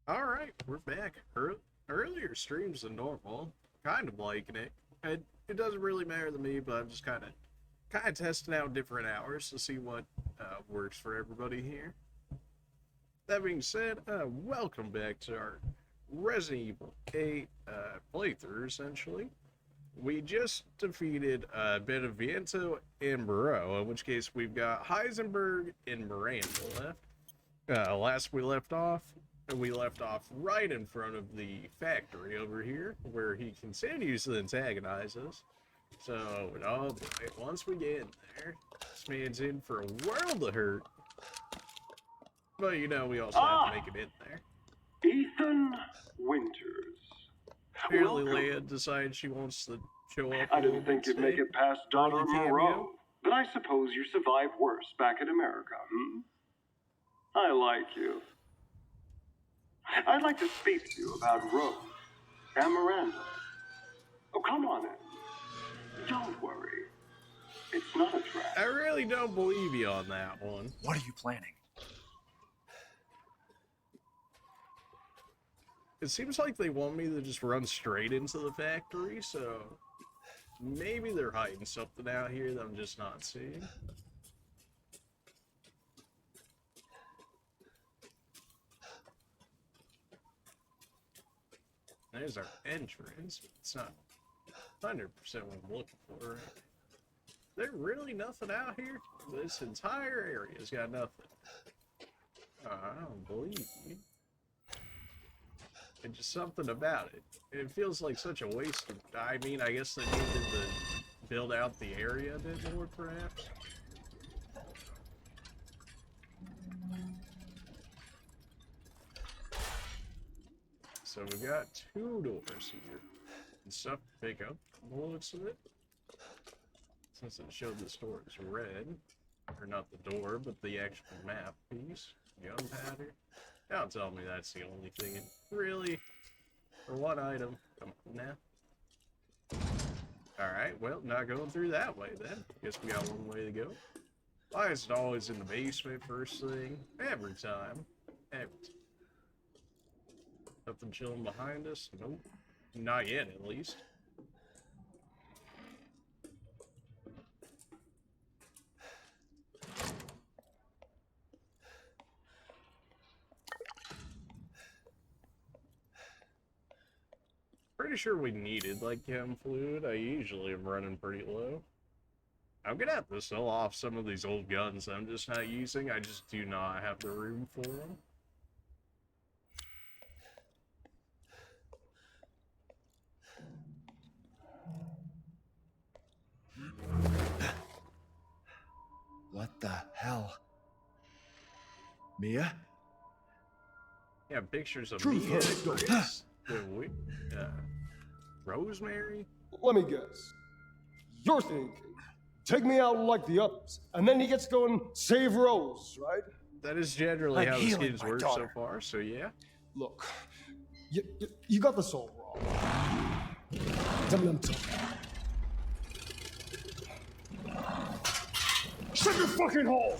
All right, we're back. Earlier streams than normal. Kind of liking it. It doesn't really matter to me, but I'm just kind of testing out different hours to see what works for everybody here. That being said, welcome back to our Resident Evil 8 playthrough. Essentially, we just defeated Beneviento and Moreau, in which case we've got Heisenberg and Miranda left. Last we left off right in front of the factory over here, where he continues to antagonize us. So, oh boy, once we get in there, this man's in for a world of hurt. But you know, we also have to make it in there. Ethan Winters. Apparently, Leia decides she wants to show up. I didn't think you'd make it past Daughter Moreau, but I suppose you survived worse back in America, I like you. I'd like to speak to you about Rose and Miranda. Oh, come on in. Don't worry. It's not a trap. I really don't believe you on that one. What are you planning? It seems like they want me to just run straight into the factory, so maybe they're hiding something out here that I'm just not seeing. There's our entrance. It's not 100% what I'm looking for. Right? There's really nothing out here? This entire area's got nothing. I don't believe you. It's just something about it. It feels like such a waste of... I mean, I guess they needed to build out the area a bit more, perhaps. So we got two doors here. And stuff to pick up from the looks of it. Since it showed this door is red. Or not the door, but the actual map piece. Gunpowder. Don't tell me that's the only thing. Really? For one item? Come on now. Alright, well, not going through that way then. Guess we got one way to go. Why is it always in the basement first thing? Every time. Every time. Nothing chilling behind us? Nope. Not yet, at least. Pretty sure we needed, like, chem fluid. I usually am running pretty low. I'm gonna have to sell off some of these old guns I'm just not using. I just do not have the room for them. What the hell? Mia? Yeah, pictures of Truth me hurts, and though. Chris. Rosemary? Let me guess. You're thinking, take me out like the others, and then he gets to go and save Rose, right? That is generally I'm how the healing skins my work so daughter. far, so yeah. Look, you got this all wrong. Tell me I'm talking. Shut your fucking hole!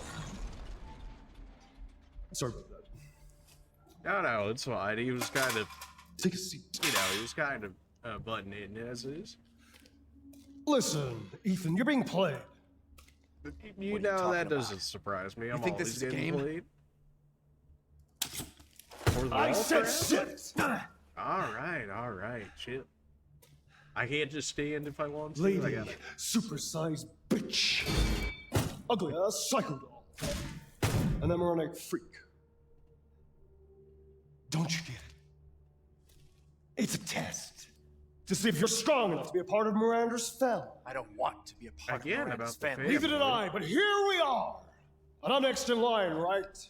Sorry about that. No, it's fine. He was kind of, Take a seat. you know, he was kind of butting in as is. Listen, Ethan, you're being played. You What are you know, talking that about? doesn't surprise me. I'm think this always is a getting game? played. For the I wall, said perhaps? sit! Alright, chill. I can't just stand if I want to. I Lady, gotta... supersized bitch. Ugly ass psycho doll. An emeronic freak. Don't you get it? It's a test. To see if you're strong enough to be a part of Miranda's family. I don't want to be a part Again, of Miranda's about the family. Neither did I, but here we are. And I'm next in line, right?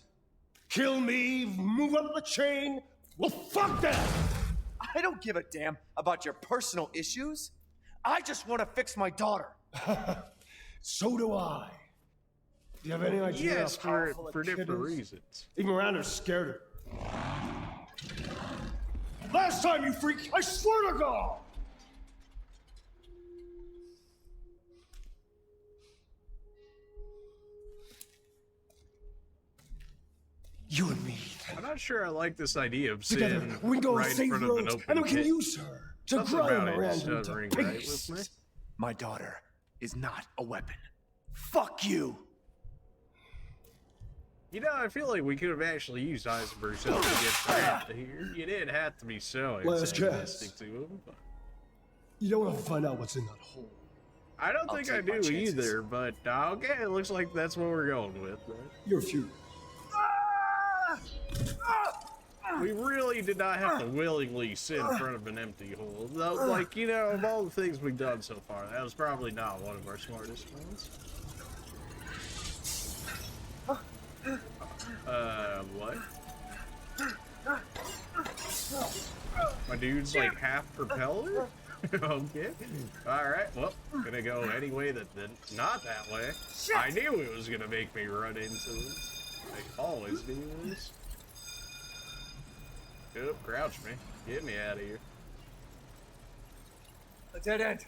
Kill me, move up the chain. Well, fuck that! I don't give a damn about your personal issues. I just want to fix my daughter. So do I. Do you have any idea Yes, how powerful for that kid different is? reasons. Even Miranda's scared of her. Last time, you freak, I swear to God! You and me, I'm not sure I like this idea of Together, sitting we can go right on in safe front of an roads, open and we can pit. use her to Something grind about it just Miranda doesn't into ring right with me. paste. My daughter is not a weapon. Fuck you! You know, I feel like we could have actually used Heisenberg's help to get Brad here. You didn't have to be so Last antagonistic chance. to him. But You don't want to find out what's in that hole. I don't I'll think I take my do chances. either, but okay, it looks like that's what we're going with. Right? You're futile. We really did not have to willingly sit in front of an empty hole. Though, like, you know, of all the things we've done so far, that was probably not one of our smartest ones. What? My dude's like half propeller? Okay. Alright, well, gonna go any way that not that way. I knew it was gonna make me run into it. I always do this. Good, crouch me. Get me out of here. A dead end.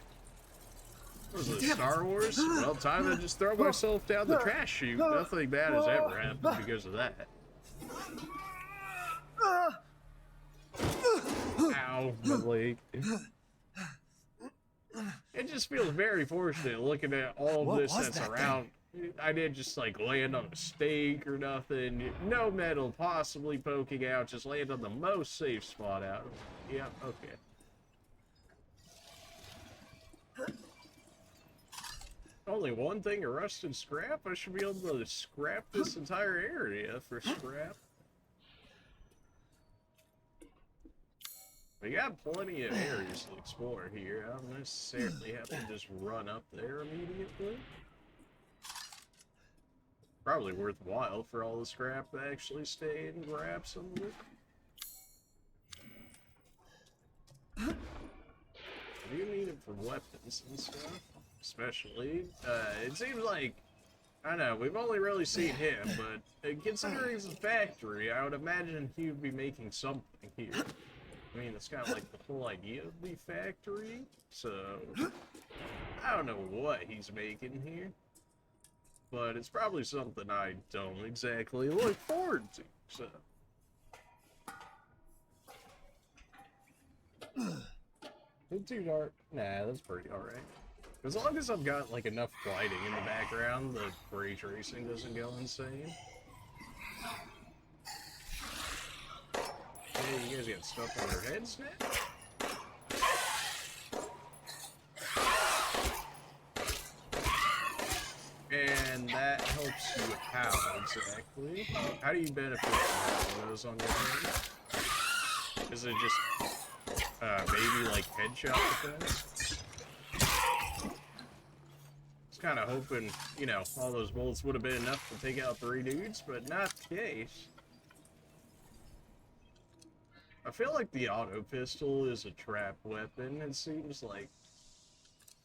What was it, Star Wars? Well, time to just throw myself down the trash chute. Nothing bad has ever happened because of that. Ow, my leg. It just feels very fortunate looking at all What of this was that's that around. I didn't just like land on a stake or nothing. No metal possibly poking out. Just land on the most safe spot out. Yeah, okay. Only one thing of rusted scrap? I should be able to scrap this entire area for scrap. We got plenty of areas to explore here. I don't necessarily have to just run up there immediately. Probably worthwhile for all the scrap to actually stay and grab some of it. I do need it for weapons and stuff. Especially, it seems like, I don't know, we've only really seen him, but considering it's a factory, I would imagine he would be making something here. I mean, it's kind of like the whole idea of the factory, so I don't know what he's making here, but it's probably something I don't exactly look forward to, so. It's too dark. Nah, that's pretty alright. As long as I've got like enough lighting in the background, the ray tracing doesn't go insane. Hey, you guys got stuff on your heads now? And that helps you how exactly? How do you benefit from having those on your head? Is it just maybe like headshot defense? Kind of hoping, you know, all those bullets would have been enough to take out 3 dudes, but not the case. I feel like the auto pistol is a trap weapon. It seems like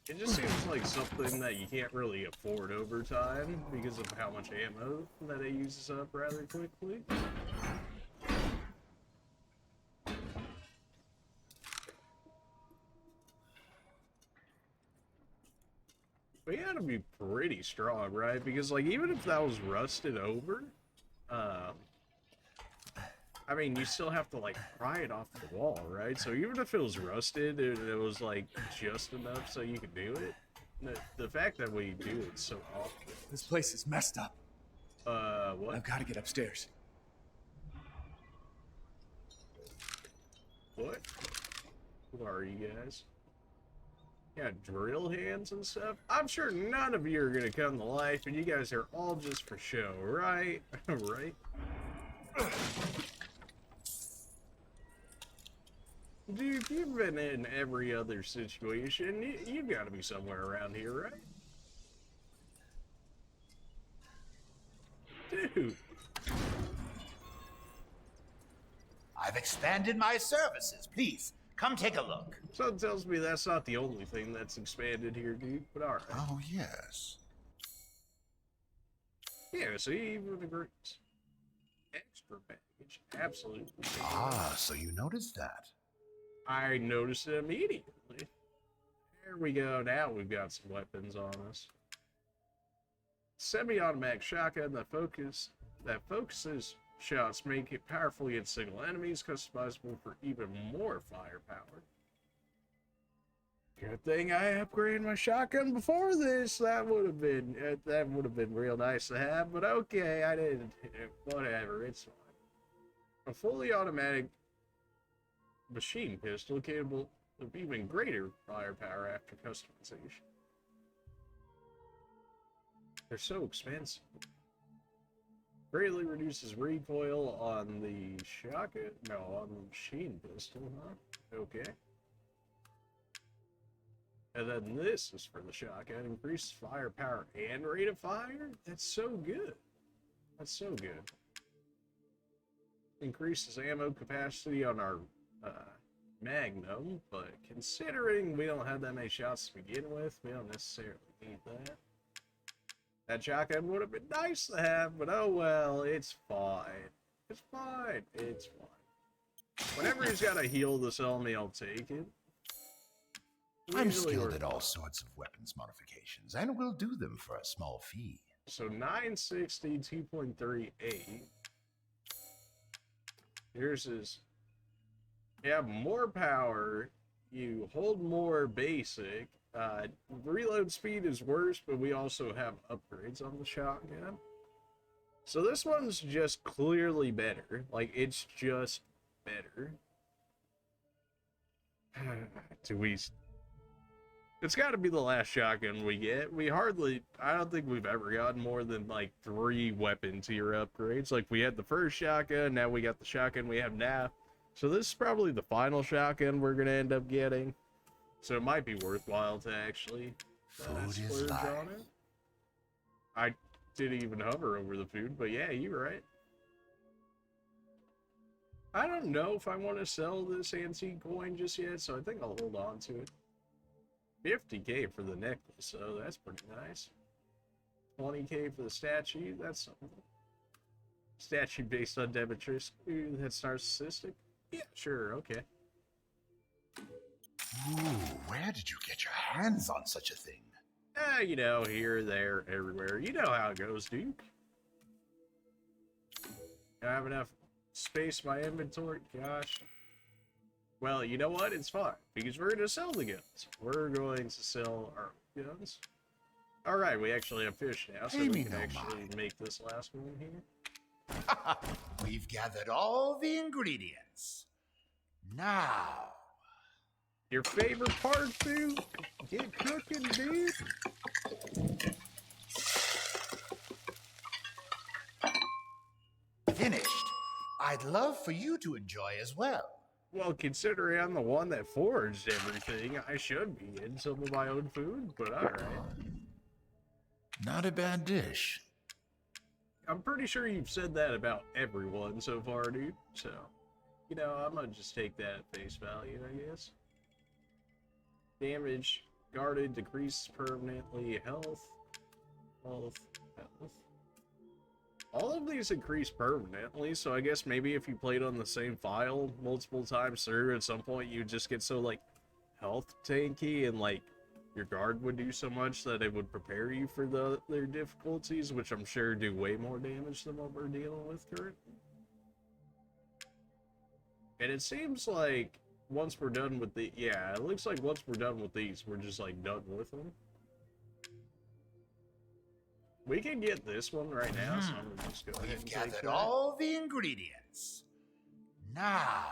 it just seems like something that you can't really afford over time because of how much ammo that it uses up rather quickly. We gotta be pretty strong, right? Because, like, even if that was rusted over, I mean, you still have to, like, pry it off the wall, right? So even if it was rusted and it was, like, just enough so you could do it, the fact that we do it so often. This place is messed up. What? I've got to get upstairs. What? Who are you guys? Yeah, drill hands and stuff. I'm sure none of you are gonna come to life, and you guys are all just for show, right? Right? Dude, you've been in every other situation. You've got to be somewhere around here, right? Dude. I've expanded my services. Please, come take a look. Something tells me that's not the only thing that's expanded here, dude, but alright. Oh, yes. Yeah, see, even agrees. Extra package, absolutely. Ah, so you noticed that. I noticed it immediately. There we go, now we've got some weapons on us. Semi-automatic shotgun that focuses shots make it powerful against single enemies, customizable for even more firepower. Good thing I upgraded my shotgun before this. That would have been real nice to have, but okay, I didn't. Whatever, it's fine. A fully automatic machine pistol capable of even greater firepower after customization. They're so expensive. Greatly reduces recoil on the shotgun. No, on the machine pistol, huh? Okay. And then this is for the shotgun. Increases firepower and rate of fire? That's so good. That's so good. Increases ammo capacity on our Magnum, but considering we don't have that many shots to begin with, we don't necessarily need that. That shotgun would have been nice to have, but oh well, it's fine. It's fine. It's fine. Whenever he's got to heal to sell me, I'll take it. I'm skilled at all sorts of weapons modifications, and will do them for a small fee. So 960, 2.38. Yours is, yeah, more power. You hold more basic. Reload speed is worse, but we also have upgrades on the shotgun. So this one's just clearly better. Like, it's just better. It's got to be the last shotgun we get. I don't think we've ever gotten more than like 3 weapon tier upgrades. Like, we had the first shotgun, now we got the shotgun we have now. So this is probably the final shotgun we're gonna end up getting. So it might be worthwhile to actually splurge on it. I didn't even hover over the food, but yeah, you're right. I don't know if I want to sell this antique coin just yet, so I think I'll hold on to it. 50k for the necklace, so that's pretty nice. 20k for the statue, that's something. Statue based on Demetrius. Ooh, that's narcissistic? Yeah, sure, okay. Ooh, where did you get your hands on such a thing? You know, here, there, everywhere. You know how it goes, Duke. I have enough space in my inventory? Gosh. Well, you know what? It's fine, because we're going to sell the guns. We're going to sell our guns. Alright, we actually have fish now, so we can actually make this last one here. We've gathered all the ingredients. Now... Your favorite part, dude? Get cooking, dude. Finished. I'd love for you to enjoy as well. Well, considering I'm the one that foraged everything, I should be getting some of my own food, but alright. Not a bad dish. I'm pretty sure you've said that about everyone so far, dude. So, you know, I'm gonna just take that at face value, I guess. Damage, guarded, decreases permanently, health. All of these increase permanently, so I guess maybe if you played on the same file multiple times through, at some point you just get so, like, health tanky, and, like, your guard would do so much that it would prepare you for their difficulties, which I'm sure do way more damage than what we're dealing with currently. And it seems like once we're done with the... Yeah, it looks like once we're done with these, we're just, like, done with them. We can get this one right now, so I'm gonna just go ahead and take that. We've gathered all the ingredients. Now...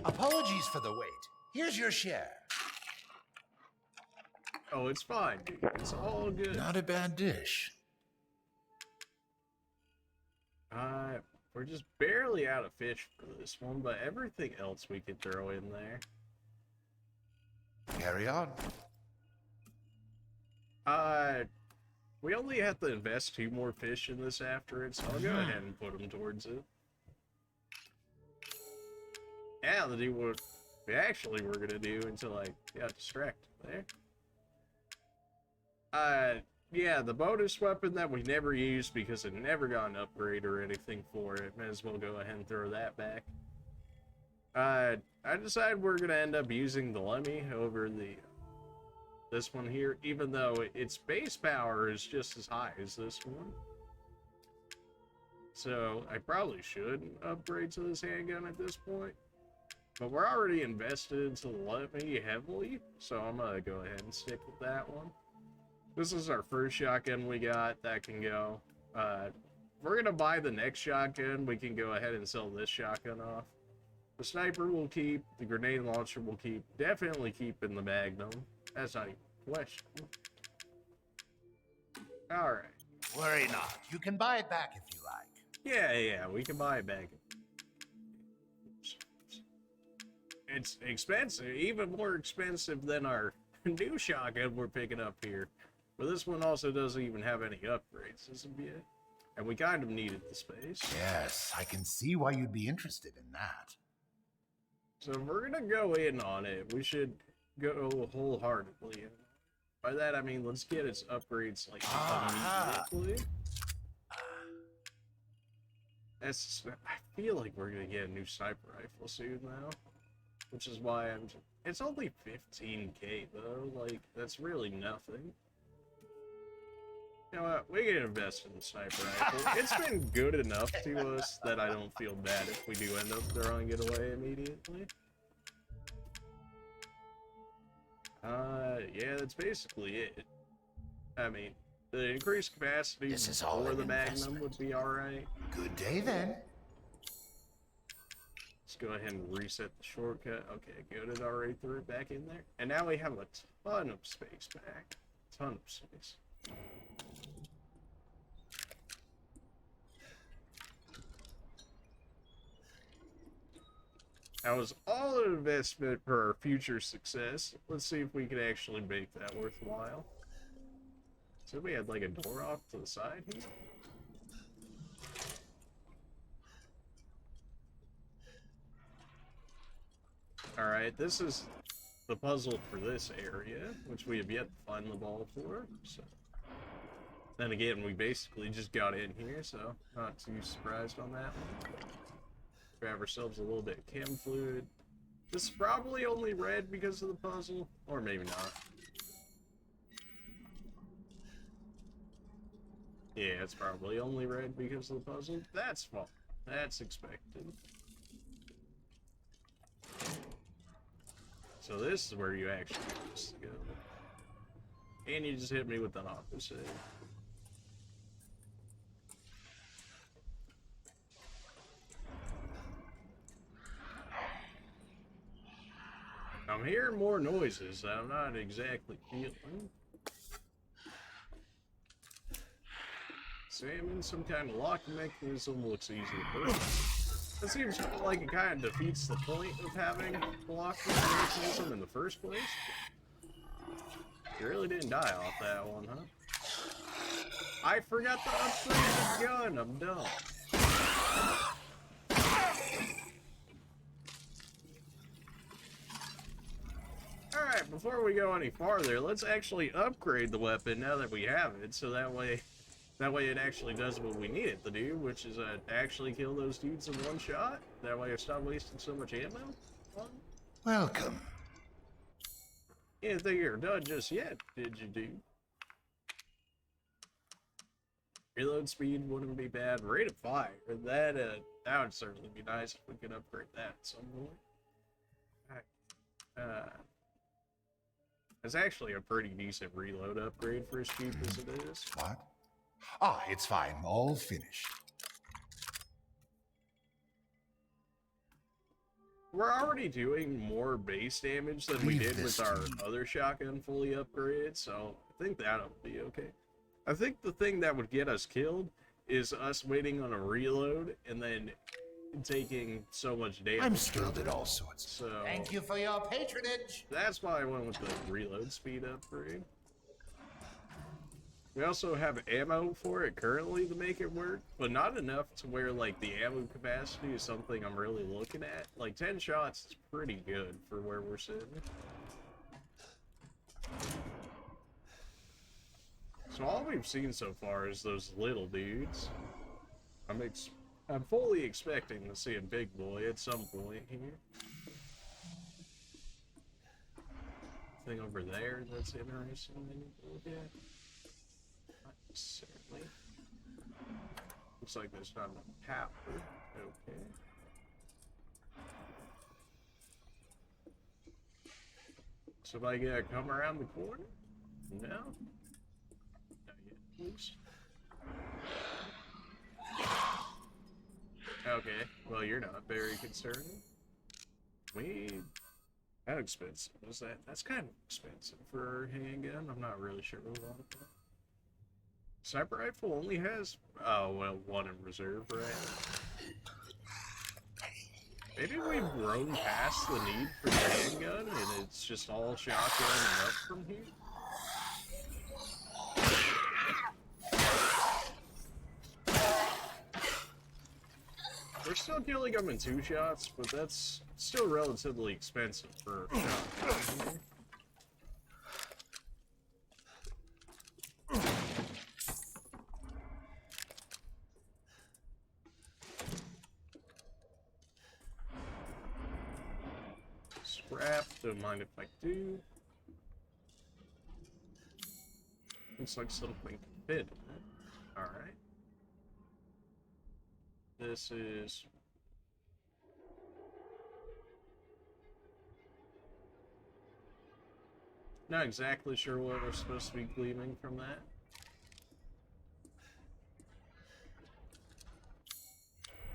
Apologies for the wait. Here's your share. Oh, it's fine, dude. It's all good. Not a bad dish. We're just barely out of fish for this one, but everything else we could throw in there. Carry on. We only have to invest 2 more fish in this after it, so I'll go ahead and put them towards it. Yeah, to do what we actually were gonna do until I got distracted there. Yeah, the bonus weapon that we never used because it never got an upgrade or anything for it. May as well go ahead and throw that back. I decided we're gonna end up using the Lemmy over this one here, even though its base power is just as high as this one. So I probably should upgrade to this handgun at this point. But we're already invested into the Lemmy heavily, so I'm gonna go ahead and stick with that one. This is our first shotgun we got that can go. If we're gonna buy the next shotgun, we can go ahead and sell this shotgun off. The sniper will keep, the grenade launcher will keep, definitely keeping the Magnum. That's not even a question. Alright. Worry not. You can buy it back if you like. Yeah, we can buy it back. It's expensive, even more expensive than our new shotgun we're picking up here. But this one also doesn't even have any upgrades as of yet. And we kind of needed the space. Yes, I can see why you'd be interested in that. So if we're gonna go in on it, we should go wholeheartedly in. By that I mean let's get its upgrades like immediately. I feel like we're gonna get a new sniper rifle soon now. Which is why it's only 15k though, like, that's really nothing. You know what, we can invest in the sniper rifle. It's been good enough to us that I don't feel bad if we do end up throwing it away immediately. Yeah, that's basically it. I mean, the increased capacity for the Magnum would be alright. Good day then. Let's go ahead and reset the shortcut. Okay, good, it already threw it back in there. And now we have a ton of space back. Ton of space. That was all an investment for our future success. Let's see if we can actually make that worthwhile. So we had like a door off to the side here. Alright, this is the puzzle for this area, which we have yet to find the ball for. So. Then again, we basically just got in here, so not too surprised on that one. Grab ourselves a little bit of chem fluid. This is probably only red because of the puzzle, or maybe not. Yeah, it's probably only red because of the puzzle. That's fine. That's expected. So this is where you actually used to go. And you just hit me with an opposite. I'm hearing more noises that I'm not exactly feeling. Salmon, some kind of lock mechanism looks easy to break. That seems like it kind of defeats the point of having a lock mechanism in the first place. You really didn't die off that one, huh? I forgot to upgrade the gun, I'm dumb. Alright, before we go any farther, let's actually upgrade the weapon now that we have it, so that way it actually does what we need it to do, which is actually kill those dudes in one shot. That way I stop wasting so much ammo. Welcome. You didn't think you were done just yet, did you, dude? Reload speed wouldn't be bad. Rate of fire, that would certainly be nice if we could upgrade that at some point. Alright. It's actually a pretty decent reload upgrade for as cheap as it is. What? Ah, it's fine. All finished. We're already doing more base damage than we did with our other shotgun fully upgraded, so I think that'll be okay. I think the thing that would get us killed is us waiting on a reload and then taking so much damage. I'm skilled at all sorts. So thank you for your patronage. That's why I went with the reload speed upgrade. We also have ammo for it currently to make it work, but not enough to where like the ammo capacity is something I'm really looking at. Like 10 shots is pretty good for where we're sitting. So all we've seen so far is those little dudes. I'm fully expecting to see a big boy at some point here. anything over there that's interesting that you can look at? Not necessarily. Looks like there's not enough power. Okay. Somebody gotta come around the corner? No? Not yet, please. Okay, well, you're not very concerning. How expensive is that? That's kind of expensive for a handgun. I'm not really sure what about that. Sniper rifle only has, oh, well, one in reserve, right? Maybe we've grown past the need for the handgun and it's just all shotgun and up from here? We're still killing them in 2 shots, but that's still relatively expensive for a shotgun. Scrap, don't mind if I do. Looks like something can fit in it. Alright. This is... Not exactly sure what we're supposed to be gleaming from that.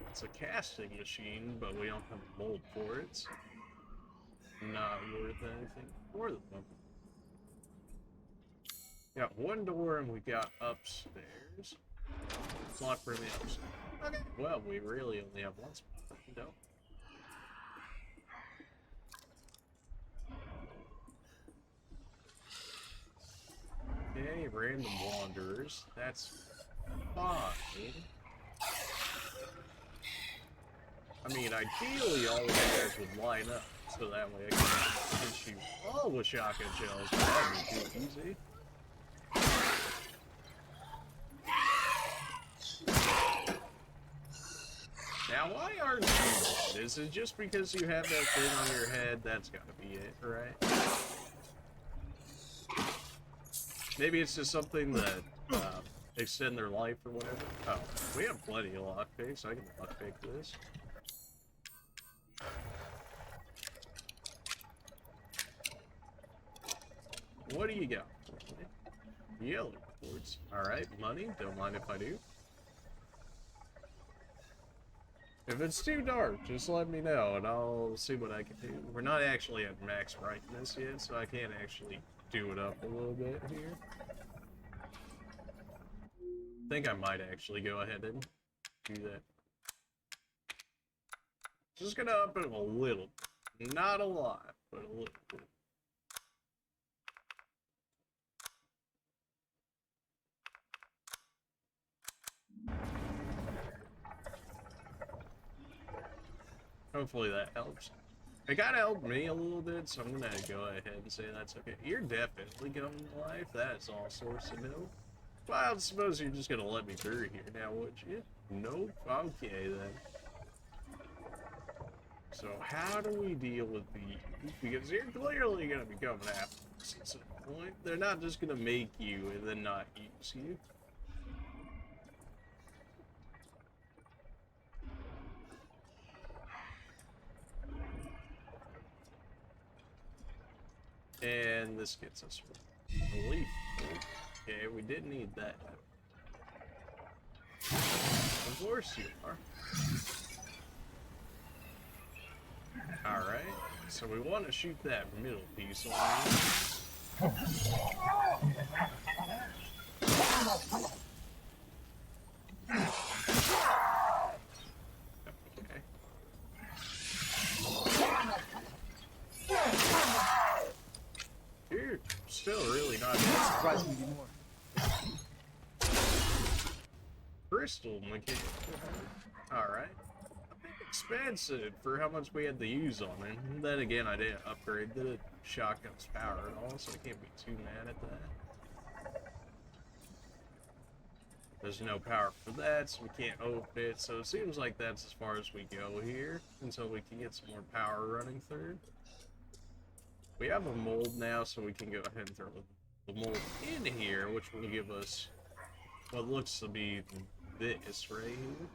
It's a casting machine, but we don't have a mold for it. So not worth anything for the moment. Got one door and we got upstairs. It's locked for the upstairs. Okay. Well, we really only have one spot. No. Okay, random wanderers. That's fine. I mean, ideally, all of you guys would line up, so that way I can hit you all with shotgun shells. That'd be too easy. Now, why aren't you dead? Is it just because you have that thing on your head? That's gotta be it, right? Maybe it's just something that extend their life or whatever. Oh, we have plenty of lockpicks. I can lockpick this. What do you got? Yellow quartz. Alright, money. Don't mind if I do. If it's too dark, just let me know and I'll see what I can do. We're not actually at max brightness yet, so I can't actually do it up a little bit here. I think I might actually go ahead and do that. Just gonna up it a little. Not a lot, but a little bit. Hopefully that helps. It kinda helped me a little bit, so I'm gonna go ahead and say that's okay. You're definitely coming to life. That is all sorts of no. Well, I suppose you're just gonna let me through here now, would you? Nope. Okay then. So how do we deal with these? Because you're clearly gonna be coming after us at some point. They're not just gonna make you and then not use you. And this gets us relief. Okay, we didn't need that. Of course you are. Alright, so we want to shoot that middle piece on you. Okay. You're still really not Surprised me more. crystal mechanic. Alright. Expensive for how much we had to use on it. Then again, I didn't upgrade the shotgun's power at all, so I can't be too mad at that. There's no power for that, so we can't open it. So it seems like that's as far as we go here until we can get some more power running through. We have a mold now, so we can go ahead and throw the mold in here, which will give us what looks to be this right here.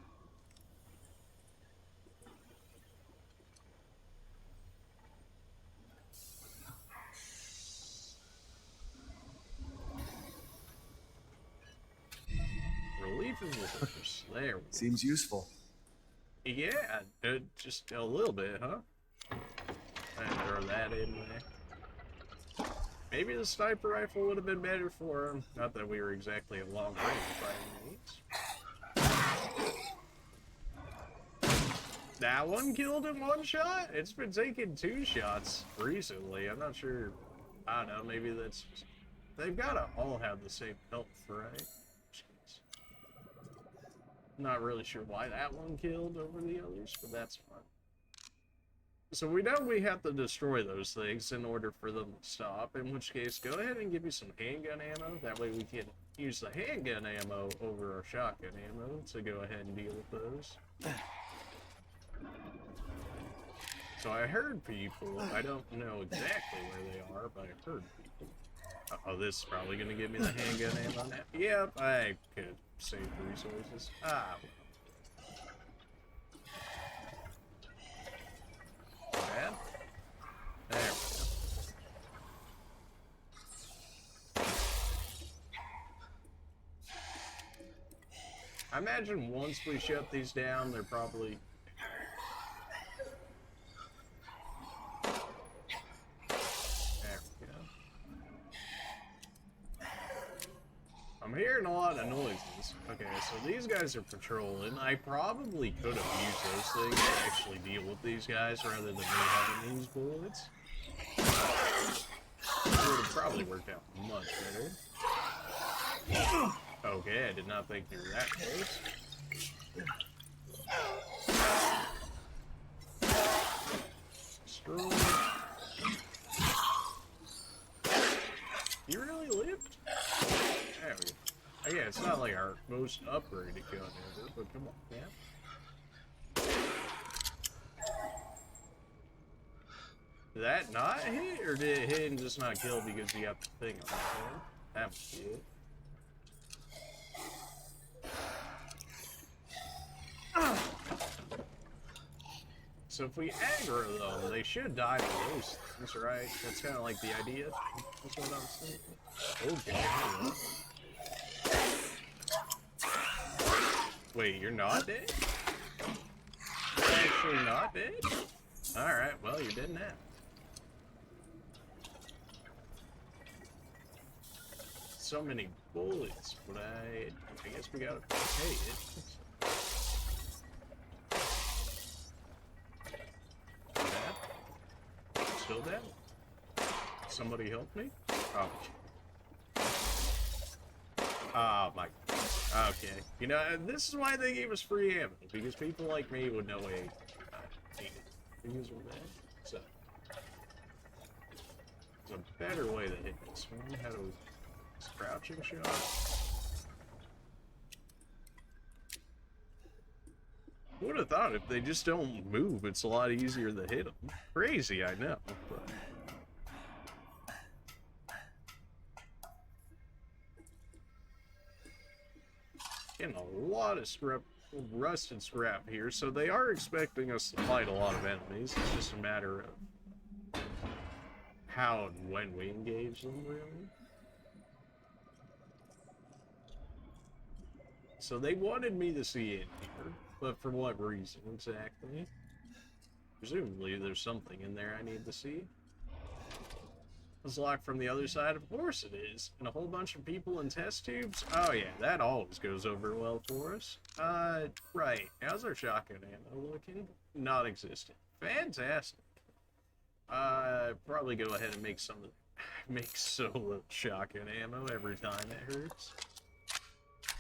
Relief of the horse. There we go. Seems useful. Yeah, just a little bit, huh? And throw that in there. Maybe the sniper rifle would have been better for him. Not that we were exactly at long range by any means. That one killed in one shot? It's been taking 2 shots recently. I'm not sure. I don't know, maybe that's... They've gotta all have the same health, right? Not really sure why that one killed over the others, but that's fine. So we know we have to destroy those things in order for them to stop, in which case, go ahead and give me some handgun ammo. That way we can use the handgun ammo over our shotgun ammo to go ahead and deal with those. So I heard people. I don't know exactly where they are, but I heard people. Uh-oh, this is probably going to give me the handgun ammo now. Yep, I could save resources. Ah. Bad. There we go. I imagine once we shut these down, they're probably... I'm hearing a lot of noises. Okay, so these guys are patrolling. I probably could have used those things to actually deal with these guys rather than me having these bullets. It would have probably worked out much better. Okay, I did not think they were that close. Sturm. You really lived? There we go. Yeah, it's not like our most upgraded gun ever, but come on, man. Did that not hit, or did it hit and just not kill because you got the thing on his head? That was it. So if we aggro them, they should die to those things, right? That's kind of like the idea. That's what I'm saying. Okay. Wait, you're not dead? You're actually not dead? Alright, well, you're dead now. So many bullets, but I guess we gotta pay it. Dead? Still dead? Somebody help me? Oh. Oh my. Okay. You know, this is why they gave us free ammo, because people like me would know a need it. Because we're dead. So. There's a better way to hit this one. How do crouching shot? Would have thought if they just don't move, it's a lot easier to hit them. Crazy, I know. But... Getting a lot of rusted scrap here, so they are expecting us to fight a lot of enemies. It's just a matter of how and when we engage them, really. So they wanted me to see it here, but for what reason exactly? Presumably there's something in there I need to see. It's locked from the other side? Of course it is. And a whole bunch of people in test tubes? Oh yeah, that always goes over well for us. Right. How's our shotgun ammo looking? Not existent. Fantastic. Probably go ahead and make solo shotgun ammo every time it hurts.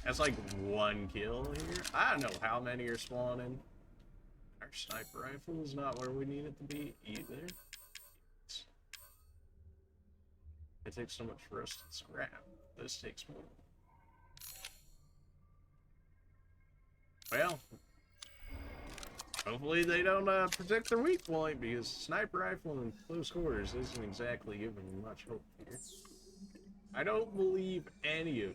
That's like 1 kill here. I don't know how many are spawning. Our sniper rifle is not where we need it to be either. It takes so much rusted scrap. This takes more. Hopefully they don't protect their weak point, because sniper rifle in close quarters isn't exactly giving me much hope here. I don't believe any of you.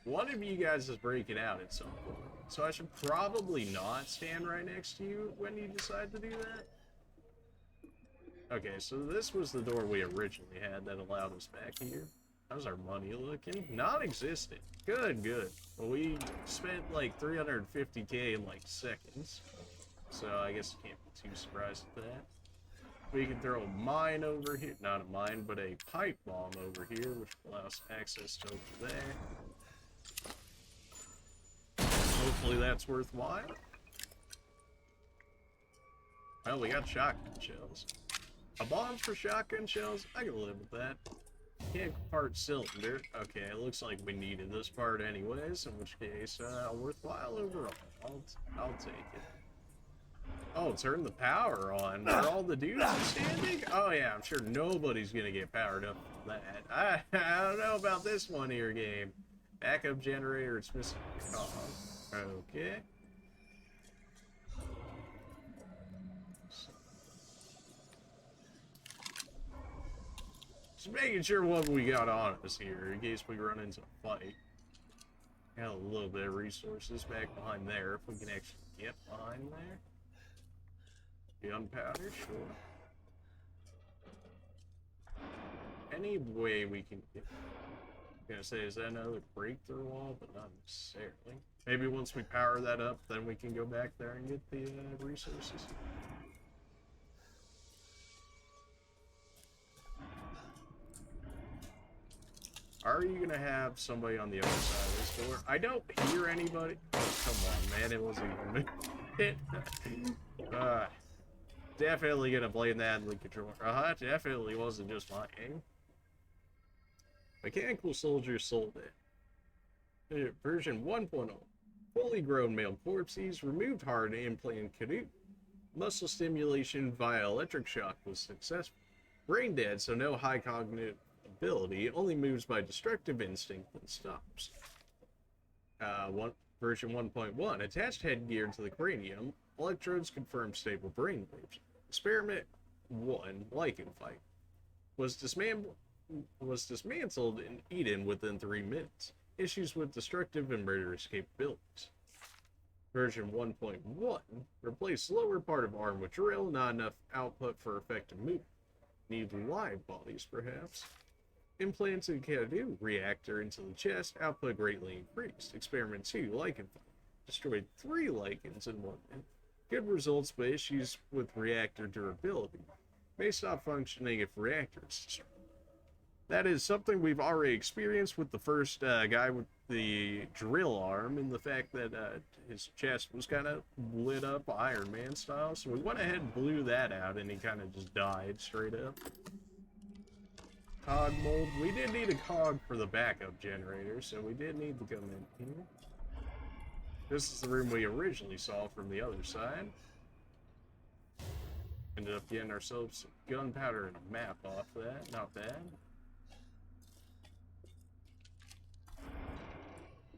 One of you guys is breaking out at some point, so I should probably not stand right next to you when you decide to do that. Okay, so this was the door we originally had that allowed us back here. How's our money looking? Non-existent. Good, good. Well, we spent like 350k in like seconds, so I guess you can't be too surprised at that. We can throw a mine over here. Not a mine, but a pipe bomb over here, which allows access to over there. Hopefully that's worthwhile. Well, we got shotgun shells. A bomb for shotgun shells? I can live with that. Can't part cylinder. Okay, it looks like we needed this part anyways, in which case, worthwhile overall. I'll take it. Oh, turn the power on. Are all the dudes standing? Oh yeah, I'm sure nobody's gonna get powered up from that. I don't know about this one here game. Backup generator, it's missing a cog. Okay. Just making sure what we got on us here in case we run into a fight. Got a little bit of resources back behind there if we can actually get behind there. Gunpowder, sure. Any way we can get. I'm gonna say, is that another breakthrough wall? But not necessarily. Maybe once we power that up, then we can go back there and get the resources. Are you gonna have somebody on the other side of this door? I don't hear anybody. Oh, come on, man. It wasn't even me. Definitely gonna blame that in the controller. Definitely wasn't just my aim. Mechanical soldiers sold it. Version 1.0. Fully grown male corpses, removed hard implant canoe. Muscle stimulation via electric shock was successful. Brain dead, so no high cognitive ability, only moves by destructive instinct and stops. Version 1.1. Attached headgear to the cranium. Electrodes confirm stable brain waves. Experiment 1. Lichen fight. Was dismantled and eaten within 3 minutes. Issues with destructive and murderous capabilities. Version 1.1. Replace lower part of arm with drill, not enough output for effective movement. Need live bodies, perhaps. Implanted Cadu reactor into the chest, output greatly increased. Experiment 2, lichen fight. Destroyed 3 lichens in 1 minute. Good results, but issues with reactor durability. May stop functioning if reactor is destroyed. That is something we've already experienced with the first guy with the drill arm, and the fact that his chest was kind of lit up Iron Man style. So we went ahead and blew that out, and he kind of just died straight up. Cog mold. We did need a cog for the backup generator, so we did need to come in here. This is the room we originally saw from the other side. Ended up getting ourselves some gunpowder and a map off that. Not bad.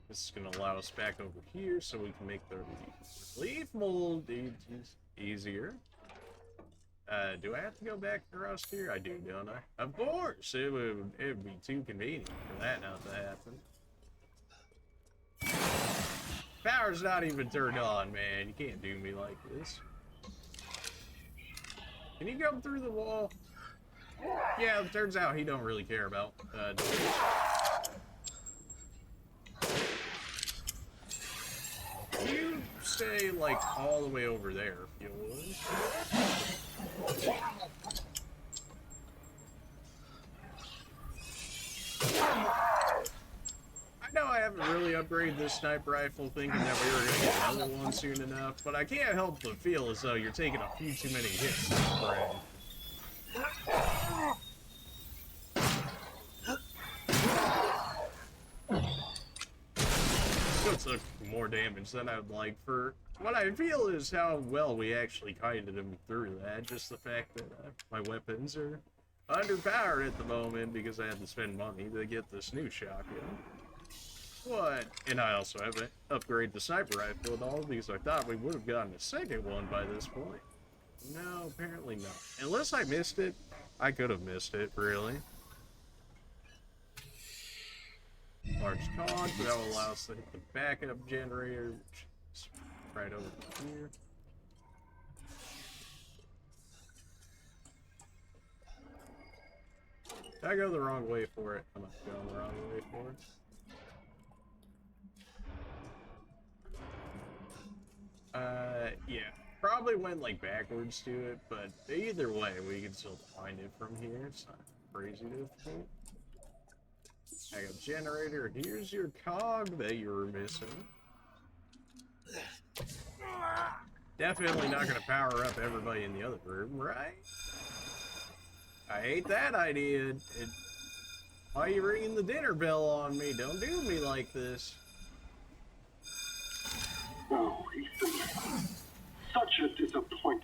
This is going to allow us back over here so we can make the relief mold easier. Do I have to go back across here? I do, don't I? Of course! It would be too convenient for that not to happen. Power's not even turned on, man. You can't do me like this. Can you come through the wall? Yeah, it turns out he don't really care about doors. You stay like all the way over there if you would. I know I haven't really upgraded this sniper rifle thinking that we were going to get another one soon enough, but I can't help but feel as though you're taking a few too many hits to spread. Still took more damage than I'd like for what I feel is how well we actually kited him through that. Just the fact that my weapons are underpowered at the moment because I had to spend money to get this new shotgun. What? And I also haven't upgraded the sniper rifle at all because I thought we would have gotten a second one by this point. No, apparently not. Unless I missed it. I could have missed it, really. Large cog, that will allow us to hit the backup generator, which is right over here. Did I go the wrong way for it? I'm not going the wrong way for it. Yeah. Probably went like backwards to it, but either way, we can still find it from here. It's not crazy difficult. Backup generator, here's your cog that you were missing. Definitely not gonna power up everybody in the other room, right? I hate that idea. Why are you ringing the dinner bell on me? Don't do me like this. Oh, Ethan. Such a disappointment.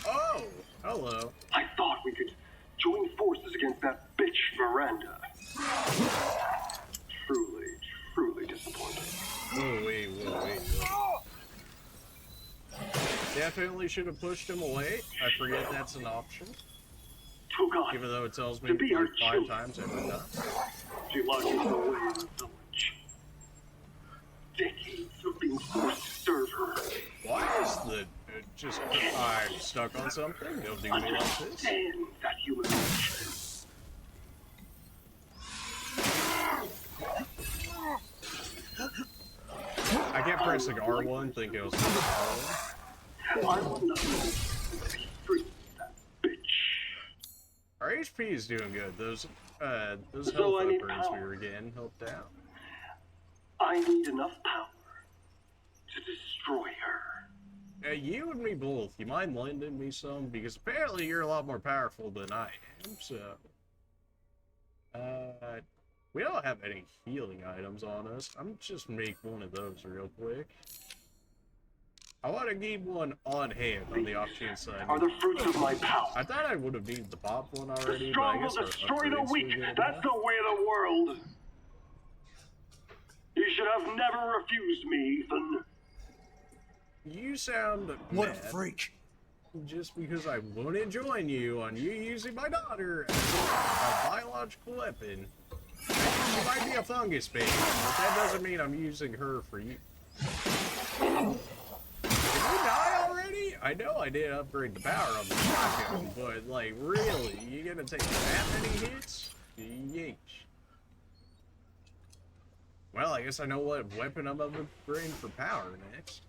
Oh, hello. I thought we could join forces against that bitch Miranda. Truly, truly disappointing. Whoa, wait. Definitely should have pushed him away. I forget that's an option. Oh God. Even though it tells me To be like her 5 children. times every time. She lodges away in the village. Decades of being forced to serve her. Why is the just I'm stuck on something? Don't do me like this. Understand that human nature. I kept pressing R1 thinking it was R1. I will not free that bitch. Our HP is doing good. Those health So I need upgrades we power. were getting helped out. I need enough power to destroy her. You and me both. You mind lending me some? Because apparently you're a lot more powerful than I am, so... we don't have any healing items on us. I'm just make one of those real quick. I want to keep one on hand on the off chance side. Are the fruits of my power. I thought I would have needed the pop one The already, but I strong will guess our destroy the upgrades weak. will get That's enough. the way of the world. You should have never refused me, Ethan. You sound What a mad freak. just because I wouldn't join you on you using my daughter as a biological weapon. She might be a fungus baby, but that doesn't mean I'm using her for you. Did you die already? I know I did upgrade the power on the shotgun, but like, really? You gonna take that many hits? Yeesh. Well, I guess I know what weapon I'm upgrading for power next.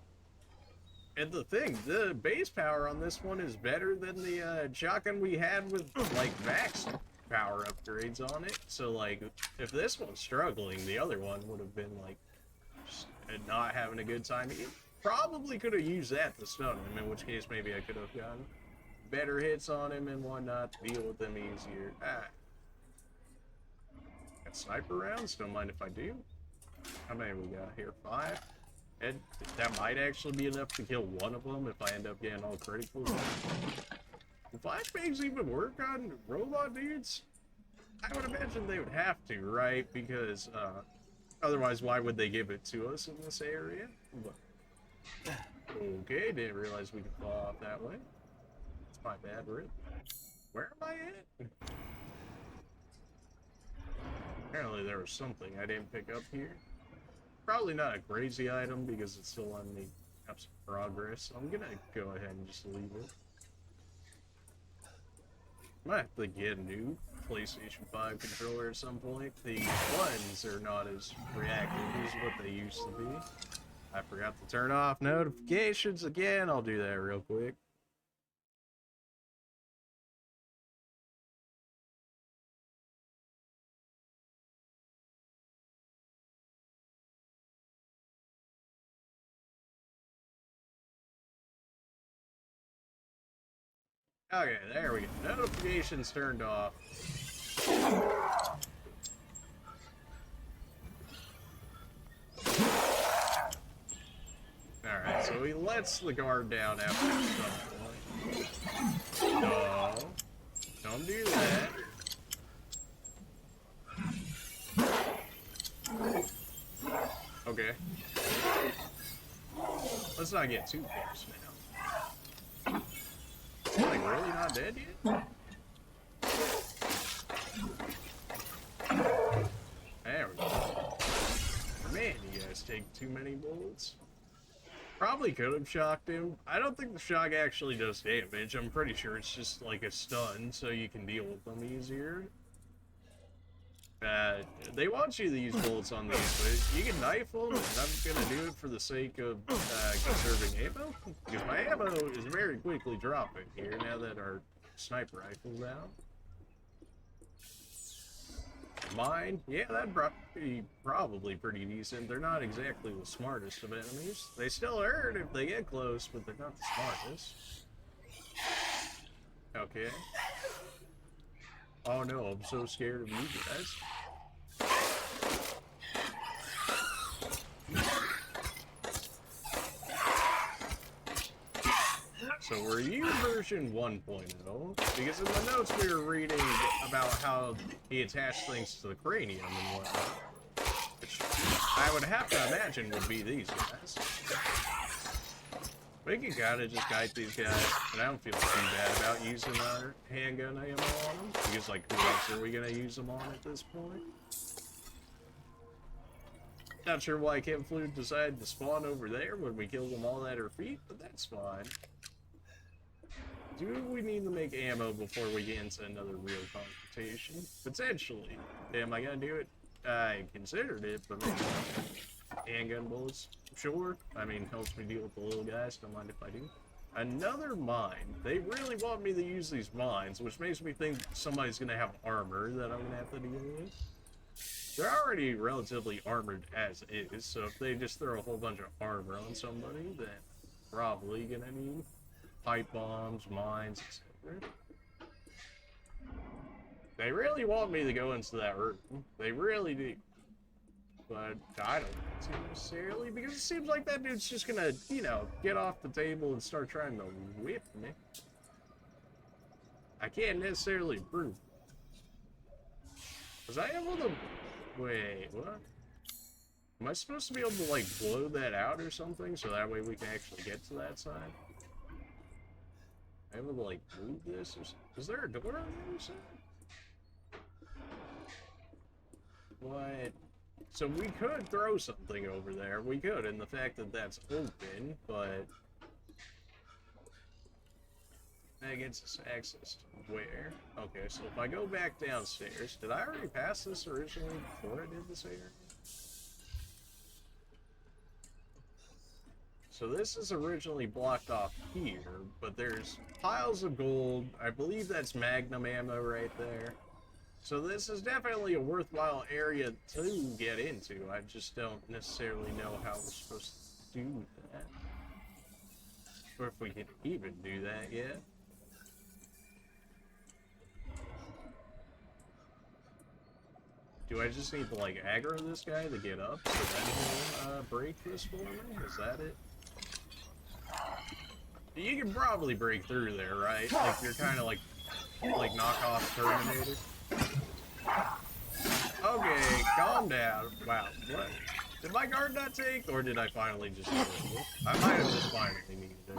And the thing, the base power on this one is better than the shotgun we had with, like, max power upgrades on it. So, like, if this one's struggling, the other one would have been, like, just not having a good time. It probably could have used that to stun him, in which case maybe I could have gotten better hits on him and whatnot to deal with them easier. Got sniper rounds, don't mind if I do. How many we got here? 5? And that might actually be enough to kill one of them if I end up getting all criticals. Do flashbangs even work on robot dudes? I would imagine they would have to, right? Because otherwise, why would they give it to us in this area? But, okay, didn't realize we could fall off that way. It's my bad, Rip. Where am I at? Apparently there was something I didn't pick up here. Probably not a crazy item because it's still on the apps of progress. So I'm gonna go ahead and just leave it. Might have to get a new PlayStation 5 controller at some point. The buttons are not as reactive as what they used to be. I forgot to turn off notifications again. I'll do that real quick. Okay, there we go. Notifications turned off. Alright, so he lets the guard down after some point. No. Don't do that. Okay. Let's not get too close now. Like, really not dead yet? There we go. Man, you guys take too many bullets. Probably could have shocked him. I don't think the shock actually does damage. I'm pretty sure it's just like a stun, so you can deal with them easier. They want you to use bullets on these, but you can knife them, and I'm gonna do it for the sake of conserving ammo. Because my ammo is very quickly dropping here now that our sniper rifle's out. Mine, yeah, that'd be probably pretty decent. They're not exactly the smartest of enemies. They still hurt if they get close, but they're not the smartest. Okay. Oh no, I'm so scared of you guys. So were you version 1.0? Because in the notes we were reading about how he attached things to the cranium and whatnot. Which I would have to imagine would be these guys. We can kinda just guide these guys, and I don't feel too bad about using our handgun ammo on them. Because, like, who else are we gonna use them on at this point? Not sure why Chem Flute decided to spawn over there when we killed them all at her feet, but that's fine. Do we need to make ammo before we get into another real confrontation? Potentially. Am I gonna do it? I considered it, but maybe not. Handgun bullets, sure. I mean, helps me deal with the little guys, don't mind if I do. Another mine. They really want me to use these mines, which makes me think somebody's gonna have armor that I'm gonna have to deal with. They're already relatively armored as is, so if they just throw a whole bunch of armor on somebody, then probably gonna need pipe bombs, mines, etc. They really want me to go into that room. They really do. But I don't want to necessarily, because it seems like that dude's just gonna, you know, get off the table and start trying to whip me. I can't necessarily prove. Was I able to... Wait, what? Am I supposed to be able to, like, blow that out or something, so that way we can actually get to that side? Am I able to, like, move this or something? Is there a door on the other side? What? So we could throw something over there. We could, and the fact that that's open, but... That gets us access to where? Okay, so if I go back downstairs, did I already pass this originally before I did this area? So this is originally blocked off here, but there's piles of gold. I believe that's magnum ammo right there. So this is definitely a worthwhile area to get into. I just don't necessarily know how we're supposed to do that. Or if we can even do that yet. Do I just need to, like, aggro this guy to get up, so then he'll break this for me? Is that it? You can probably break through there, right? Like, you're kind of like knockoff Terminator. Okay, calm down. Wow, what? Did my guard not take, or did I finally just do it? I might have just finally needed it.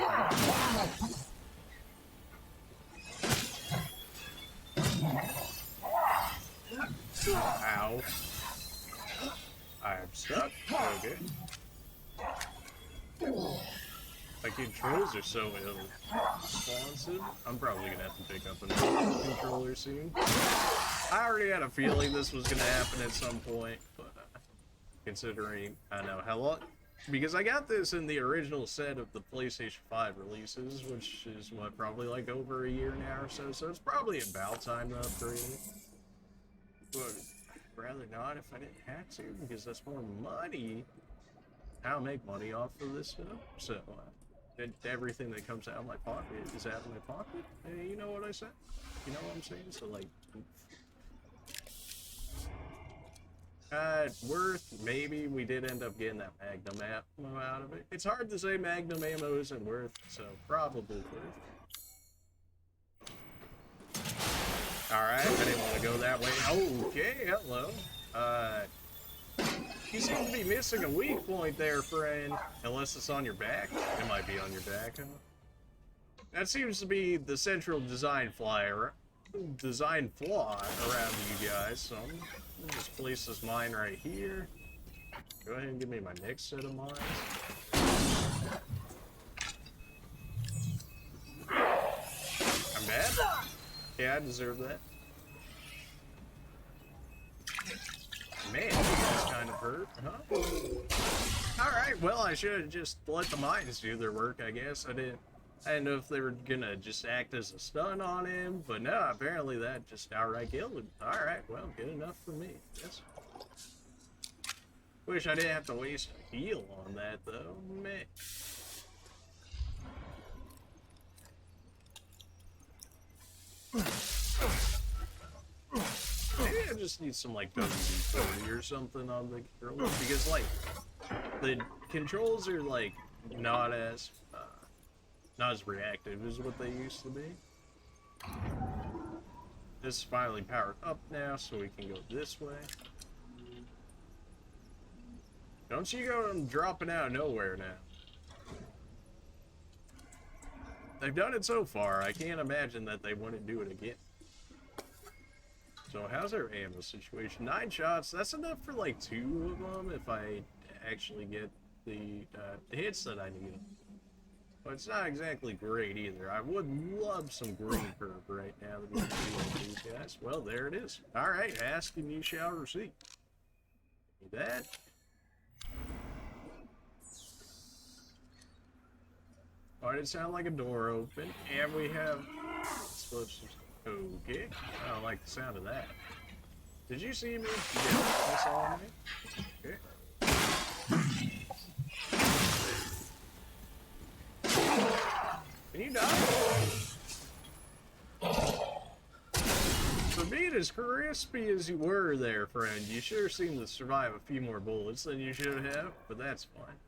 Ow. I'm stuck. Okay. My controls are so ill-responsive. I'm probably gonna have to pick up another controller soon. I already had a feeling this was gonna happen at some point, but considering I know how long, because I got this in the original set of the PlayStation 5 releases, which is what, probably like over a year now or so. So it's probably about time to upgrade it. But I'd rather not if I didn't have to, because that's more money. I don't make money off of this stuff, so everything that comes out of my pocket is out of my pocket. You know what I said? You know what I'm saying? So, like, worth, maybe we did end up getting that magnum ammo out of it. It's hard to say magnum ammo isn't worth, so probably worth. Alright, I didn't want to go that way. Okay, hello. You seem to be missing a weak point there, friend. Unless it's on your back. It might be on your back, huh? That seems to be the central design flaw around you guys, so I'm gonna just place this mine right here. Go ahead and give me my next set of mines. I'm bad? Yeah, I deserve that. Man, that's kind of hurt, huh? Alright, well, I should have just let the mines do their work, I guess. I didn't know if they were gonna just act as a stun on him, but no, apparently that just outright killed him. Alright, well, good enough for me. Yes. Wish I didn't have to waste a heal on that, though. Man. Maybe I just need some, like, WD-40 or something on the controller, because, like, the controls are, like, not as reactive as what they used to be. This is finally powered up now, so we can go this way. Don't you go dropping out of nowhere now. They've done it so far, I can't imagine that they wouldn't do it again. So how's our ammo situation? 9 shots, that's enough for like 2 of them if I actually get the hits that I need. But it's not exactly great either. I would love some green curve right now to be able to do these guys. Well, there it is. Alright, ask and you shall receive. Need that. Oh, it sound like a door open, and we have explosives. Okay, I don't like the sound of that. Did you see me? You did. Saw me? Okay. Can you die? For being as crispy as you were there, friend, you sure seem to survive a few more bullets than you should have, but that's fine.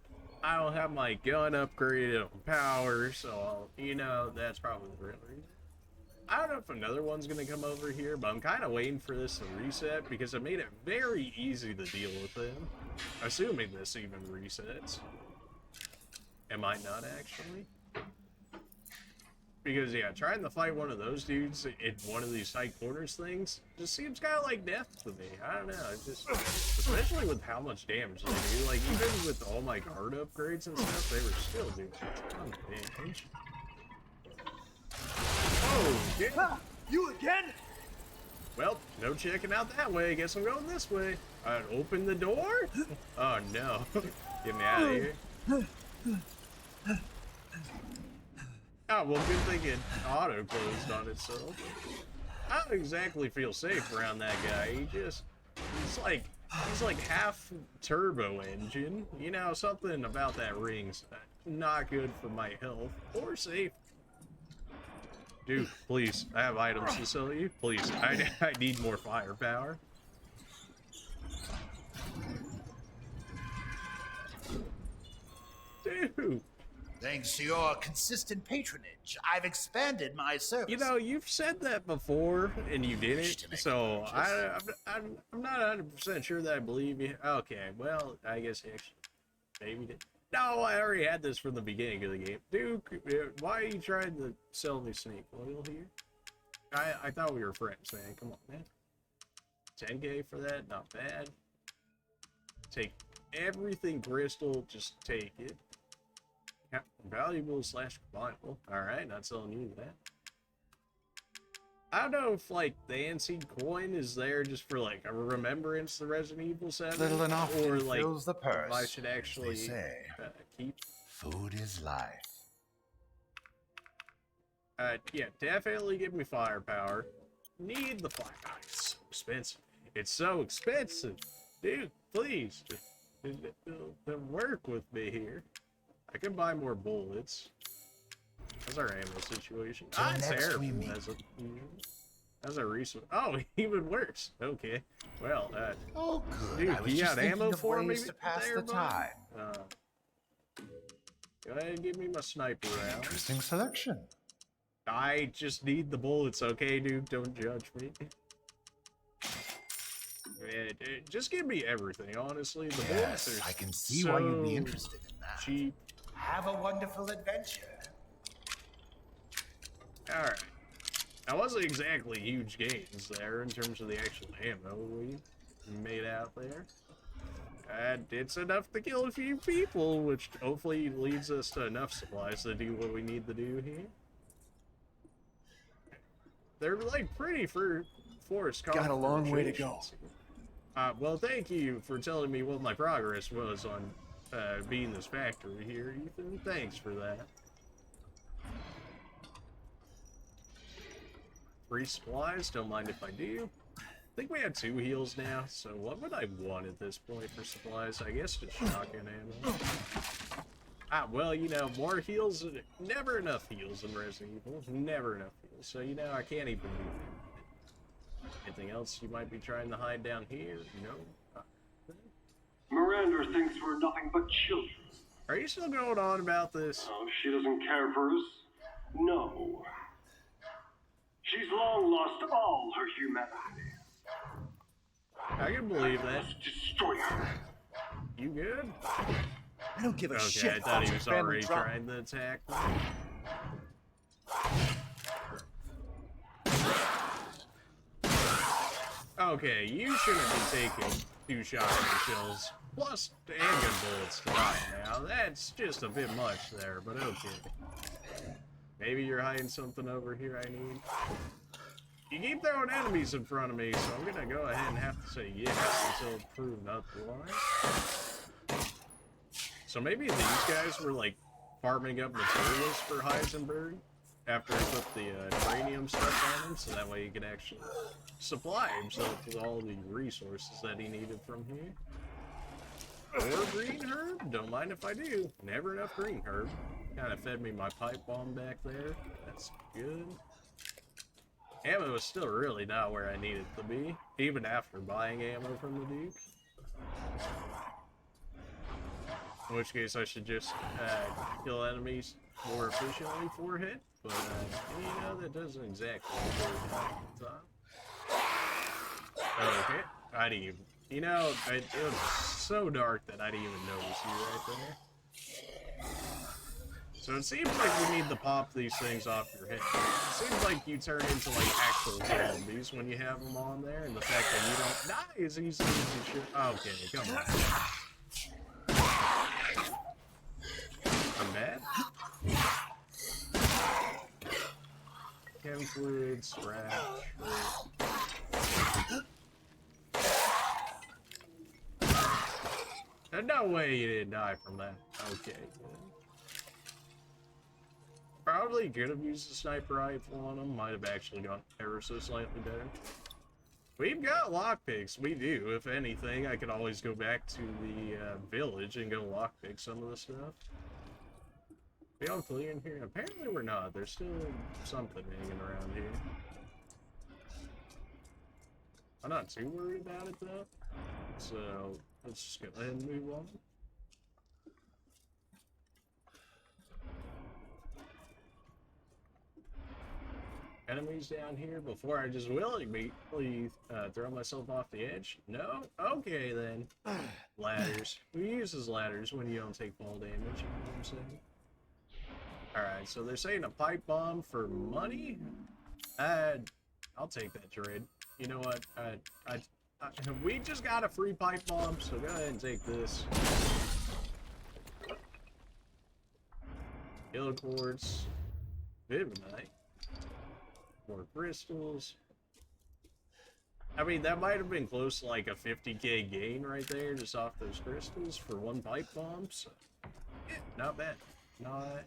I don't have my gun upgraded on power, so, you know, that's probably the real reason. I don't know if another one's going to come over here, but I'm kind of waiting for this to reset, because it made it very easy to deal with him. Assuming this even resets. It might not, actually. Because, yeah, trying to fight one of those dudes in one of these tight corners things just seems kind of like death to me. I don't know, it just, especially with how much damage they do. Like, even with all my guard upgrades and stuff, they were still doing a ton of damage. Oh, yeah. You again? Well, no checking out that way. I guess I'm going this way. Alright, open the door? Oh, no. Get me out of here. Oh, well, good thing it auto-closed on itself. I don't exactly feel safe around that guy. He's like half turbo engine. You know, something about that ring's not good for my health or safety. Dude, please, I have items to sell you. Please, I need more firepower. Dude. Thanks to your consistent patronage, I've expanded my service. You know, you've said that before, and you didn't, so I'm not 100% sure that I believe you. Okay, well, I guess you actually maybe did. No, I already had this from the beginning of the game. Dude, why are you trying to sell me snake oil here? I thought we were friends, man. Come on, man. 10k for that, not bad. Take everything crystal, just take it. Valuable / combinable. Alright, not selling you that. I don't know if, like, the antique coin is there just for, like, a remembrance of Resident Evil 7. Little and often or, like, fills the purse, I should actually they say. Keep. Food is life. Yeah, definitely give me firepower. Need the fire. Oh, it's so expensive. It's so expensive. Dude, please. Work with me here. I can buy more bullets. How's our ammo situation? Till It's next terrible we meet. as a resource. Oh, even worse. Okay. Well, Oh, good. dude, I was you just got thinking ammo of for me ways to pass there, the bud? time. Go ahead and give me my sniper round. Interesting selection. I just need the bullets, okay, dude? Don't judge me. Just give me everything, honestly. The Yes, bullets are I can see why you'd be so interested in that. cheap. Have a wonderful adventure. Alright. That wasn't exactly huge gains there in terms of the actual ammo we made out there. And it's enough to kill a few people, which hopefully leads us to enough supplies to do what we need to do here. They're like pretty forced. Got a long way to go. Well, thank you for telling me what my progress was on being this factory here, Ethan. Thanks for that. Free supplies, don't mind if I do. I think we have 2 heals now, so what would I want at this point for supplies? I guess just shotgun ammo. Well, you know, more heals, never enough heals in Resident Evil. Never enough heals, so you know, I can't even do that. Anything else you might be trying to hide down here? No? Miranda thinks we're nothing but children. Are you still going on about this? Oh, she doesn't care for us? No. She's long lost all her humanity. I can believe that. Let's destroy her. You good? I don't give a shit. I thought he about was your family already drama. trying to attack me. Okay, you shouldn't be taking 2 shotgun shells plus handgun bullets to die now. That's just a bit much there, but okay. Maybe you're hiding something over here I need. You keep throwing enemies in front of me, so I'm gonna go ahead and have to say yes until proven otherwise. So maybe these guys were like farming up materials for Heisenberg after he put the uranium stuff on him, so that way he could actually supply himself with all the resources that he needed from here. Or green herb? Don't mind if I do. Never enough green herb. Kind of fed me my pipe bomb back there. That's good. Ammo is still really not where I need it to be, even after buying ammo from the Duke. In which case I should just kill enemies more efficiently for a hit, but you know, that doesn't exactly work all the time. Okay, I didn't even, you know, it was so dark that I didn't even notice you right there. So it seems like we need to pop these things off your head. It seems like you turn into like actual zombies when you have them on there, and the fact that you don't die as easily as you should. Okay, come on. I'm bad. Chem fluid, scratch. There's no way you didn't die from that. Okay, good. Probably could have used a sniper rifle on him. Might have actually gone ever so slightly better. We've got lockpicks. We do. If anything, I could always go back to the village and go lockpick some of the stuff. We all clear in here? Apparently we're not. There's still something hanging around here. I'm not too worried about it though. So let's just go ahead and move on. Enemies down here before I just willingly throw myself off the edge? No? Okay then. Ladders. Who uses ladders when you don't take fall damage? You know what I'm saying? Alright, so they're saying a pipe bomb for money? I'll take that trade. You know what? We just got a free pipe bomb, so go ahead and take this. Yellow quartz. Midnight. More crystals. I mean, that might have been close to like a 50k gain right there, just off those crystals for one pipe bomb. So, yeah, not bad. Not bad.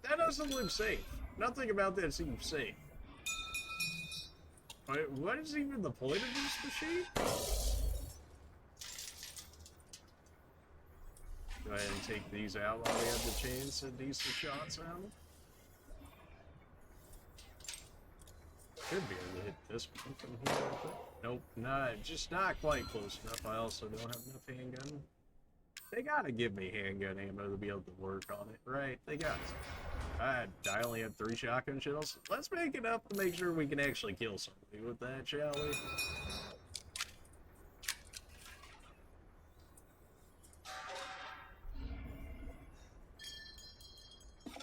That doesn't look safe. Nothing about that seems safe. Wait, what is even the point of this machine? Go ahead and take these out while we have the chance at decent shots at them. Should be able to hit this one from here, I think. Nope, just not quite close enough. I also don't have enough handgun. They gotta give me handgun ammo to be able to work on it, right? They got to. I only have 3 shotgun shells. Let's make it up to make sure we can actually kill somebody with that, shall we?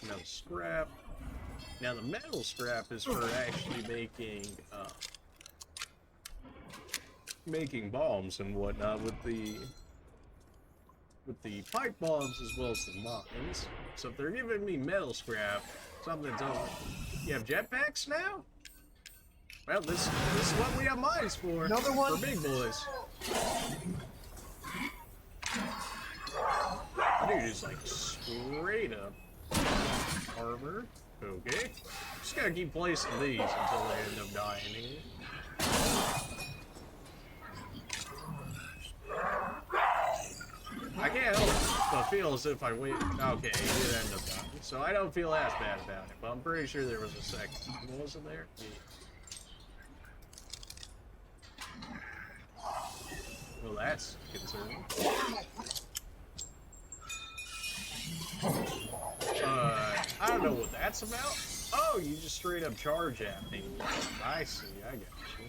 Now the scrap. Now the metal scrap is for actually making bombs and whatnot with the pipe bombs as well as the mines. So if they're giving me metal scrap, something tells me you have jetpacks now? Well, this is what we have mines for. Another one? For big boys. Dude is like straight up armor. Okay. Just gotta keep placing these until they end up dying here. I can't help but feel as if I wait. Okay, he did end up dying. So I don't feel as bad about it, but I'm pretty sure there was a second. Wasn't there? Yeah. Well, that's concerning. I don't know what that's about. Oh, you just straight up charge at me. I see, I got you.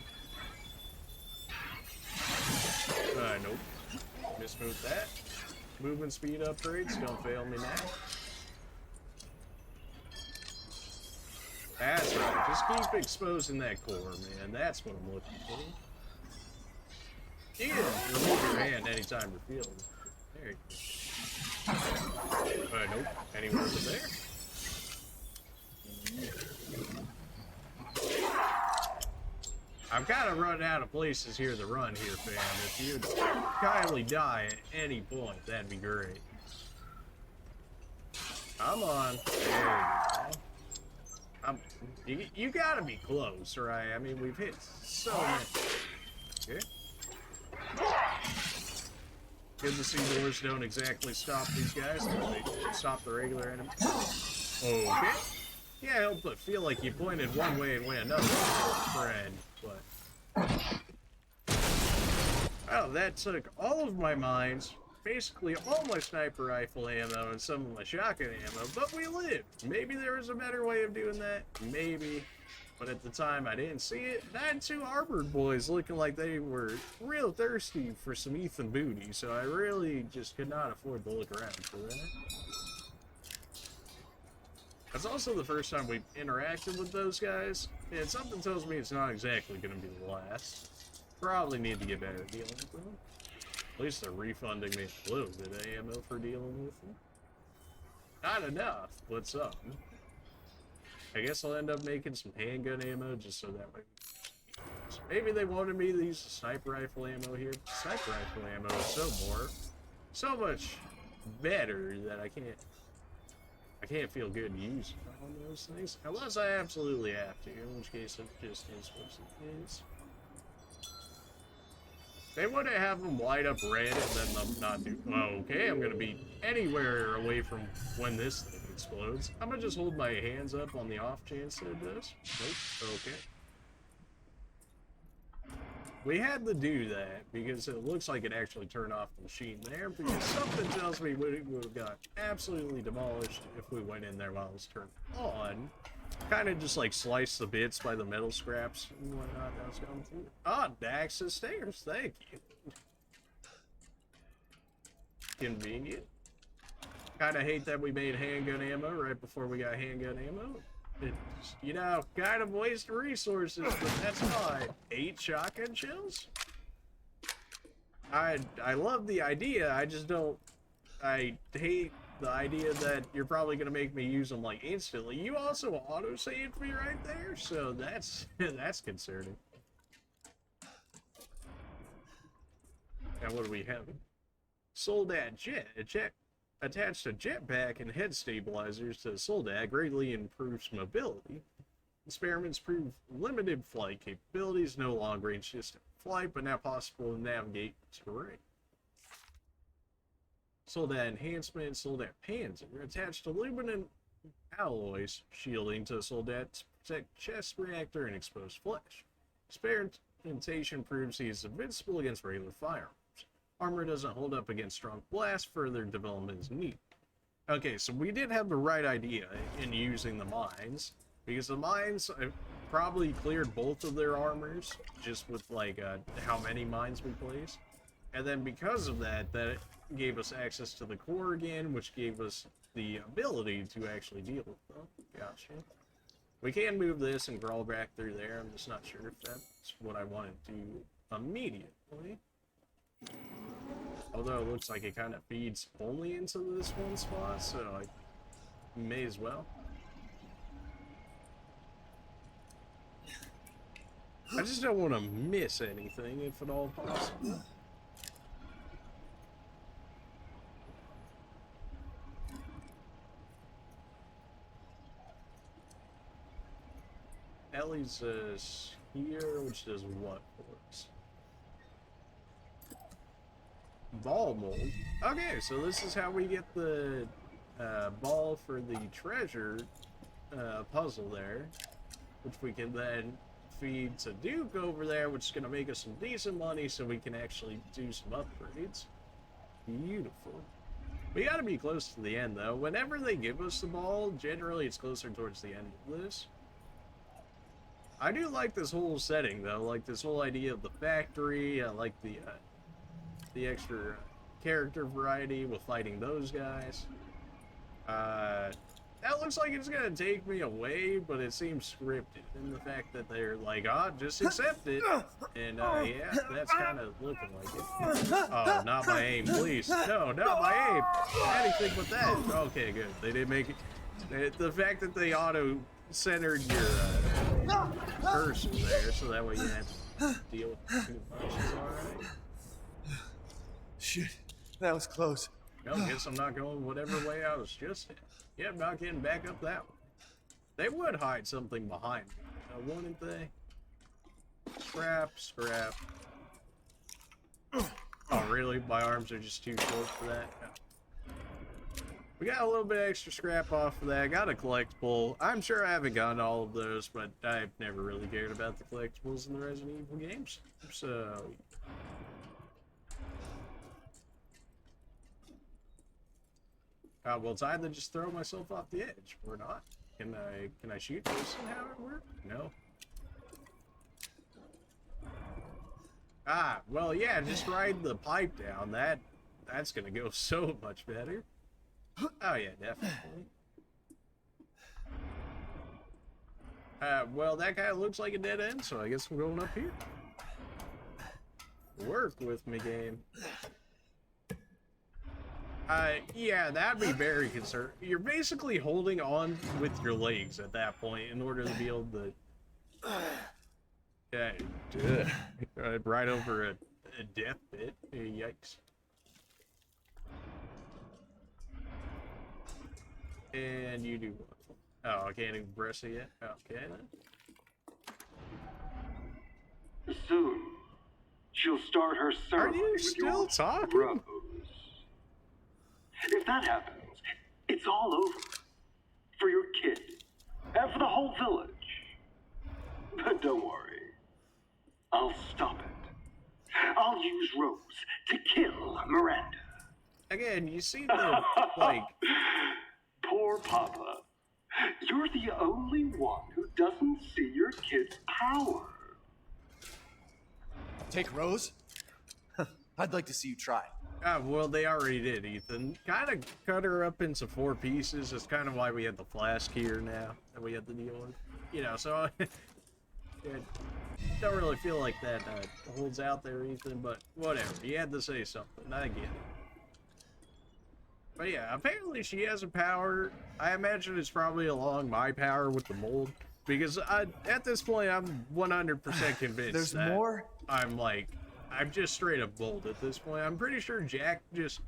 Nope. Mismoved that. Movement speed upgrades, don't fail me now. That's right, just keep exposing that core, man. That's what I'm looking for. You can remove your hand anytime you're feeling. There you go. Nope. Anywhere over there? I'm kind of running out of places here to run here, fam. If you'd kindly die at any point, that'd be great. Come on. There you go. You gotta be close, right? I mean, we've hit so many. Okay. Good to see doors don't exactly stop these guys. They stop the regular enemies. Okay. Yeah, help but feel like you pointed one way and went another, friend. But oh, that took all of my mines, basically all my sniper rifle ammo and some of my shotgun ammo, but we lived. Maybe there was a better way of doing that. Maybe. But at the time, I didn't see it. And I had 2 armored boys looking like they were real thirsty for some Ethan booty, so I really just could not afford to look around for that. That's also the first time we've interacted with those guys, and something tells me it's not exactly going to be the last. Probably need to get better at dealing with them. At least they're refunding me a little bit of ammo for dealing with them. Not enough, but some. I guess I'll end up making some handgun ammo just so that way. Maybe they wanted me to use the sniper rifle ammo here. Sniper rifle ammo is so much better that I can't feel good using on those things. Unless I absolutely have to, in which case it just is what it is. They want to have them light up red and then them not do. Well, okay, I'm gonna be anywhere away from when this thing explodes. I'm gonna just hold my hands up on the off chance that it does. Nope. Okay. We had to do that because it looks like it actually turned off the machine there, because something tells me we would have got absolutely demolished if we went in there while it was turned on. Kind of just like sliced the bits by the metal scraps and whatnot that was going through. Ah, Dax's stairs, thank you. Convenient. Kind of hate that we made handgun ammo right before we got handgun ammo. It's, you know, kind of waste of resources, but that's fine. 8 shotgun shells? I love the idea, I just don't... I hate the idea that you're probably going to make me use them, like, instantly. You also auto-saved me right there, so that's concerning. Now, what do we have? Soldat jet. Attached a jetpack and head stabilizers to the Soldat greatly improves mobility. Experiments prove limited flight capabilities, no long-range distant flight, but now possible to navigate terrain. Soldat enhancement, Soldat Panzer. Attached aluminum alloys shielding to the Soldat to protect chest reactor and exposed flesh. Experimentation proves he is invincible against regular firearms. Armor doesn't hold up against strong blast, further development is needed. Okay, so we did have the right idea in using the mines, because the mines probably cleared both of their armors just with like how many mines we placed, and then because of that, that gave us access to the core again, which gave us the ability to actually deal with them. Gotcha. We can move this and crawl back through there. I'm just not sure if that's what I want to do immediately. Although it looks like it kind of feeds only into this one spot, so I may as well. I just don't want to miss anything if at all possible. Ellie's here, which does what for us? Ball mold. Okay, so this is how we get the ball for the treasure puzzle there, which we can then feed to Duke over there, which is going to make us some decent money so we can actually do some upgrades. Beautiful. We got to be close to the end, though. Whenever they give us the ball, generally it's closer towards the end of this. I do like this whole setting, though. Like this whole idea of the factory. I like the extra character variety with fighting those guys. That looks like it's gonna take me away, but it seems scripted in the fact that they're like, just accept it. And yeah, that's kind of looking like it. Oh, not my aim, please. No, not my aim. Anything but that. Okay, good. They didn't make it. The fact that they auto-centered your cursor there, so that way you had to deal with too much is alright. Shit, that was close. Well, guess I'm not going whatever way I was just in. Yeah, I'm not getting back up that way. They would hide something behind me, wouldn't they? Scrap, scrap. Oh, really? My arms are just too short for that? No. We got a little bit extra scrap off of that. Got a collectible. I'm sure I haven't gotten all of those, but I've never really cared about the collectibles in the Resident Evil games. So... well, it's either just throw myself off the edge or not. Can I shoot this and have it work? No. Well, yeah, just ride the pipe down. That's gonna go so much better. Oh yeah, definitely. Well, that guy looks like a dead end, so I guess I'm going up here. Work with me, game. Yeah, that'd be very concerning. You're basically holding on with your legs at that point in order to be able to... Yeah, right over a death pit. Yikes. And you do what? Oh, I can't even press it yet? Okay, then. Soon, she'll start her ceremony Are you with still your talking? rose. If that happens, it's all over. For your kid. And for the whole village. But don't worry. I'll stop it. I'll use Rose to kill Miranda. Again, you see the, like... Poor Papa. You're the only one who doesn't see your kid's power. Take Rose? I'd like to see you try. Well, they already did, Ethan. Kind of cut her up into 4 pieces. That's kind of why we have the flask here now that we have to deal with. You know, so... don't really feel like that holds out there, Ethan, but whatever. You had to say something. I get it. But yeah, apparently she has a power. I imagine it's probably along my power with the mold. Because at this point, I'm 100% convinced There's that more? I'm just straight up bold at this point. I'm pretty sure Jack just...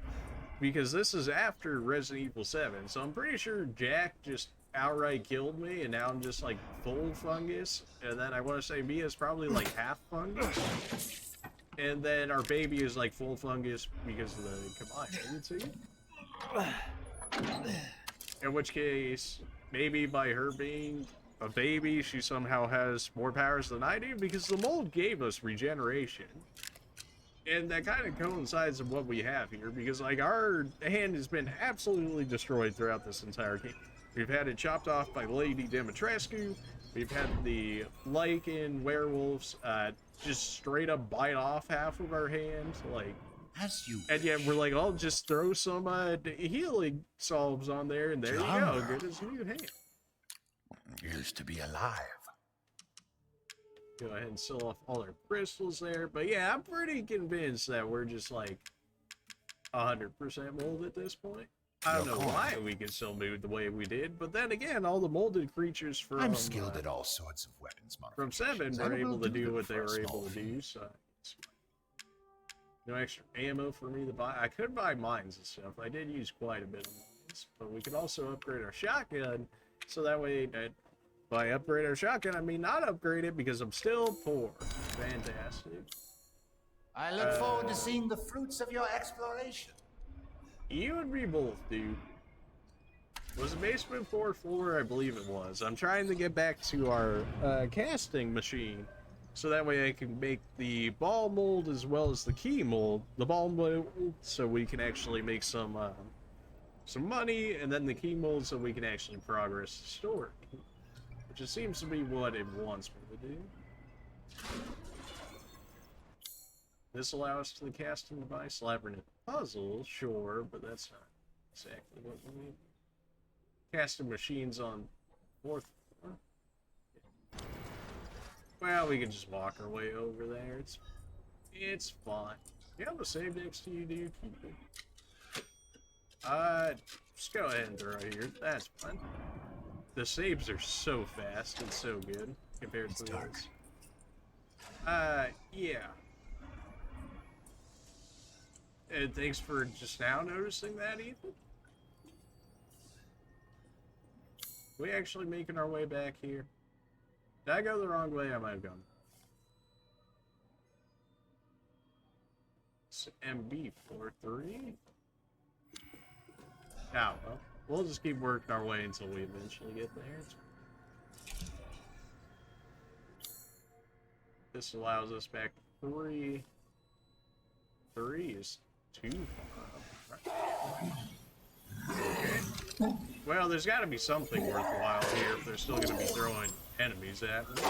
Because this is after Resident Evil 7, so I'm pretty sure Jack just outright killed me, and now I'm just, like, full fungus. And then I want to say Mia's probably, like, half fungus. And then our baby is, like, full fungus because of the combined. In which case, maybe by her being a baby, she somehow has more powers than I do, because the mold gave us regeneration. And that kind of coincides with what we have here, because like our hand has been absolutely destroyed throughout this entire game. We've had it chopped off by Lady Dimitrescu. We've had the Lycan werewolves just straight up bite off half of our hand, like. As you And yet we're like, I'll just throw some healing salves on there, and there you go, good as new hand. used to be alive. Go ahead and sell off all our crystals there. But yeah, I'm pretty convinced that we're just like 100% mold at this point. I don't know why we can still move the way we did, but then again, all the molded creatures from I'm skilled at all sorts of weapons from 7 modifications, were and able will to do do them what for they a were small able to fee. do. So no extra ammo for me to buy. I could buy mines and stuff. I did use quite a bit of mines, but we could also upgrade our shotgun, so that way, by upgrade our shotgun, I mean not upgrade it because I'm still poor. Fantastic. I look forward to seeing the fruits of your exploration. You and me both, dude. Was the basement 4th floor? I believe it was. I'm trying to get back to our casting machine, so that way I can make the ball mold as well as the key mold. The ball mold, so we can actually make some money, and then the key mold, so we can actually progress the story. Which it seems to be what it wants me to do. This allows us to the casting device labyrinth puzzle, sure, but that's not exactly what we need. Casting machines on 4th floor. Well, we can just walk our way over there. It's fine. You have a save next to you, dude? Keep it. Just go ahead and throw it here. That's fine. The saves are so fast and so good compared to those. Yeah. And thanks for just now noticing that, Ethan. We actually making our way back here? Did I go the wrong way? I might have gone. It's MB43? Oh, well. We'll just keep working our way until we eventually get there. This allows us back to 3. 3 is too far. Right. Okay. Well, there's got to be something worthwhile here if they're still going to be throwing enemies at me.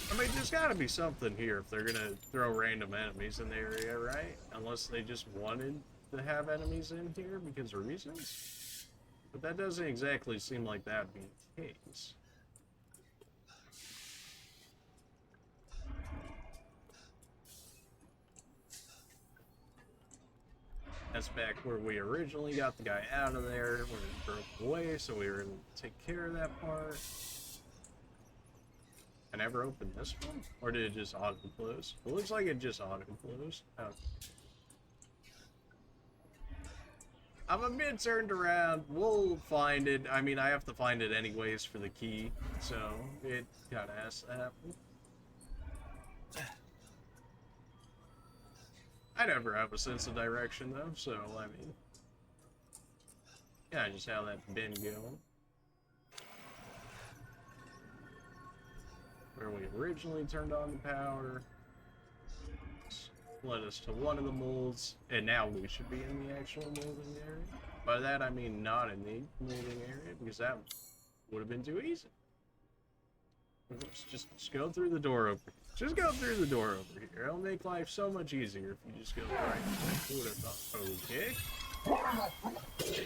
I mean, there's got to be something here if they're going to throw random enemies in the area, right? Unless they just wanted to have enemies in here because of reasons. But that doesn't exactly seem like that would be the case. That's back where we originally got the guy out of there when it broke away, so we were able to take care of that part. I never opened this one? Or did it just auto-close? It looks like it just auto-closed. Oh. I'm a bit turned around. We'll find it. I mean, I have to find it anyways for the key, so it kind of has to happen. I never have a sense of direction, though, so, I mean... yeah, just how that bin going. Where we originally turned on the power. Led us to one of the molds, and now we should be in the actual molding area. By that, I mean not in the molding area, because that would have been too easy. Let's just go through the door over here. Just go through the door over here. It'll make life so much easier if you just go right. Who would have thought? Okay.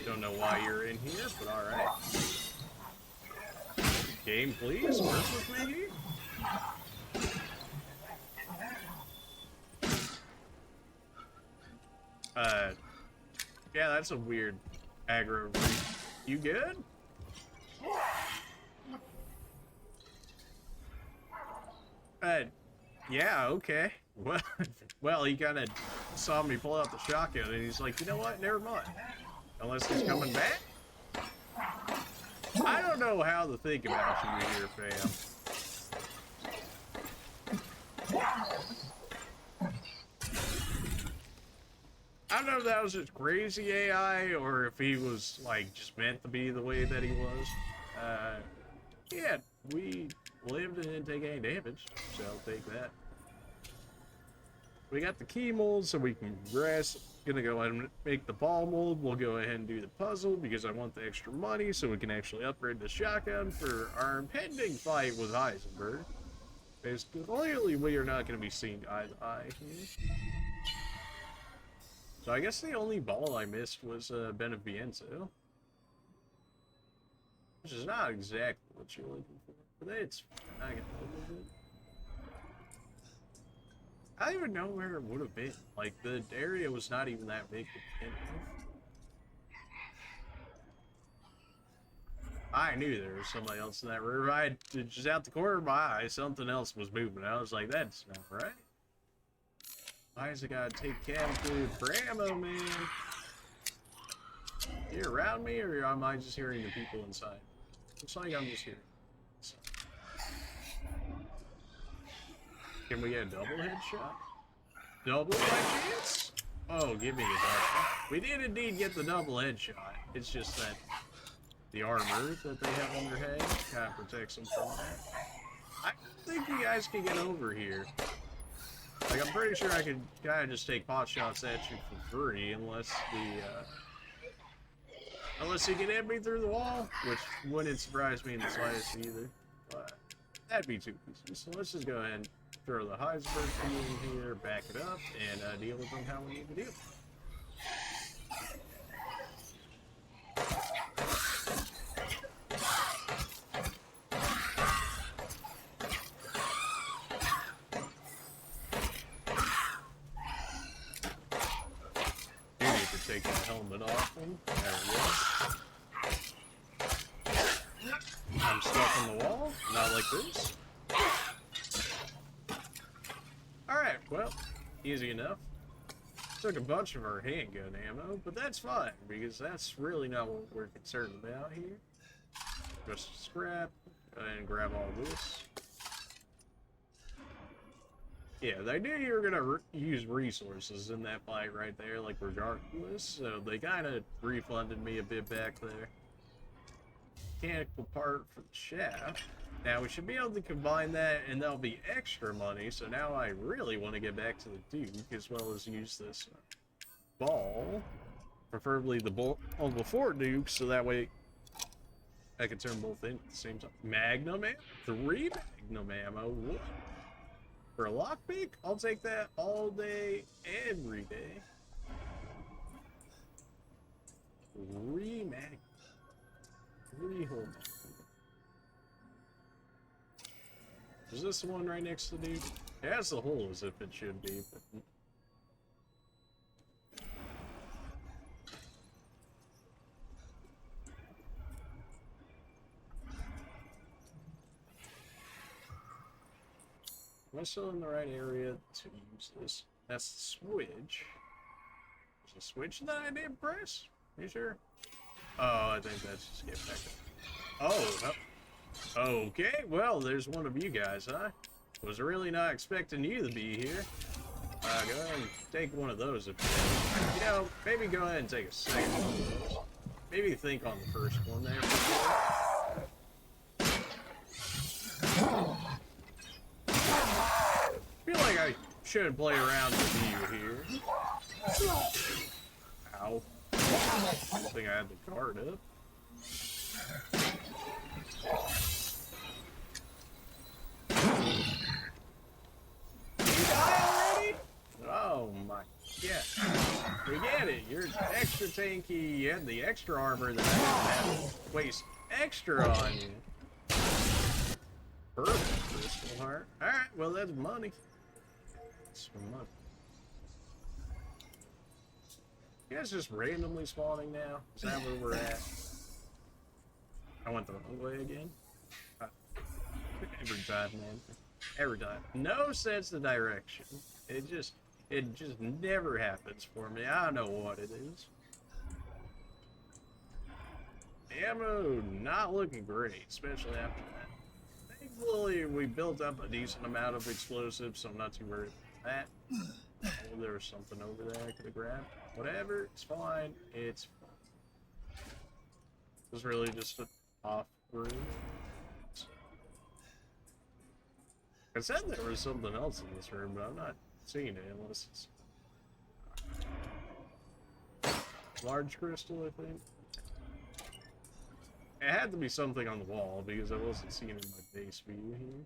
Don't know why you're in here, but alright. Game, please. Work with me here. Yeah, that's a weird aggro. You good? Yeah, okay. Well, he kind of saw me pull out the shotgun, and he's like, you know what? Never mind. Unless he's coming back? I don't know how to think about you here, fam. I don't know if that was just crazy AI or if he was like just meant to be the way that he was. Yeah, we lived and didn't take any damage, so I'll take that. We got the key mold, so we can progress. Gonna go ahead and make the ball mold. We'll go ahead and do the puzzle because I want the extra money so we can actually upgrade the shotgun for our impending fight with Heisenberg. Because clearly we are not going to be seeing eye to eye here. So I guess the only ball I missed was Benefienzo. Which is not exactly what you're looking for. But it's I can live with it. I don't even know where it would have been. Like, the area was not even that big to begin with. I knew there was somebody else in that river. I had just out the corner of my eye, something else was moving. I was like, that's not right. Why is it gotta take cam food for ammo, man? You around me, or am I just hearing the people inside? Looks like I'm just hearing. Can we get a double headshot? Double by chance? Oh, give me the double. We did indeed get the double headshot. It's just that the armor that they have on their head kind of protects them from that. I think you guys can get over here. Like, I'm pretty sure I could kind of just take pot shots at you for free, unless you can hit me through the wall, which wouldn't surprise me in the slightest either. But that'd be too easy. So let's just go ahead and throw the Heisenberg key in here, back it up, and deal with them how we need to deal. Take that helmet off him. There we go. I'm stuck in the wall. Not like this. Alright, well, easy enough. Took a bunch of our handgun ammo, but that's fine, because that's really not what we're concerned about here. Just scrap, and grab all this. Yeah, they knew you were gonna use resources in that fight right there, like regardless, so they kind of refunded me a bit back there. Mechanical part for the shaft. Now we should be able to combine that, and that'll be extra money. So now I really want to get back to the Duke, as well as use this ball, preferably the ball before Duke, so that way I can turn both in at the same time. Magnum ammo, 3 Magnum ammo. What? For a lockpick, I'll take that all day, every day. 3 Magnum. 3 whole Magnum. Is this the one right next to the dude? It has the hole as if it should be, but... Am I still in the right area to use this? That's the switch. There's a switch that I didn't press? Are you sure? Oh, I think that's just get back up. Oh, okay, well, there's one of you guys, huh? Was really not expecting you to be here. Go ahead and take one of those if you can. You know, maybe go ahead and take a second one of those. Maybe think on the first one there. I feel like I shouldn't play around with you here. Ow. I don't think I had the guard up. Oh my god. We get it. You're extra tanky. You had the extra armor that I didn't have. Waste extra on you. Perfect, crystal heart. Alright, well that's money. That's money. You guys just randomly spawning now? Is that where we're at? I went the wrong way again. Every time, man. Every time. No sense of direction. It just never happens for me. I don't know what it is. Ammo not looking great, especially after that. Thankfully, we built up a decent amount of explosives, so I'm not too worried about that. Oh, there was something over there I could have grabbed. Whatever, it's fine. It's fine. It's really just an off room. I said there was something else in this room, but I'm not seeing it unless it's large crystal, I think. It had to be something on the wall because I wasn't seeing it in my base view here.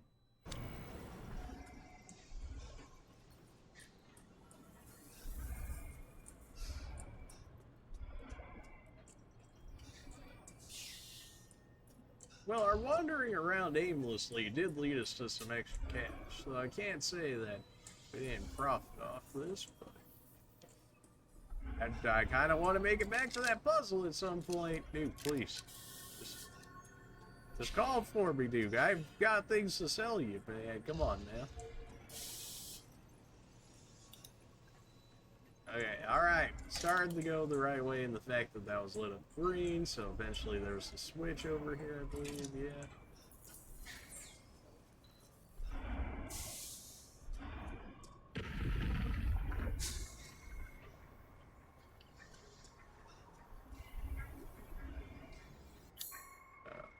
Well, our wandering around aimlessly did lead us to some extra cash, so I can't say that we didn't profit off this, but I kind of want to make it back to that puzzle at some point. Dude, please. Just call for me, dude. I've got things to sell you, man. Come on now. Okay, alright. Started to go the right way in the fact that that was lit up green, so eventually there was a switch over here, I believe, yeah.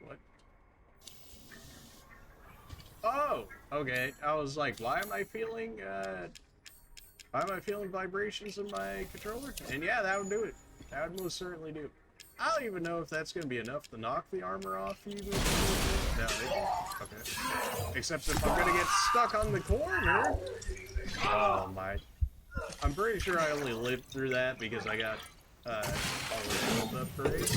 What? Oh! Okay, I was like, why am I feeling vibrations in my controller? And yeah, that would do it. That would most certainly do it. I don't even know if that's going to be enough to knock the armor off you. No, okay. Except if I'm going to get stuck on the corner. Oh my. I'm pretty sure I only lived through that because I got all the gold upgrades.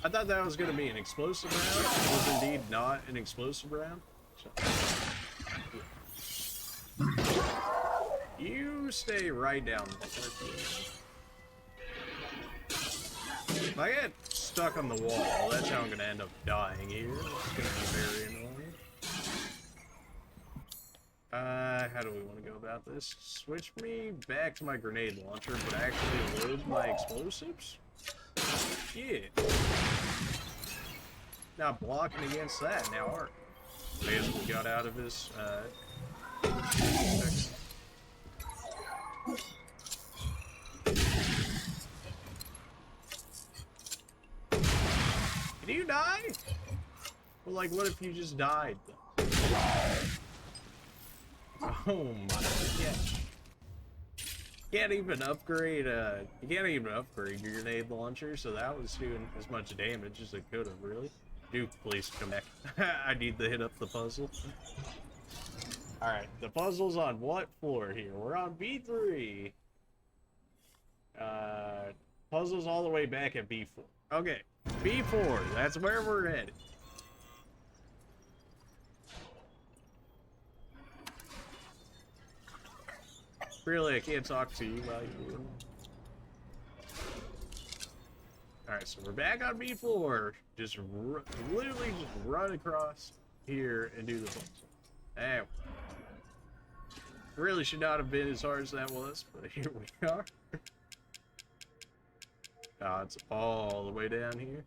I thought that was going to be an explosive round. It was indeed not an explosive round. So. You stay right down there. If I get stuck on the wall, that's how I'm going to end up dying here. It's going to be very annoying. How do we want to go about this? Switch me back to my grenade launcher, but actually load my explosives? Yeah. Not blocking against that now, are we? I guess we got out of his, Can you die? Well, like, what if you just died? Oh my gosh. Can't even upgrade, you can't even upgrade your grenade launcher, so that was doing as much damage as it could have, really. Duke, please come back. I need to hit up the puzzle. Alright, the puzzle's on what floor here? We're on B3. Puzzle's all the way back at B4. Okay, B4, that's where we're headed. Really, I can't talk to you while you're... Alright, so we're back on B4. Just literally just run across here and do the puzzle. Hey, really should not have been as hard as that was, but here we are. It's all the way down here.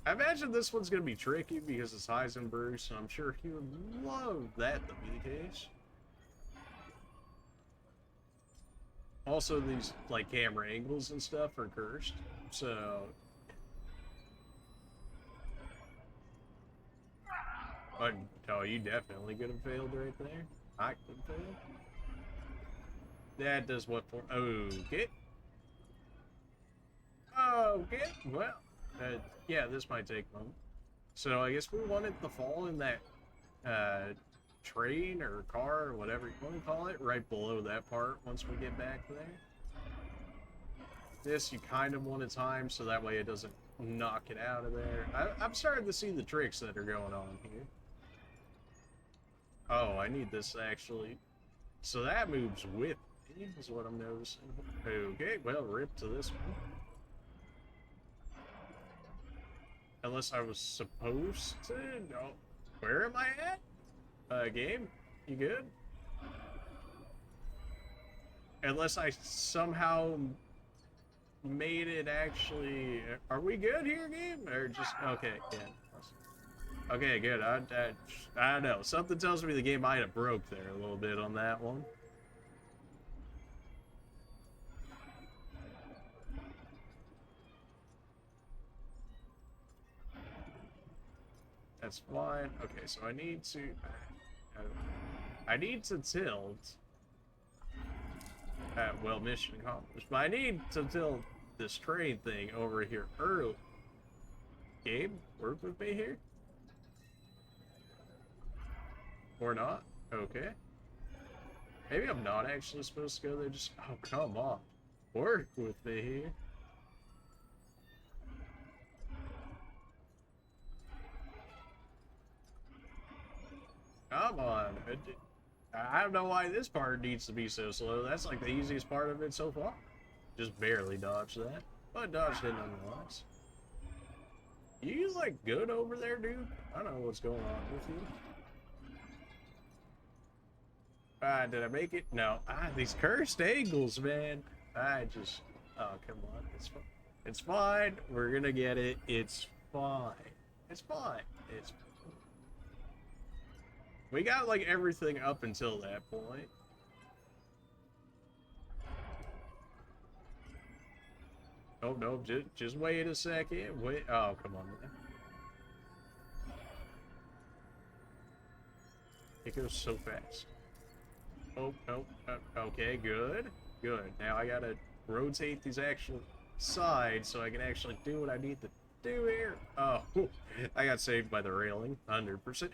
I imagine this one's going to be tricky because it's Heisenberg, so I'm sure he would love that to be the case. Also, these, like, camera angles and stuff are cursed, so... Oh, you definitely could have failed right there. I could have failed. That does what for... Okay. Okay, well... yeah, this might take a moment. So I guess we wanted to fall in that train or car or whatever you want to call it, right below that part once we get back there. This you kind of want to time so that way it doesn't knock it out of there. I'm starting to see the tricks that are going on here. Oh, I need this actually. So that moves with me is what I'm noticing. Okay, well, rip to this one. Unless I was supposed to? No. Where am I at? Game? You good? Unless I somehow made it actually. Are we good here, game? Or just okay? Yeah. Okay, good. I don't know. Something tells me the game might have broke there a little bit on that one. That's fine. Okay, so I need to. I need to tilt. Well, mission accomplished. But I need to tilt this train thing over here early. Gabe, work with me here? Or not? Okay. Maybe I'm not actually supposed to go there. Just, oh, come on. Work with me here. Come on. I don't know why this part needs to be so slow. That's like the easiest part of it so far. Just barely dodged that. But dodged it nonetheless. You like good over there, dude? I don't know what's going on with you. Did I make it? No. These cursed angles, man. Oh, come on. It's fine. It's fine. We're gonna get it. It's fine. It's fine. It's We got like everything up until that point. Oh no, just wait a second. Wait. Oh, come on, man. It goes so fast. Oh, no. Okay, good. Good. Now I gotta rotate these actual sides so I can actually do what I need to do here. Oh, I got saved by the railing. 100%.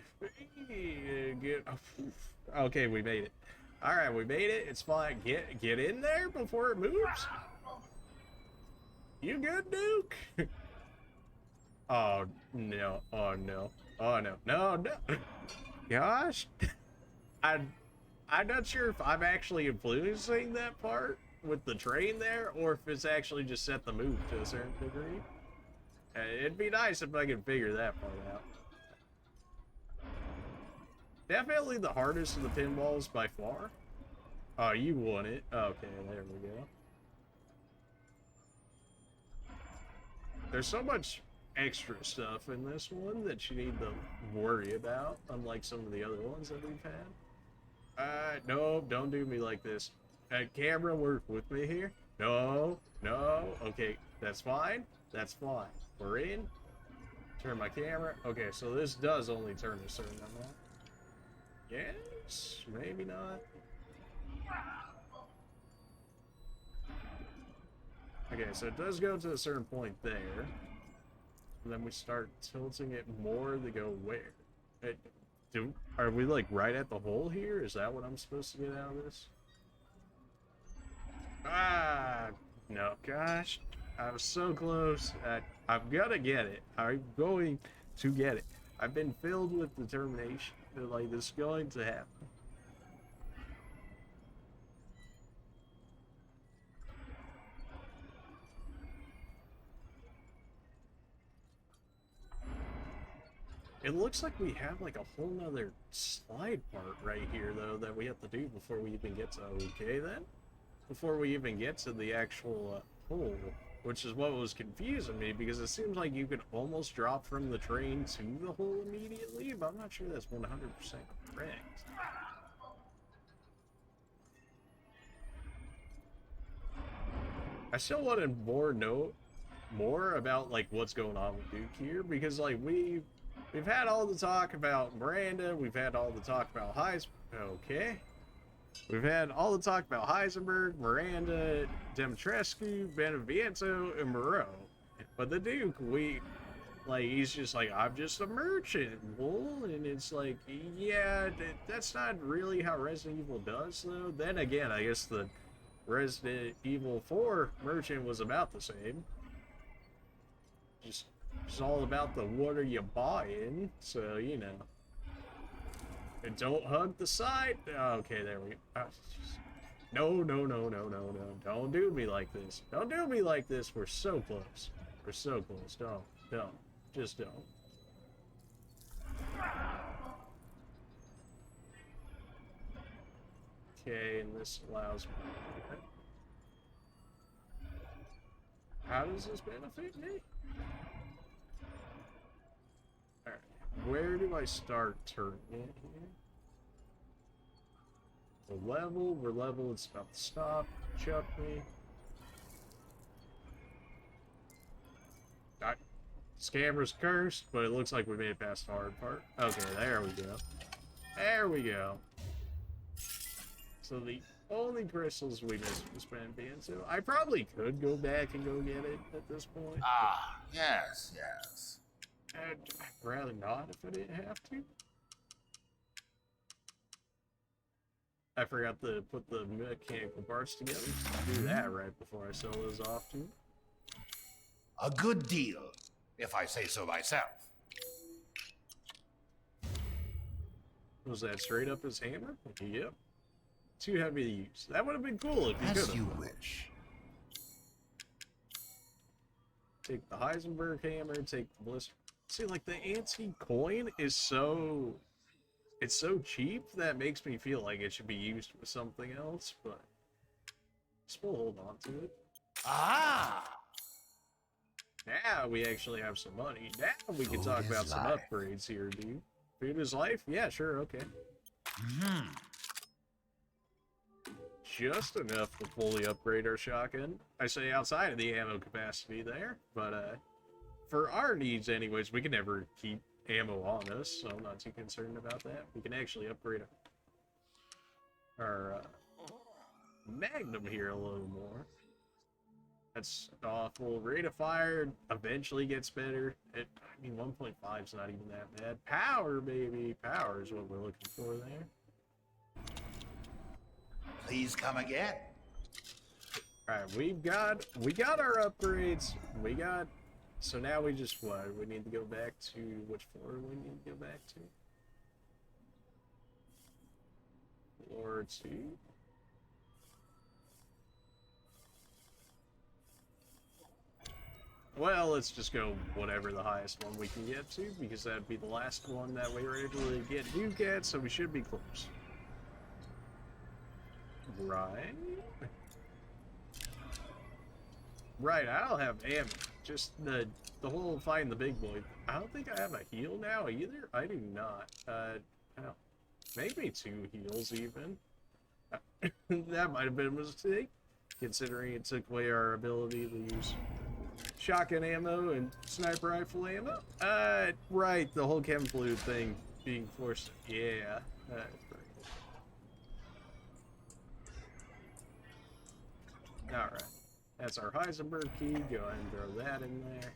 Okay, we made it. Alright, we made it. It's fine. Get in there before it moves. You good, Duke? Oh, no. Oh, no. Oh, no. No, no. Gosh. I'm not sure if I'm actually influencing that part with the train there, or if it's actually just set the move to a certain degree. It'd be nice if I could figure that part out. Definitely the hardest of the pinballs by far. Oh, you won it. Okay, there we go. There's so much extra stuff in this one that you need to worry about, unlike some of the other ones that we've had. No, don't do me like this. Camera, work with me here. No, no. Okay, that's fine. That's fine. We're in. Turn my camera. Okay, so this does only turn a certain amount. Yes, maybe not. Okay, so it does go to a certain point there. And then we start tilting it more to go where? Are we like right at the hole here? Is that what I'm supposed to get out of this? No, gosh. I was so close. I'm gonna get it. I'm going to get it. I've been filled with determination that like this is going to happen. It looks like we have like a whole nother slide part right here though that we have to do before we even get to okay then? Before we even get to the actual hole, which is what was confusing me because it seems like you could almost drop from the train to the hole immediately, but I'm not sure that's 100% correct. I still wanted more about like what's going on with Duke here because like we've had all the talk about Miranda, we've had all the talk about okay. We've had all the talk about Heisenberg, Miranda, Demetrescu, Beneviento, and Moreau. But the Duke, he's just like, I'm just a merchant, lol. And it's like, yeah, that's not really how Resident Evil does, though. Then again, I guess the Resident Evil 4 merchant was about the same. Just it's all about the what are you buying, so, you know. And don't hug the side. Okay, there we go. No. Don't do me like this. Don't do me like this. We're so close. We're so close. Don't. Just don't. Okay, and this allows me. How does this benefit me? Alright, where do I start turning it here? We're level, it's about to stop. Chuck me. This camera's cursed, but it looks like we made it past the hard part. Okay, there we go. There we go. So the only crystals we missed was Pan. So I probably could go back and go get it at this point. Ah, yes, yes. I'd rather not if I didn't have to. I forgot to put the mechanical parts together. Do that right before I sell those off to you. A good deal, if I say so myself. Was that straight up his hammer? Yep. Too heavy to use. That would have been cool if you could As have. you wish. Take the Heisenberg hammer, take the blister. See, like, the antique coin is so... It's so cheap that makes me feel like it should be used with something else, but... Still hold on to it. Ah! Now we actually have some money. Now we can Food talk is about some life. upgrades here, dude. Food is life? Yeah, sure, okay. Hmm. Just enough to fully upgrade our shotgun. I say outside of the ammo capacity there, but for our needs anyways, we can never keep ammo on us, so I'm not too concerned about that. We can actually upgrade our Magnum here a little more. That's awful. Rate of fire eventually gets better. I mean, 1.5 is not even that bad. Power, baby. Power is what we're looking for there. Please come again. Alright, we got our upgrades. So now we just what? We need to go back to which floor do we need to go back to? Floor 2. Well, let's just go whatever the highest one we can get to, because that'd be the last one that we were able to get Duke at, so we should be close. Right? Right, I don't have ammo. Just the whole fighting the big boy. I don't think I have a heal now either. I do not. Hell, maybe 2 heals even. That might have been a mistake, considering it took away our ability to use shotgun ammo and sniper rifle ammo. Right, the whole chem fluid thing being forced. Yeah. Alright. That's our Heisenberg key. Go ahead and throw that in there.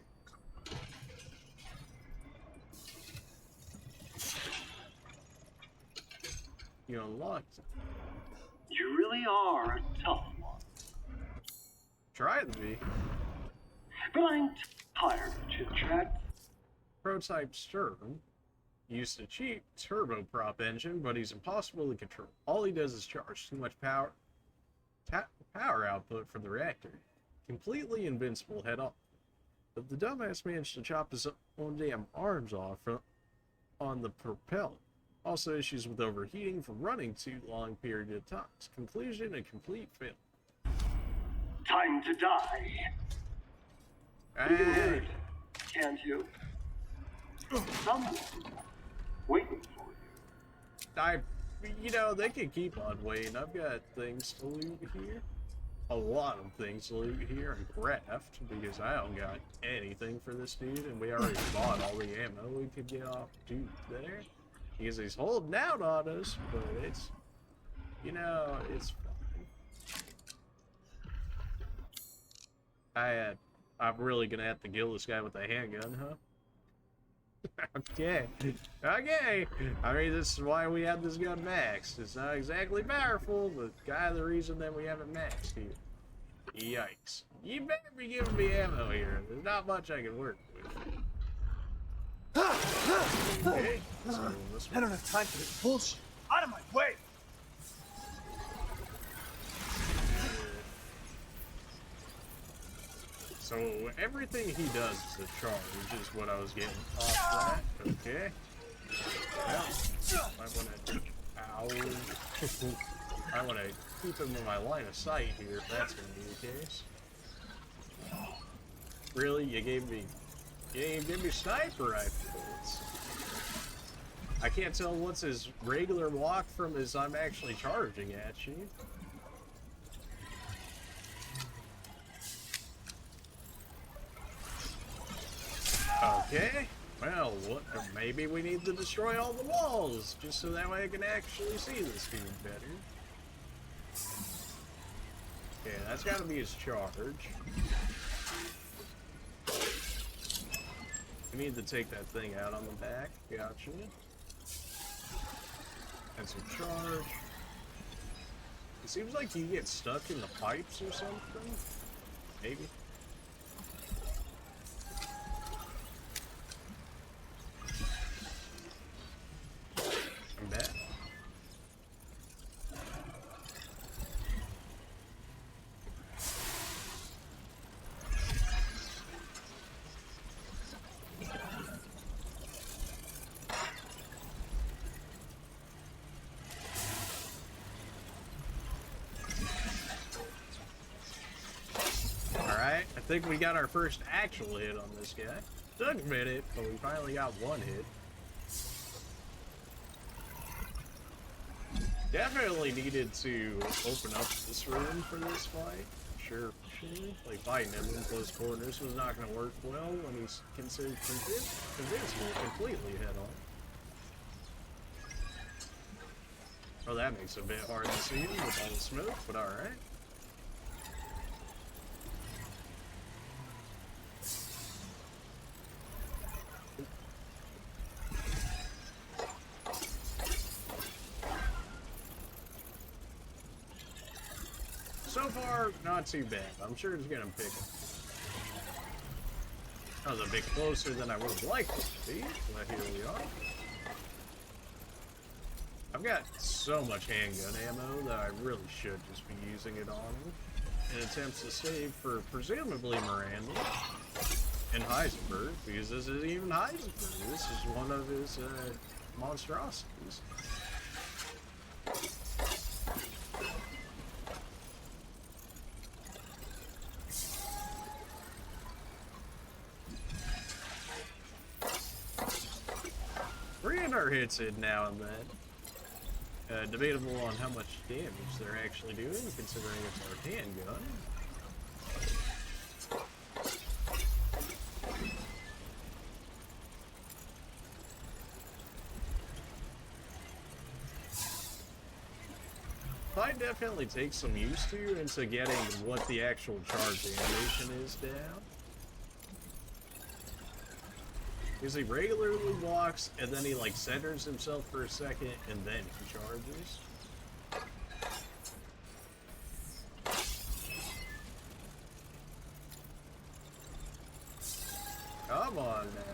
You unlocked it. You really are a tough one. Try to be. But I'm tired of chit-chat. Prototype Sturm used a cheap turboprop engine, but he's impossible to control. All he does is charge too much power output from the reactor. Completely invincible head on. But the dumbass managed to chop his own damn arms off on the propeller. Also issues with overheating from running too long period of times. Conclusion, a complete fail. Time to die. You heard, can't you? Someone waiting for you. You know, they can keep on waiting. I've got things to loot here. A lot of things to loot here and craft, because I don't got anything for this dude, and we already bought all the ammo we could get off dude there. Because he's holding out on us, but it's, you know, it's fine. I'm really gonna have to kill this guy with a handgun, huh? Okay. Okay. I mean, this is why we have this gun maxed. It's not exactly powerful, but kind of the reason that we have it maxed here. Yikes. You better be giving me ammo here. There's not much I can work with. Okay. So this I don't have time for this bullshit. Out of my way! So everything he does is a charge, is what I was getting off that. Okay. Well, I wanna. Ow. I wanna keep him in my line of sight here, if that's gonna be the case. Really? You gave me sniper rifle bullets. I can't tell what's his regular walk from his I'm actually charging at you. Okay. Well, what? Maybe we need to destroy all the walls, just so that way I can actually see this dude better. Okay, that's gotta be his charge. We need to take that thing out on the back. Gotcha. That's a charge. It seems like you get stuck in the pipes or something. Maybe. I'm back. Alright, I think we got our first actual hit on this guy. Took a minute, but we finally got one hit. Definitely needed to open up this room for this fight. Sure. Like fighting him in close quarters was not going to work well when he's considered invincible completely head on. Oh, that makes it a bit hard to see him with all the smoke, but alright. So far, not too bad. I'm sure it's gonna pick up. That was a bit closer than I would have liked it to be, but here we are. I've got so much handgun ammo that I really should just be using it on him in attempts to save for presumably Miranda and Heisenberg, because this isn't even Heisenberg. This is one of his monstrosities. We're getting our hits in now and then. Debatable on how much damage they're actually doing, considering it's our handgun. I definitely take some use to into getting what the actual charge animation is down. Because he regularly walks, and then he like centers himself for a second, and then he charges. Come on, man.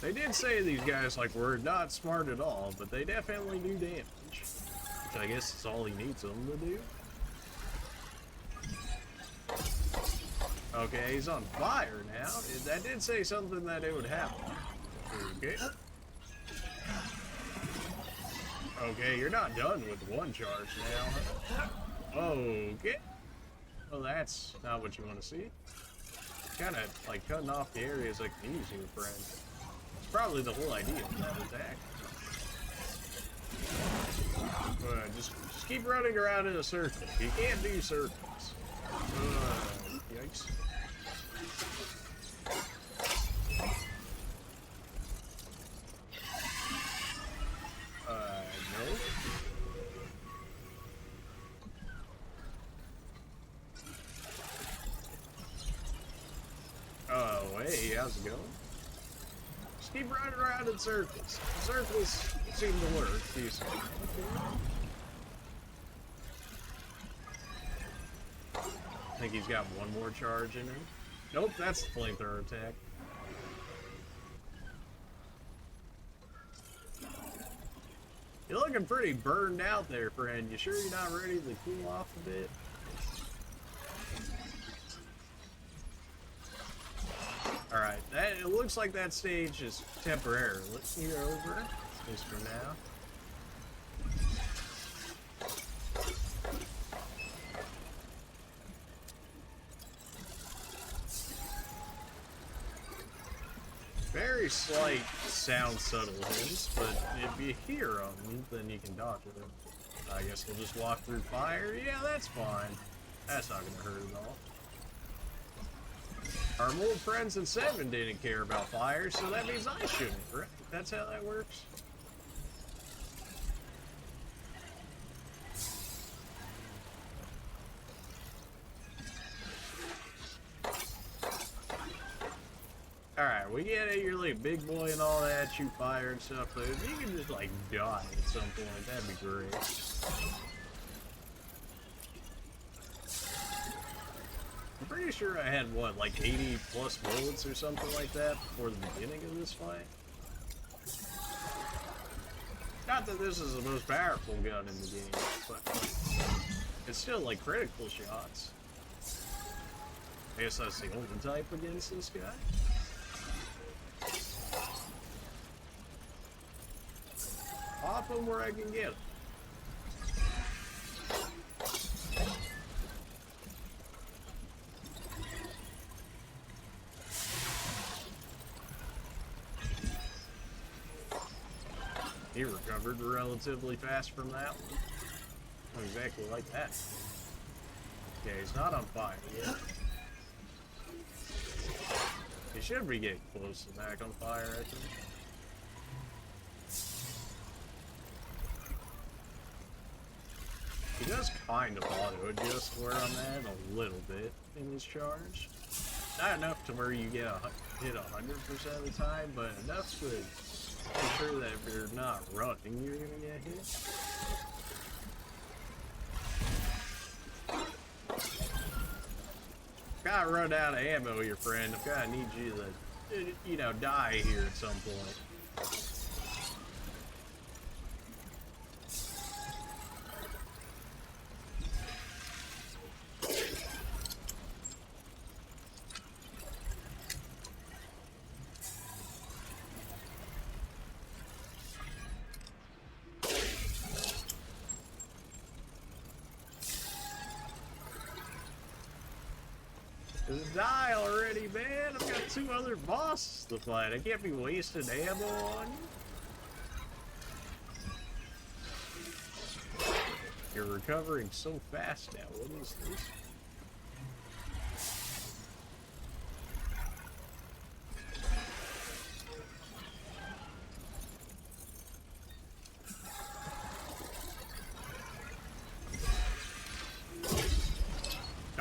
They did say these guys like were not smart at all, but they definitely do damage. Which I guess is all he needs them to do. Okay, he's on fire now. That did say something that it would happen. Okay. Okay, you're not done with one charge now. Okay. Well, that's not what you want to see. Kind of like cutting off the areas that can use your friend. It's probably the whole idea of that attack. Just keep running around in a circle. You can't do circles. Yikes. No. Oh, hey, how's it going? Just keep running around in circles. Circles seem to work decently. I think he's got one more charge in him. Nope, that's the flamethrower attack. You're looking pretty burned out there, friend. You sure you're not ready to cool off a bit? Alright, it looks like that stage is temporary. Let's see over, at least for now. Very slight sound subtle hints, but if you hear them, then you can dodge them. I guess we'll just walk through fire. Yeah, that's fine. That's not gonna hurt at all. Our old friends in 7 didn't care about fire, so that means I shouldn't, right? That's how that works. Alright, we get it, you're like big boy and all that, shoot fire and stuff, but if you can just like die at some point, that'd be great. I'm pretty sure I had, what, like 80 plus bullets or something like that before the beginning of this fight? Not that this is the most powerful gun in the game, but it's still like critical shots. I guess that's the only type against this guy. Pop him where I can get him. He recovered relatively fast from that one. Not exactly like that. Okay, he's not on fire yet. He should be getting close to back on fire, I think. He does kind of auto-adjust where I'm at a little bit in his charge. Not enough to where you get hit 100% of the time, but enough to make sure that if you're not running, you're gonna get hit. Gotta run out of ammo here, friend. I'm gonna need you to, you know, die here at some point. Just die already, man! I've got 2 other bosses to fight. I can't be wasting ammo on you. You're recovering so fast now. What is this?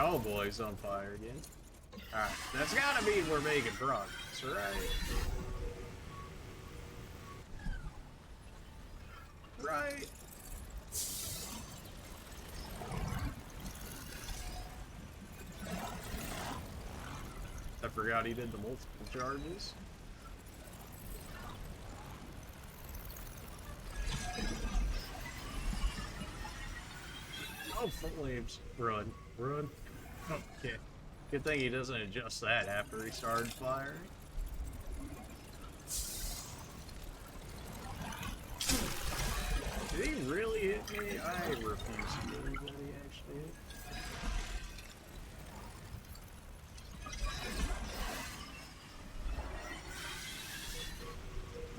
Oh boy, he's on fire again. Alright, that's gotta mean we're making progress, right? Right? I forgot he did the multiple charges. Oh, flames. Run. Run. Okay. Good thing he doesn't adjust that after he started firing. Did he really hit me? I refuse to believe that he actually hit.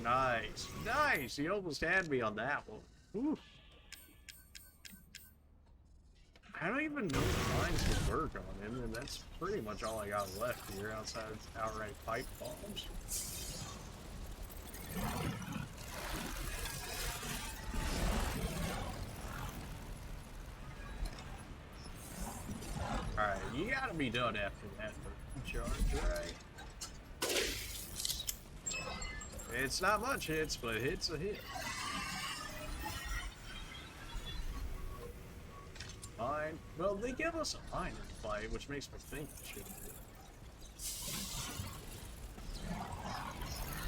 Nice. Nice! He almost had me on that one. Whew. I don't even know the lines would work on him, and that's pretty much all I got left here outside of outright pipe bombs. Alright, you gotta be done after that charge, right? It's not much hits, but hit's a hit. Fine. Well, they give us a line in the fight, which makes me think it should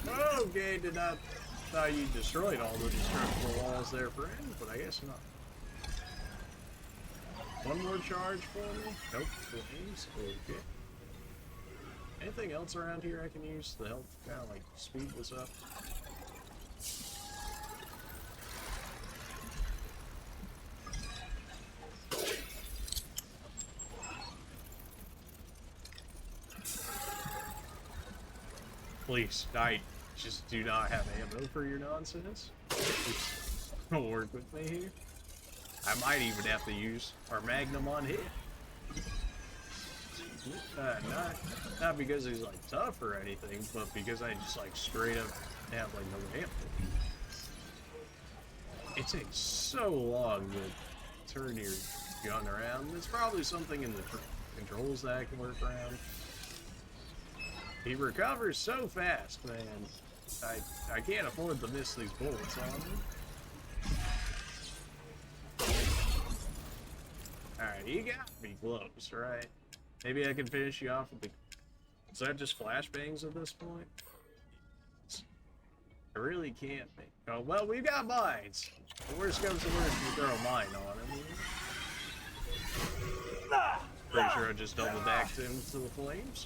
be. Okay, did not thought you destroyed all the destructible walls there, friend, but I guess not. One more charge for me? Nope, please. Okay. Anything else around here I can use to help kind of like speed this up? Please, I just do not have ammo for your nonsense. Please, don't work with me here. I might even have to use our Magnum on him. Not because he's like tough or anything, but because I just like straight up have like no ammo. It takes so long to turn your gun around. There's probably something in the controls that I can work around. He recovers so fast, man. I can't afford to miss these bullets on him. Alright, you gotta be close, right? Maybe I can finish you off with the... Is that just flashbangs at this point? I really can't make... Oh, well, we've got mines. The worst comes to worst, we throw a mine on him. Pretty sure I just double-backed him to the flames.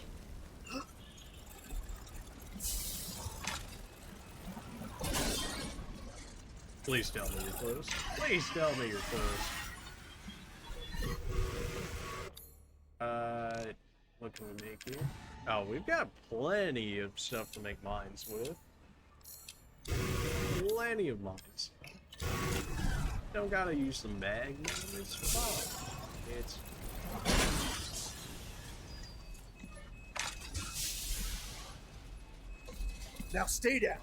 Please tell me you're close. Please tell me you're close. What can we make here? Oh, we've got plenty of stuff to make mines with. Plenty of mines. Don't gotta use the Magnum, it's fine. It's... Now stay down.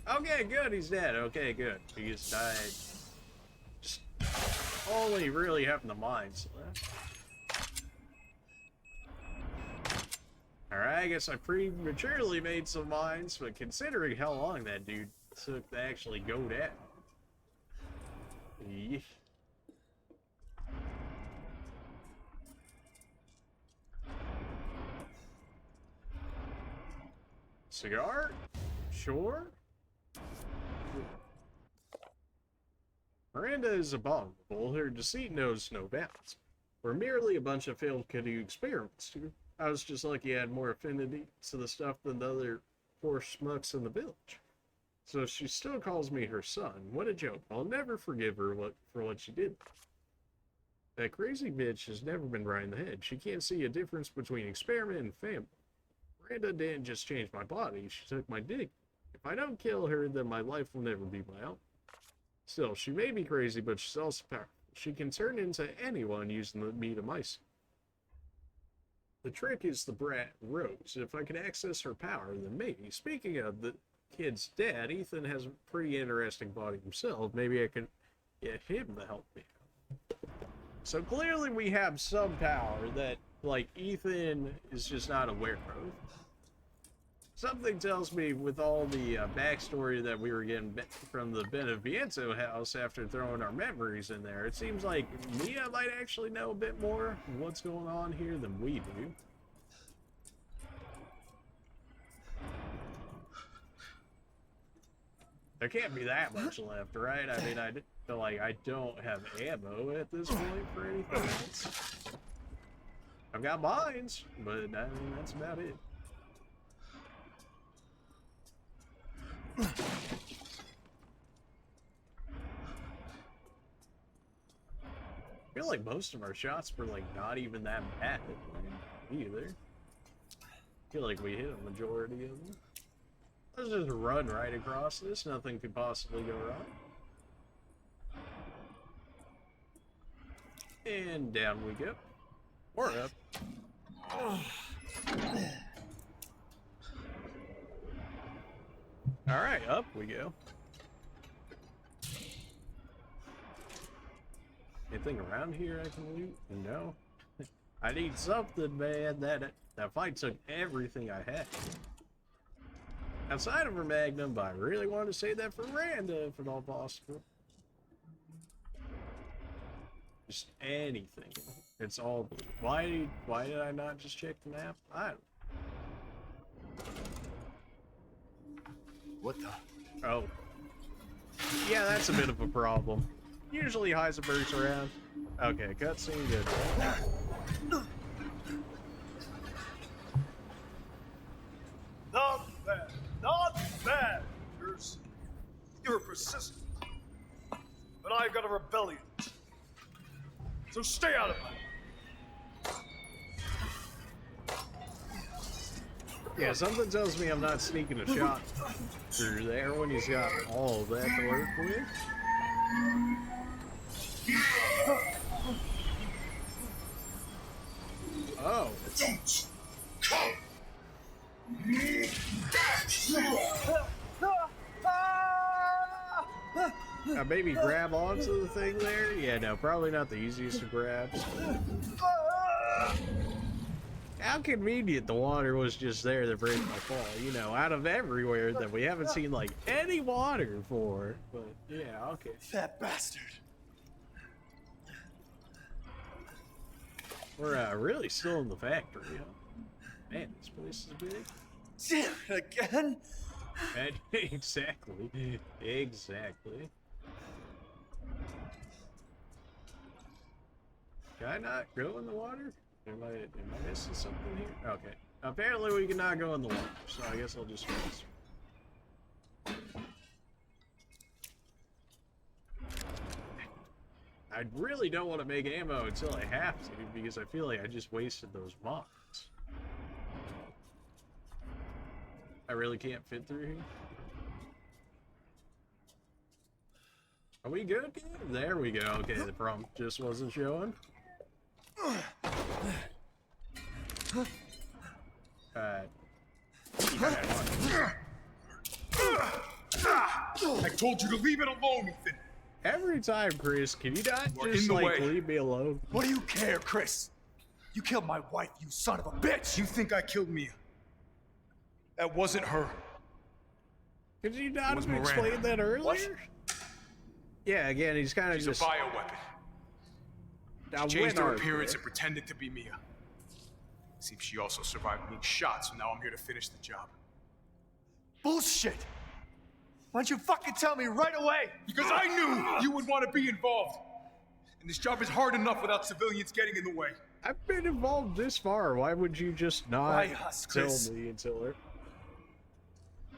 Okay, good, he's dead. Okay, good. He just died. Just only really having the mines left. Alright, I guess I prematurely made some mines, but considering how long that dude took to actually go down. Eesh. Cigar? Sure. Miranda is abominable. Her deceit knows no bounds. We're merely a bunch of failed kiddie experiments, too. I was just lucky I had more affinity to the stuff than the other poor schmucks in the village. So she still calls me her son. What a joke. I'll never forgive her for what she did. That crazy bitch has never been right in the head. She can't see a difference between experiment and family. Miranda didn't just change my body, she took my dignity. If I don't kill her, then my life will never be my own. Still, she may be crazy, but she's also powerful. She can turn into anyone using the meat of mice. The trick is the brat Rose. If I can access her power, then maybe. Speaking of the kid's dad, Ethan has a pretty interesting body himself. Maybe I can get him to help me out. So clearly we have some power that, like, Ethan is just not aware of. Something tells me with all the backstory that we were getting from the Beneviento house after throwing our memories in there, it seems like Mia might actually know a bit more of what's going on here than we do. There can't be that much left, right? I mean, I feel like I don't have ammo at this point for anything else. I've got mines, but I mean, that's about it. I feel like most of our shots were like not even that bad either. I feel like we hit a majority of them. Let's just run right across this. Nothing could possibly go wrong. And down we go. Or up. Alright, up we go. Anything around here I can loot? No. I need something, man. That fight took everything I had. Outside of her Magnum, but I really wanted to save that for Miranda if at all possible. Just anything. It's all blue. Why did I not just check the map? I don't know. What the? Oh. Yeah, that's a bit of a problem. Usually Heisenberg's around. Okay, cutscene good. Not bad. Not bad. You're persistent. But I've got a rebellion. So stay out of it. Yeah, something tells me I'm not sneaking a shot through there when he's got all of that to work with. Oh. Don't come near Maybe grab onto the thing there? Yeah, no, probably not the easiest of grabs. How convenient the water was just there to break my fall. You know, out of everywhere that we haven't seen, like, any water for. But, yeah, okay. That bastard. We're really still in the factory, huh? Man, this place is big. Damn it again. And exactly. Exactly. Can I not go in the water? Am I missing something here? Okay. Apparently we cannot go in the water, so I guess I'll just pass. I really don't want to make ammo until I have to, because I feel like I just wasted those mines. I really can't fit through here. Are we good? There we go. Okay, the prompt just wasn't showing. I told you to leave it alone, Ethan. Every time, Chris, can you not You're just, in the like, way. leave me alone? What do you care, Chris? You killed my wife, you son of a bitch! You think I killed Mia? That wasn't her. Could you not was have explained Miranda. that earlier? What? Yeah, again, he's kind of She's just... a bioweapon. Now, She changed when her are appearance they? and pretended to be Mia. Seems she also survived being shot, so now I'm here to finish the job. Bullshit! Why don't you fucking tell me right away? Because I knew you would want to be involved. And this job is hard enough without civilians getting in the way. I've been involved this far. Why would you just not Why us, tell Chris? me until it?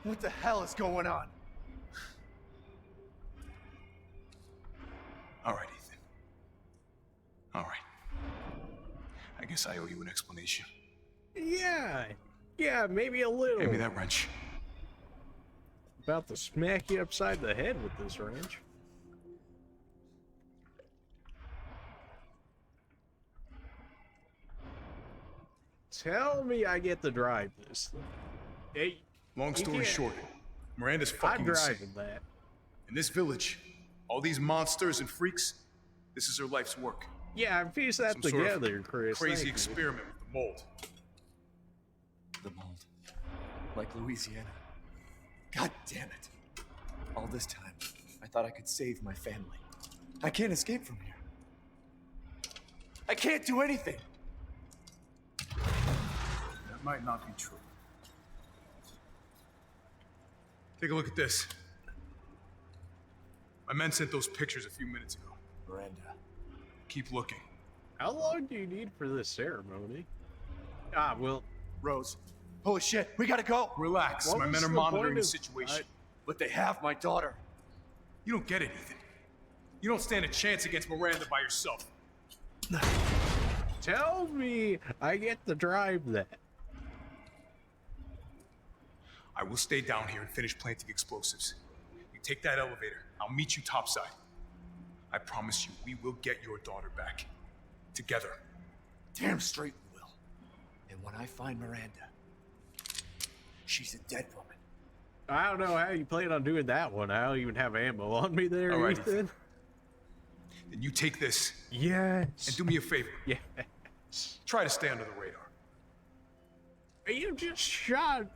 What the hell is going on? All right, Ethan. All right. I guess I owe you an explanation. Yeah, maybe a little. Hand me that wrench. About to smack you upside the head with this wrench. Tell me I get to drive this thing. Hey, Long you story can't- short, Miranda's I'm fucking insane. driving that. In this village, all these monsters and freaks, this is her life's work. Yeah, I pieced that Some sort of together, Chris. crazy Thank you. experiment with the mold. The mold. Like Louisiana. God damn it. All this time, I thought I could save my family. I can't escape from here. I can't do anything. That might not be true. Take a look at this. My men sent those pictures a few minutes ago. Miranda. Keep looking. How long do you need for this ceremony? Ah, well, Rose. Holy shit, we gotta go. Relax. What My was men are the monitoring point the of- situation. But they have my daughter. You don't get it, Ethan. You don't stand a chance against Miranda by yourself. tell me I get to drive that. I will stay down here and finish planting explosives. You take that elevator. I'll meet you topside. I promise you, we will get your daughter back. Together. Damn straight we will. And when I find Miranda, she's a dead woman. I don't know how you plan on doing that one. I don't even have ammo on me there, All right, Ethan. Then you take this Yes. and do me a favor. Yes. Try to stay under the radar. You just shot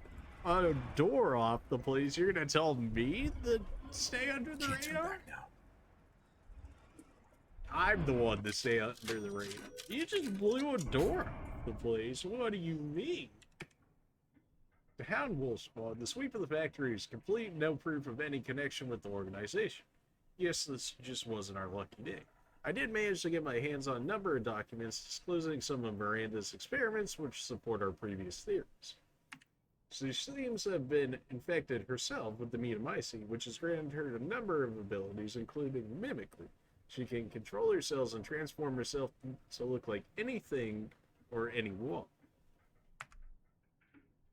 a door off the place. You're gonna tell me to stay under the Can't turn radar? back now. I'm the one to stay under the radar. You just blew a door off the place. What do you mean? The Hound Wolf Squad, the sweep of the factory is complete, no proof of any connection with the organization. Yes, this just wasn't our lucky day. I did manage to get my hands on a number of documents disclosing some of Miranda's experiments which support our previous theories. She seems to have been infected herself with the metamycete, which has granted her a number of abilities, including mimicry. She can control her cells and transform herself to look like anything or anyone.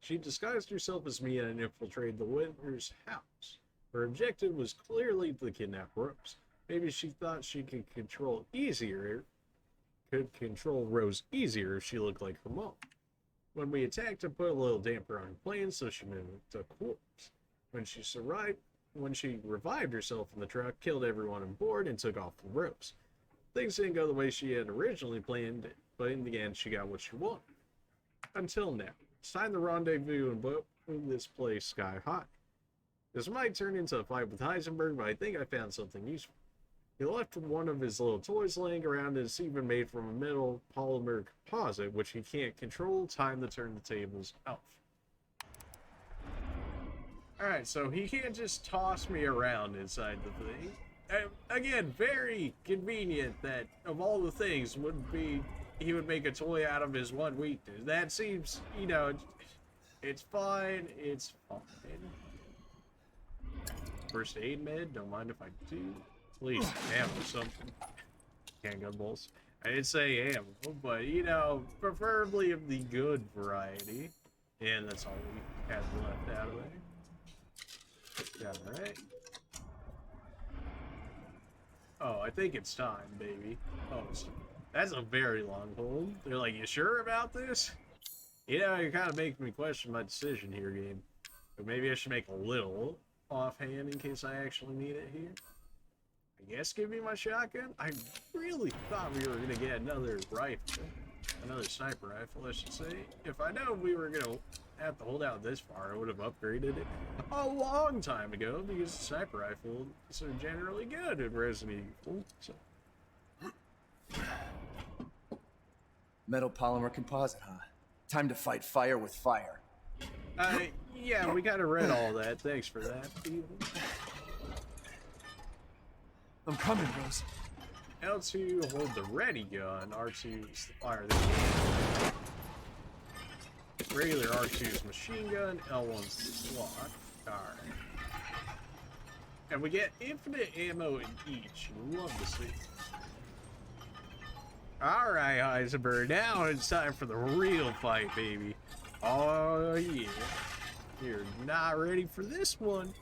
She disguised herself as Mia and infiltrated the Winter's house. Her objective was clearly to kidnap Rose. Maybe she thought she could control Rose easier if she looked like her mom. When we attacked her, put a little damper on her plans so she mimicked a corpse. When she revived herself in the truck, killed everyone on board, and took off with Rose. Things didn't go the way she had originally planned, but in the end, she got what she wanted. Until now. It's time to rendezvous and blow this place sky high. This might turn into a fight with Heisenberg, but I think I found something useful. He left one of his little toys laying around, and it's even made from a metal polymer composite, which he can't control. Time to turn the tables off. Alright, so he can't just toss me around inside the thing. Again, very convenient that of all the things would be he would make a toy out of his one weakness. That seems, you know, it's fine. It's fine. First aid med, don't mind if I do. Please, ammo something. Handgun bolts. I didn't say ammo, but you know, preferably of the good variety. And that's all we had left out of there. Alright. Oh, I think it's time, baby. Oh, that's a very long hold. They're like, you sure about this? You know, you're kind of making me question my decision here, game. But maybe I should make a little offhand in case I actually need it here. I guess give me my shotgun. I really thought we were going to get another rifle. Another sniper rifle, I should say. If I know we were going to have to hold out this far, I would have upgraded it a long time ago, because the sniper rifles are generally good in Resident Evil. So. Metal polymer composite, huh? Time to fight fire with fire. Yeah, we kind of read all that. Thanks for that, Steven. I'm coming, Rose. L2 hold the ready gun, R2 is the fire the cannon. Regular R2 is machine gun, L1's the slot. Alright. And we get infinite ammo in each. Love to see. Alright, Heisenberg, now it's time for the real fight, baby. Oh, yeah. You're not ready for this one.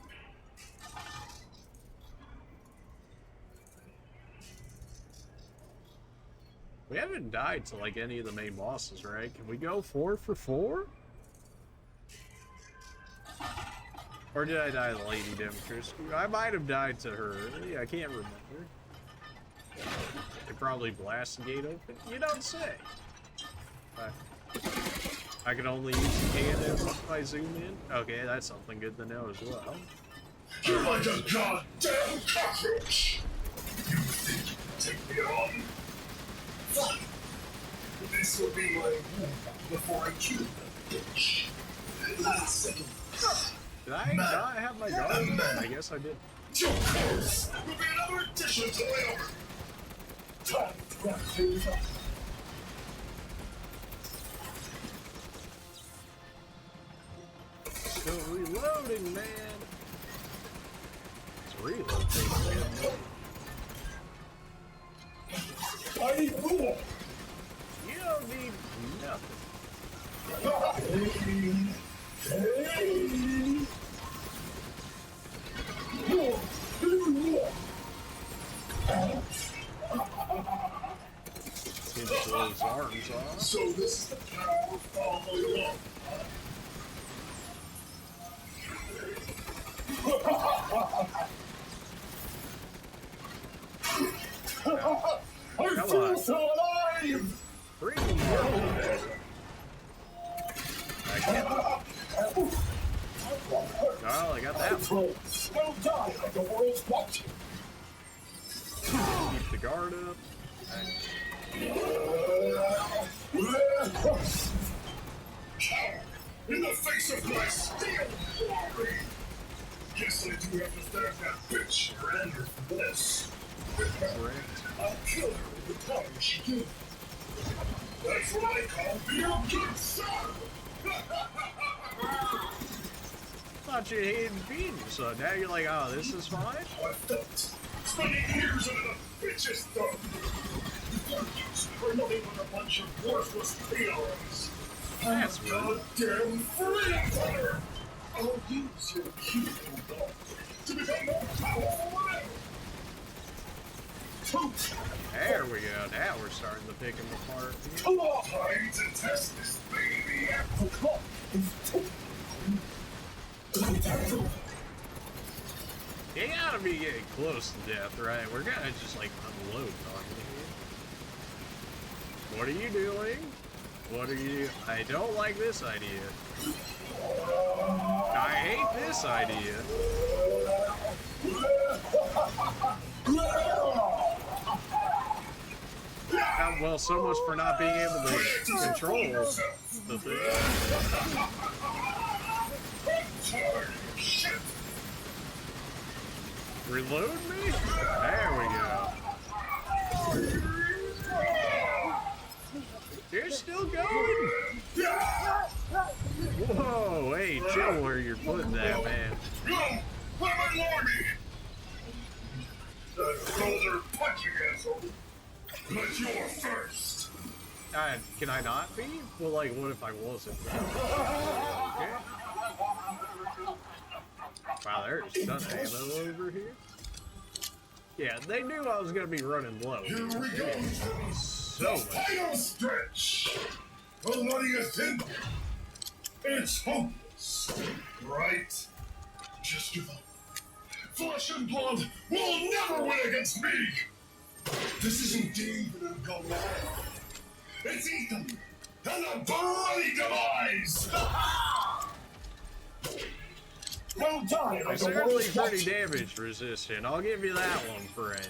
We haven't died to, like, any of the main bosses, right? Can we go 4 for 4? Or did I die to Lady Demetrius? I might have died to her. I can't remember. They probably blast the gate open. You don't say. I can only use the cannon if I zoom in. Okay, that's something good to know as well. You're like a goddamn cockroach! You think you can take me on? Fine. This will be my warm before I kill the bitch. Last second. Did I not have my guard? I guess I did. Your course will be another addition to my armor. Time to wrap things up. Still reloading, man. It's reloading. I need more. You don't need nothing. His blows arms off. So this is the power of following along. I feel so alive! Bring me on. I can't. Oh, I got that one. Don't die like the world's watching. Keep the guard up. In the face of my steel glory! Guess I do have to thank that bitch Miranda for this. I'll kill her with the time she gives. That's what I call being a good son! Thought you hated being your son. Now you're like, oh, this is fine? I felt spending years under the bitch's thumb. You thought you were nothing but a bunch of worthless peons. That's I'm a rude. goddamn freedom fighter! I'll use your cute little dog to become more powerful than ever! There we go. Now we're starting to pick him apart. Claw hide to test this baby apricot is You gotta be getting close to death, right? We're gonna just like unload on you here. What are you doing? What are you? I don't like this idea. I hate this idea. Well, so much for not being able to control the thing. Reload me? There we go. You're still going? Whoa, hey, chill where you're putting that, man. No! Let my lordy! Shoulder punching asshole! But you're first! Can I not be? Well, like, what if I wasn't? Okay. Wow, there's a ton of ammo over here. Yeah, they knew I was gonna be running low. Here we go! So much. Final stretch! Well, what do you think? It's hopeless, right? Just give up. Flesh and blood will never win against me! This isn't David and Goliath. It's Ethan and a bloody demise! Well done, I'm certainly pretty damage resistant. I'll give you that one, friend.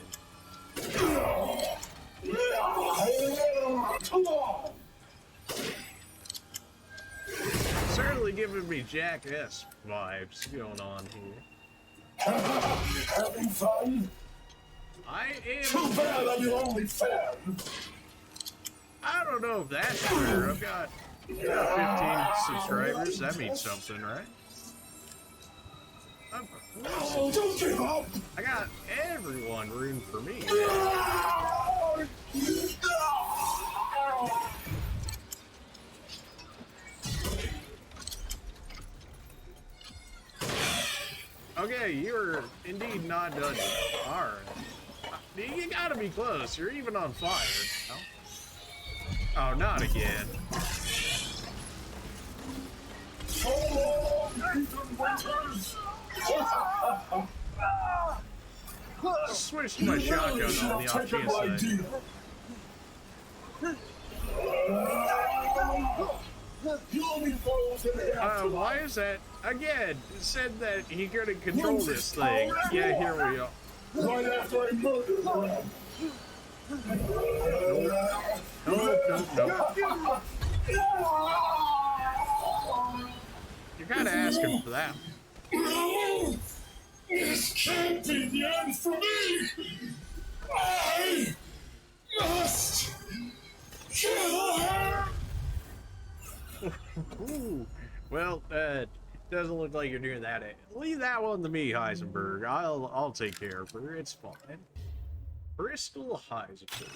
Certainly giving me Jackass vibes going on here. Having fun? I am. Too bad I'm your only fan. I don't know if that's true. I've got 15 subscribers. That means something, right? Don't give up! I got everyone rooting for me. Okay, you're indeed not done yet. Alright. You gotta be close. You're even on fire. No? Oh, not again. So long, Nathan Winters! Switch to my shotgun on the off chance why is that? Again, it said that he couldn't control this thing. Yeah, here we go. Right after I murdered him. Nope. You're kind of asking for that. This can't be the end for me! I must kill her! Ooh. Well, doesn't look like you're doing that. Leave that one to me, Heisenberg. I'll take care of her. It's fine. Bristol Heisenberg.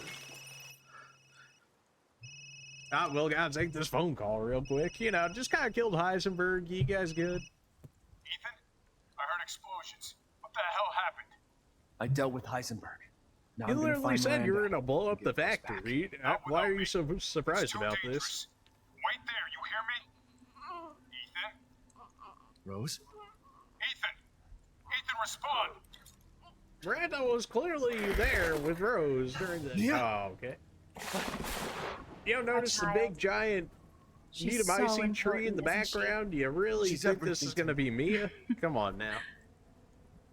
Well, gotta take this phone call real quick. You know, just kind of killed Heisenberg. You guys good? Ethan, I heard explosions. What the hell happened? I dealt with Heisenberg. Now You I'm gonna literally find said you were Miranda gonna blow up and the get this back. factory. Not Why are without you so It's surprised too about this? dangerous. Wait there, you hear me? Ethan? Rose? Ethan! Ethan, respond! Miranda was clearly there with Rose during the. Yeah. Oh, okay. You don't notice the big giant She's Needhamicine so tree in the important, isn't she? background? Do you really She's think this is everything gonna be Mia? Come on now.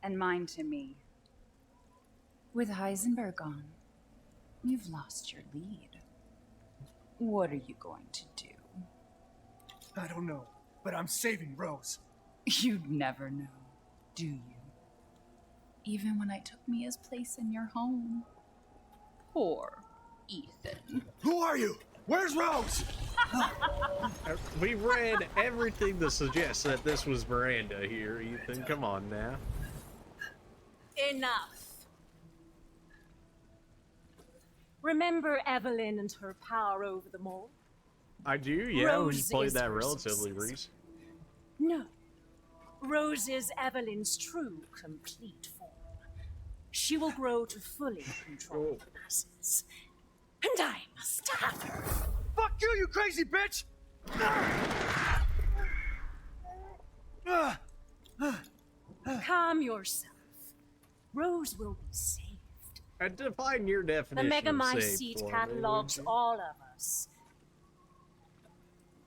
And mine to me. With Heisenberg on, you've lost your lead. What are you going to do? I don't know, but I'm saving Rose. You'd never know, do you? Even when I took Mia's place in your home. Poor Ethan. Who are you? Where's Rose? We read everything to suggest that this was Miranda here, Ethan. Come on now. Enough. Remember Evelyn and her power over them all? I do, yeah. We Rose played is that her relatively successor. recent. No. Rose is Evelyn's true, complete form. She will grow to fully control the masses. And I must have her. Fuck you, you crazy bitch! Calm yourself. Rose will be saved. Define your The definition of Megamycete saved for me, catalogs would you? all of us.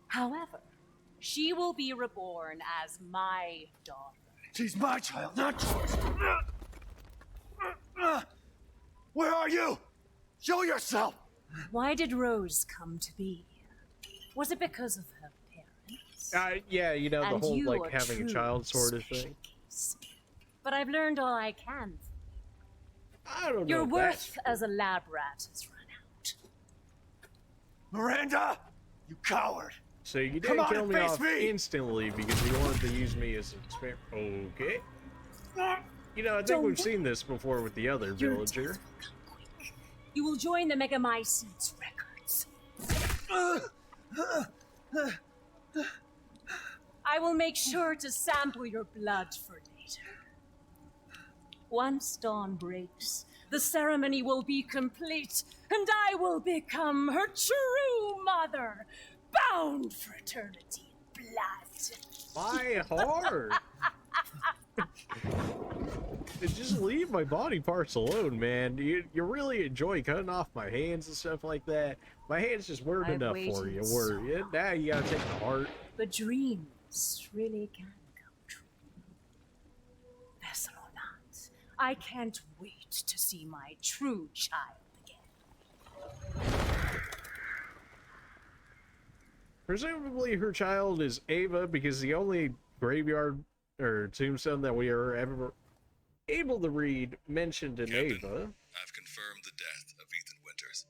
However, she will be reborn as my daughter. She's my child, not yours. Where are you? Show yourself! Why did Rose come to be? Was it because of her parents? Yeah, you know, the And whole, you like, are having a truly child sort of special thing. case. But I've learned all I can. I don't know. Your if worth that's as a lab rat has run out. Miranda! You coward! So you Come didn't on kill and me face off me! instantly because you wanted to use me as an experiment. Okay. You know, I think Don't we've worry. seen this before with the other Your villager. death will come quick. You will join the Megamycete's records. I will make sure to sample your blood for later. Once dawn breaks, the ceremony will be complete, and I will become her true mother, bound for eternity in blood. My heart! Just leave my body parts alone, man. You really enjoy cutting off my hands and stuff like that. My hands just weren't I've enough for you, waited were so you? long. Now you gotta take the heart. But dreams really can come true. Vessel or not, I can't wait to see my true child again. Presumably her child is Ava because the only graveyard or tombstone that we are ever able to read mentioned in Ava. I've confirmed the death of Ethan Winters.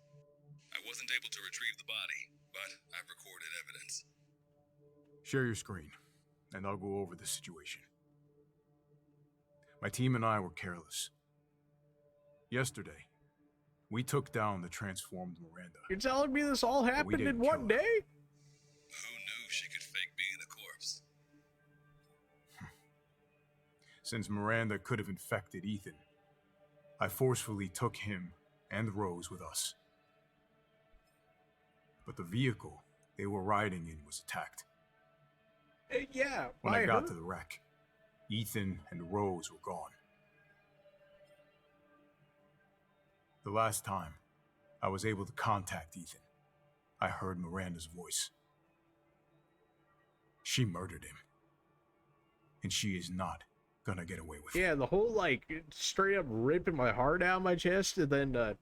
I wasn't able to retrieve the body, but I've recorded evidence. Share your screen, and I'll go over the situation. My team and I were careless. Yesterday, we took down the transformed Miranda. You're telling me this all happened in didn't one kill her. day? Who knew she could fake being a corpse? Since Miranda could have infected Ethan, I forcefully took him and Rose with us. But the vehicle they were riding in was attacked. Yeah, When by I got her. to the wreck, Ethan and Rose were gone. The last time I was able to contact Ethan, I heard Miranda's voice. She murdered him. And she is not gonna get away with it. Yeah, the whole, like, straight up ripping my heart out of my chest and then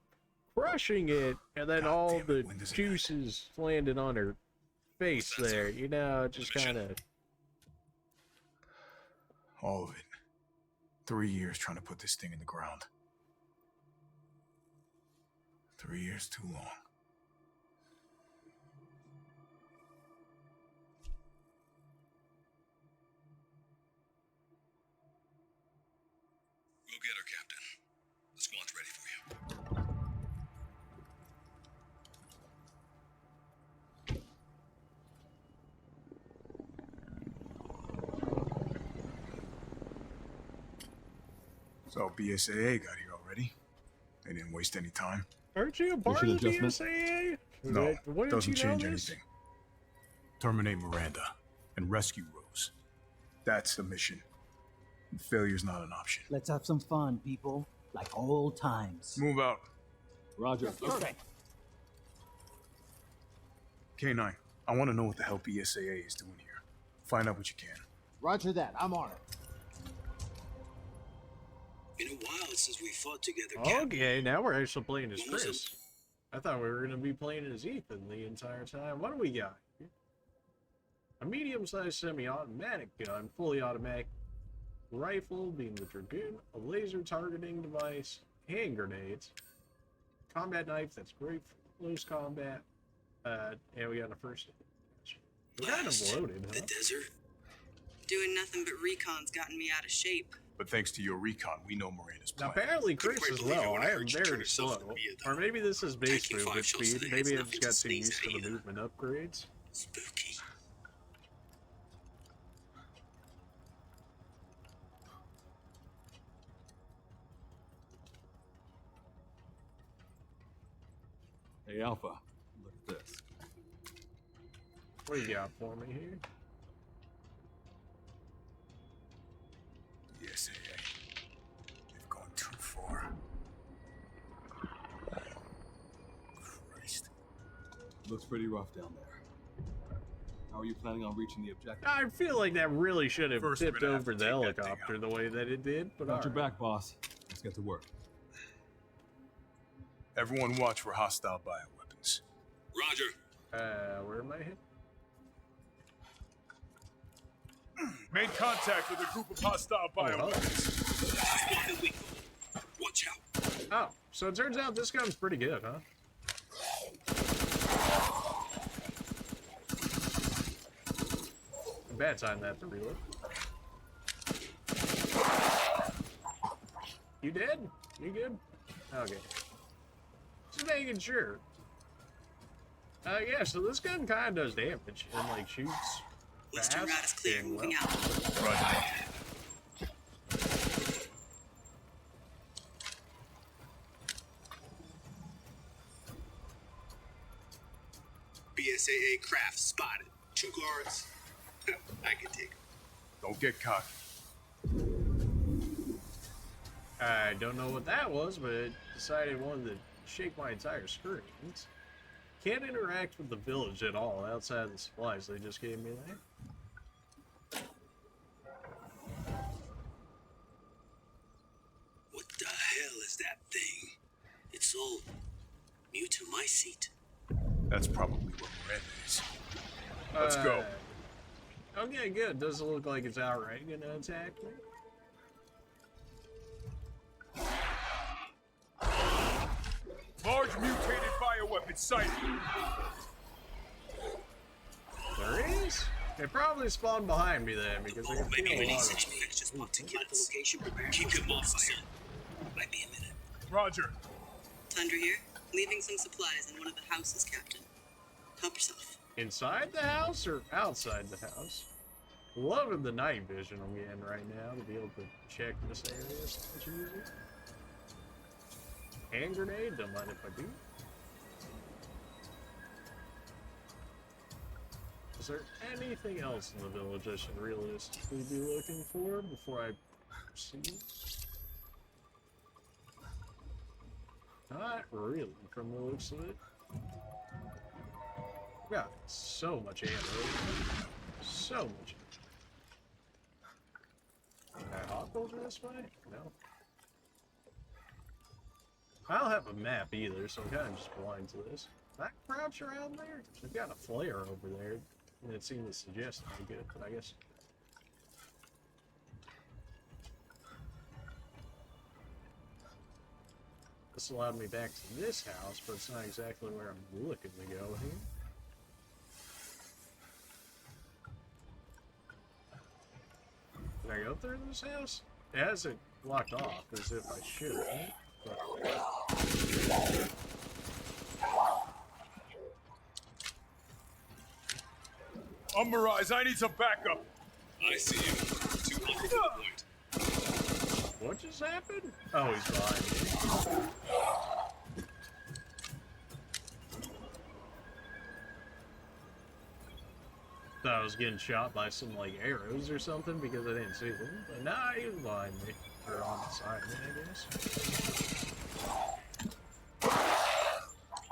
crushing it, and then God all damn it, the when does it juices landing on her face there, you know, just kind of... All of it. 3 years trying to put this thing in the ground. 3 years too long. We'll get her, Captain. The squad's ready for you. So BSAA got here already. They didn't waste any time. Aren't you a part of the adjustment? BSAA? No, Wouldn't doesn't you know change this? anything. Terminate Miranda and rescue Rose. That's the mission. And failure's not an option. Let's have some fun, people. Like old times. Move out. Roger. Okay. K9, I want to know what the hell BSAA is doing here. Find out what you can. Roger that. I'm on it. Been a while since we fought together, Captain. Okay, now we're actually playing as When was Chris. I thought we were going to be playing as Ethan the entire time. What do we got? A medium-sized semi-automatic gun, fully automatic rifle, being the Dragoon, a laser targeting device, hand grenades, combat knife that's great for close combat, and we got a first aid. We're kind of Blast. loaded, The huh? desert? Doing nothing but recon's gotten me out of shape. But thanks to your recon, we know Miranda's Now, plan. apparently Chris quite as believe it well. when I I am heard you turn very yourself slow. into Mia, Or though. maybe this is base Taking movement 5 shots speed. today Maybe is I nothing just to got too sneeze used at to the either. movement upgrades. Spooky. Hey, Alpha, look at this. What do you got for me here? Yes, they've gone too far. Christ. Looks pretty rough down there. How are you planning on reaching the objective? I feel like that really should have First, we're tipped gonna have over to the take that thing helicopter out. the way that it did, but Got your alright. back, boss. Let's get to work. Everyone watch for hostile bioweapons. Roger. Where am I hit? Made contact with a group of hostile bioweapons. Watch out. Oh, so it turns out this gun's pretty good, huh? Bad time that to reload. You dead? You good? Okay. Just making sure. Yeah, so this gun kind of does damage and like shoots Western route is fast clear. and Moving well. out. Roger. BSAA craft spotted. 2 guards. I can take 'em. Don't get cocky. I don't know what that was, but it decided it wanted to shake my entire screen. Can't interact with the village at all outside of the supplies they just gave me there. What the hell is that thing? It's all new to my seat. That's probably what Miranda is. Let's go. Okay, good. Doesn't look like it's outright gonna attack me. Large mutated bioweapon sighted. There is? It probably spawned behind me then because I can feel a lot of Just want to get the location prepared. Keep them off fire. Might be a minute. Roger. Tundra here. Leaving some supplies in one of the houses, Captain. Help yourself. inside the house or outside the house. Loving the night vision I'm getting right now to be able to check this area as usual. Hand grenade, don't mind if I do. Is there anything else in the village I should realistically be looking for before I proceed? Not really, from the looks of it. Got so much ammo. So much. Can I hop over this way? No. I don't have a map either, so I'm kind of just blind to this. Can I crouch around there? They've got a flare over there, and it seemed to suggest I'm good, but I guess. This allowed me back to this house, but it's not exactly where I'm looking to go here. Can I go through this house? It has it blocked off as if I should. But... Mirage, I need some backup. I see you. 200 to the point. What just happened? Oh, he's behind me. Thought I was getting shot by some, like, arrows or something because I didn't see them. But nah, he was behind me. Or on the side of me, I guess.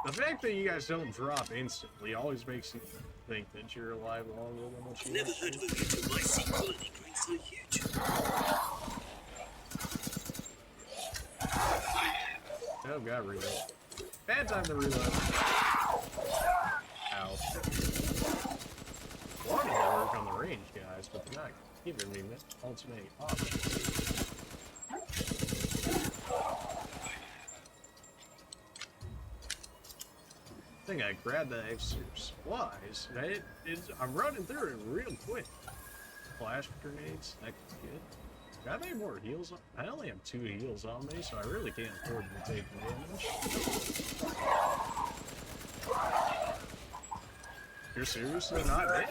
The fact that you guys don't drop instantly always makes you think that you're alive longer than what you Never heard of a view to my seat quality growing so huge. Oh god, reload. Bad time to reload. Ow. I wanted to work on the range, guys, but they're not giving me ultimate options. I think I grabbed the extra supplies. I'm running through it real quick. Flash grenades, that could be good. Do I have any more heals? I only have 2 heals on me, so I really can't afford to take damage. You're seriously not dead?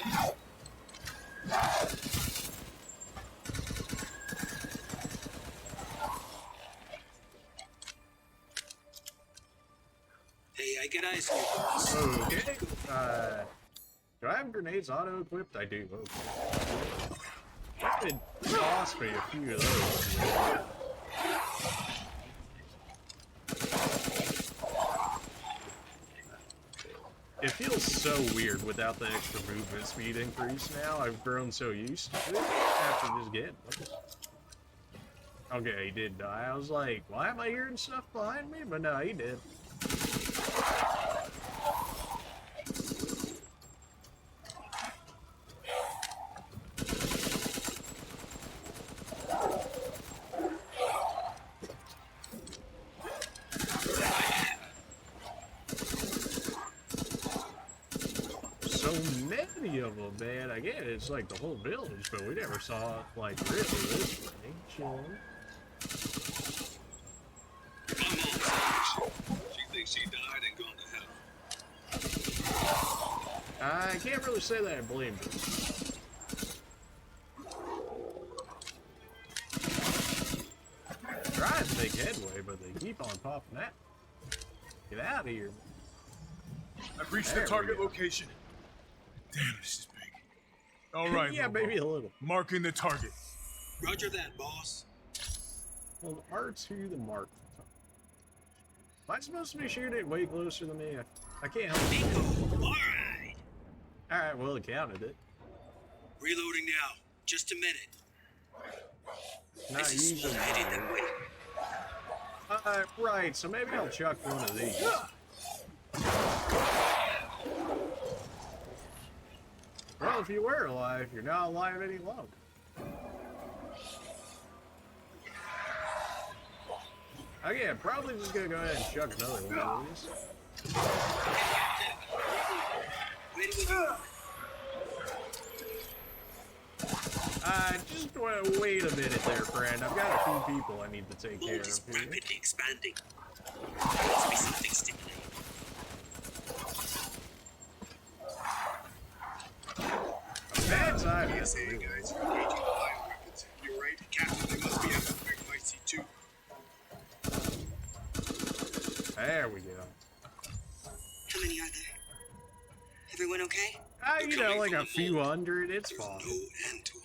Hey, I get eyes on you, boss. Okay. Do I have grenades auto-equipped? I do. Okay. It cost me a few of those. It feels so weird without the extra movement speed increase now. I've grown so used to it after just getting it. Okay, he did die. I was like, why am I hearing stuff behind me? But no, he did. Man, again, it's like the whole village, but we never saw like really this thing. Chilling. She thinks she died and gone to hell. I can't really say that I blame her. Trying to make headway, but they keep on popping out. Get out of here. I've reached the target location. Damn, this is big. All right, yeah, maybe a little. Marking the target. Roger that, boss. Well, R2 the mark. Am I supposed to be shooting it way closer than me? I can't help it. Bingo! Alright! Alright, well, it counted it. Reloading now. Just a minute. Not this is using heading that way. Right, so maybe I'll chuck one of these. Well, if you were alive, you're not alive any longer. Okay, I'm probably just gonna go ahead and chuck another one of these. Just wait a minute there, friend. I've got a few people I need to take care of here. Rapidly expanding. Must be something stimulating. Bad time. Yes, hey guys, you're engaging bioweapons. You're right, Captain. They must be having a big fight too. There we go. How many are there? Everyone okay? You know, like a few hundred. It's fine. No end to them.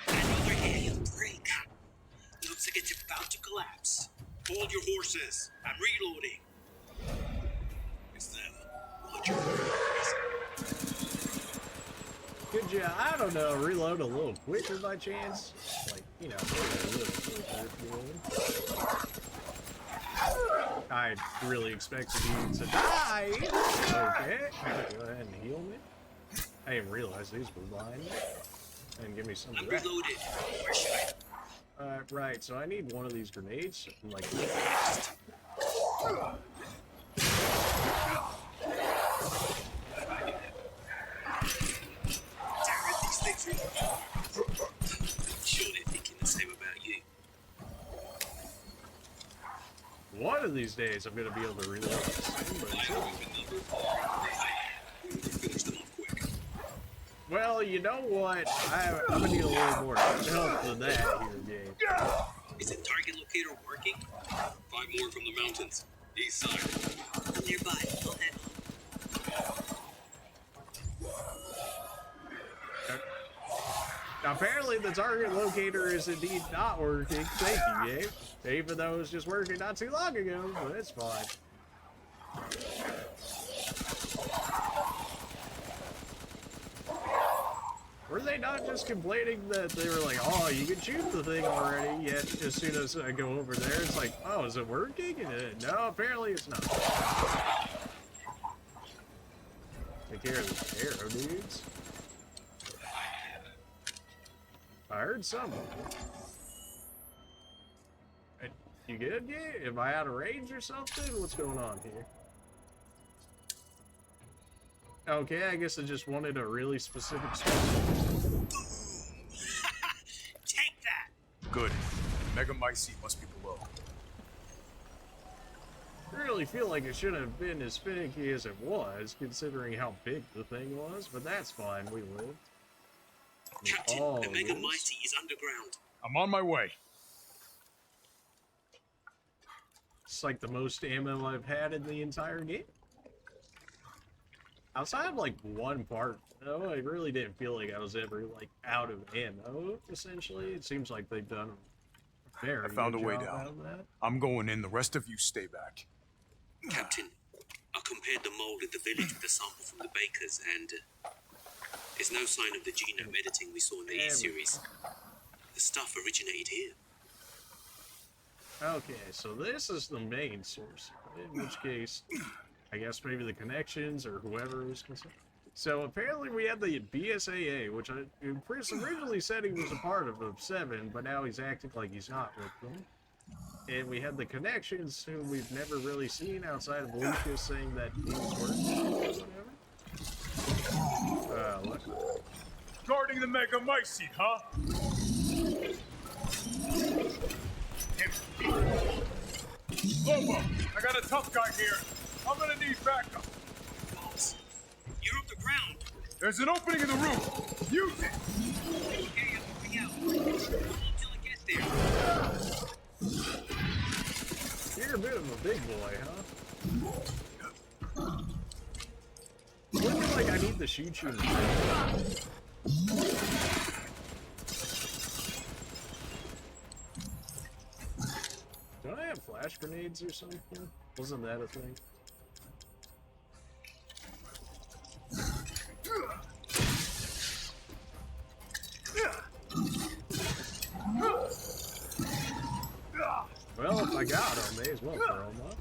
Another he'll break. Looks like it's about to collapse. Hold your horses. I'm reloading. It's them. Watch your horses. Could you, I don't know, reload a little quicker by chance? Like, you know, maybe a little quicker if you would. I really expected you to die. Okay, go ahead and heal me. I didn't realize these were behind me. And give me some of that. Reloaded. Where should I? Right, so I need one of these grenades. Like, Sure they're thinking the same about you. one of these days I'm gonna be able to reload this thing, but Finish them off quick. well, you know what? I'm gonna need a little more help than that here, game. Is the target locator working? 5 more from the mountains. East side. I'm nearby. I'll head Apparently the target locator is indeed not working. Thank you, Gabe. Even though it was just working not too long ago, but it's fine. Were they not just complaining that they were like, oh, you can shoot the thing already, yet as soon as I go over there, it's like, oh, is it working? And no, apparently it's not. Take care of the arrow dudes. I heard something. You good, Gabe? Am I out of range or something? What's going on here? Okay, I guess I just wanted a really specific spot. Take that! Good. Megamycete must be below. I really feel like it shouldn't have been as finicky as it was, considering how big the thing was, but that's fine, we lived. Captain, Oh, the yes. Megamycete is underground. I'm on my way. It's like the most ammo I've had in the entire game. Outside of like one part, though, I really didn't feel like I was ever like out of ammo, essentially. It seems like they've done a very I found a good way job down. out of that. I'm going in. The rest of you stay back. Captain, I compared the mold in the village with the sample from the bakers, and there's no sign of the genome editing we saw in the E-series. The stuff originated here. Okay, so this is the main source, in which case, I guess maybe the connections or whoever was concerned. So apparently we had the BSAA, which Chris originally said he was a part of 7, but now he's acting like he's not with them. And we had the connections, whom we've never really seen outside of Lucas saying that he was working or whatever. Guarding the Megamycete, huh? Lobo, I got a tough guy here. I'm gonna need backup. Boss, you're up the ground. There's an opening in the roof. Use it. Okay, I'm moving out. Until I get there. You're a bit of a big boy, huh? Looking like I need to shoot you in the face. Don't I have flash grenades or something? Wasn't that a thing? Well, if I got them, may as well throw them up.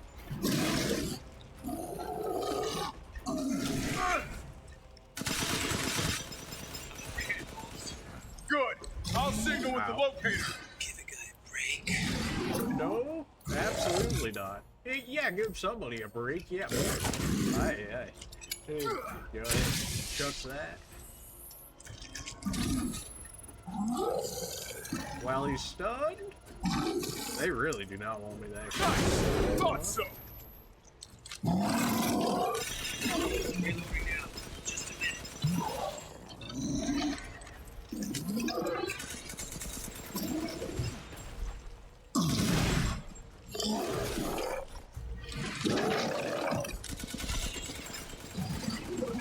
Good. I'll signal with the locator. Give a guy a break. No, absolutely not. Hey, yeah, give somebody a break. Yeah, aye. Hey, go ahead. Chuck that. While he's stunned, they really do not want me to actually. Thought so. Reloading now. Just a minute.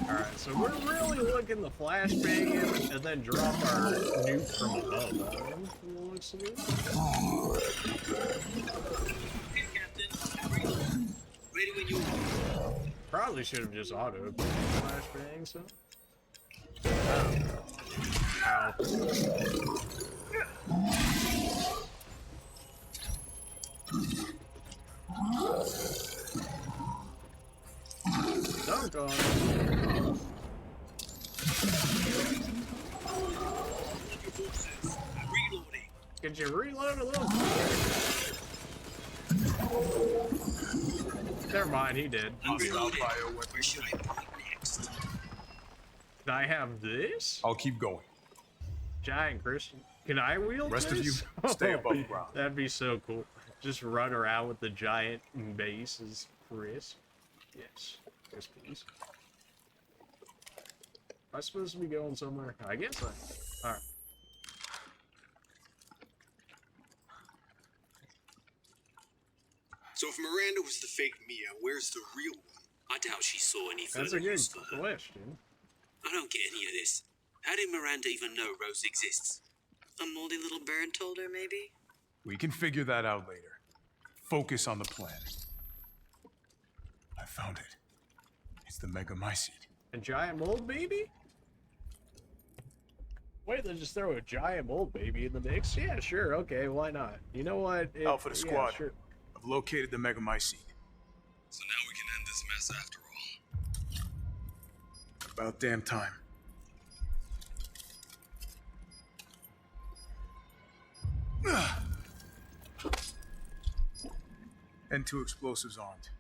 Alright, so we're really looking to flashbang him and then drop our nuke from above on him, from the looks of it. Okay, Captain. Reload. Ready when you are. Probably should have just auto flashbang, so. Ow. Dunk on him. Could you reload a little quicker? Never mind, he did. Where should I point next? Can I have this? I'll keep going. Giant Christian. Can I wield Rest this? of you, stay above ground. That'd be so cool. Just run around with the giant base as Chris. Yes. Yes, please. Am I supposed to be going somewhere? I guess I. Alright. So if Miranda was the fake Mia, where's the real one? I doubt she saw any That's further a good use for her. question. I don't get any of this. How did Miranda even know Rose exists? A moldy little bird told her, maybe? We can figure that out later. Focus on the plan. I found it. It's the Megamycete. A giant mold baby? Wait, they just throw a giant mold baby in the mix? Yeah, sure, okay, why not? You know what? Alpha to yeah, squad. sure. I've located the Megamycete. So now we can end this mess after all. About damn time. And 2 explosives armed.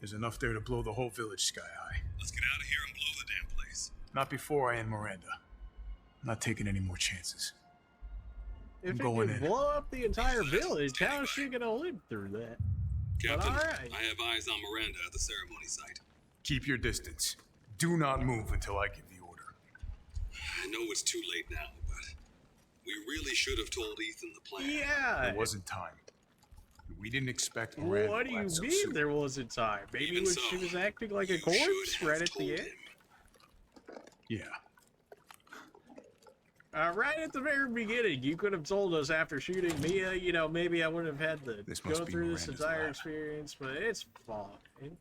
There's enough there to blow the whole village sky high. Let's get out of here and blow the damn place. Not before I end Miranda. I'm not taking any more chances. If it going could in. blow up the entire village, how is she gonna live through that? Captain, all right. I have eyes on Miranda at the ceremony site. Keep your distance. Do not move until I give the order. I know it's too late now, but we really should have told Ethan the plan. Yeah. There wasn't time. We didn't expect Miranda What do to you act so mean soon. there wasn't time? Maybe Even when so, she was acting like a you corpse should have right at the told end? him. Yeah. Right at the very beginning, you could have told us after shooting Mia, you know, maybe I wouldn't have had to This go must be through this Miranda's entire lab. experience, but it's fine.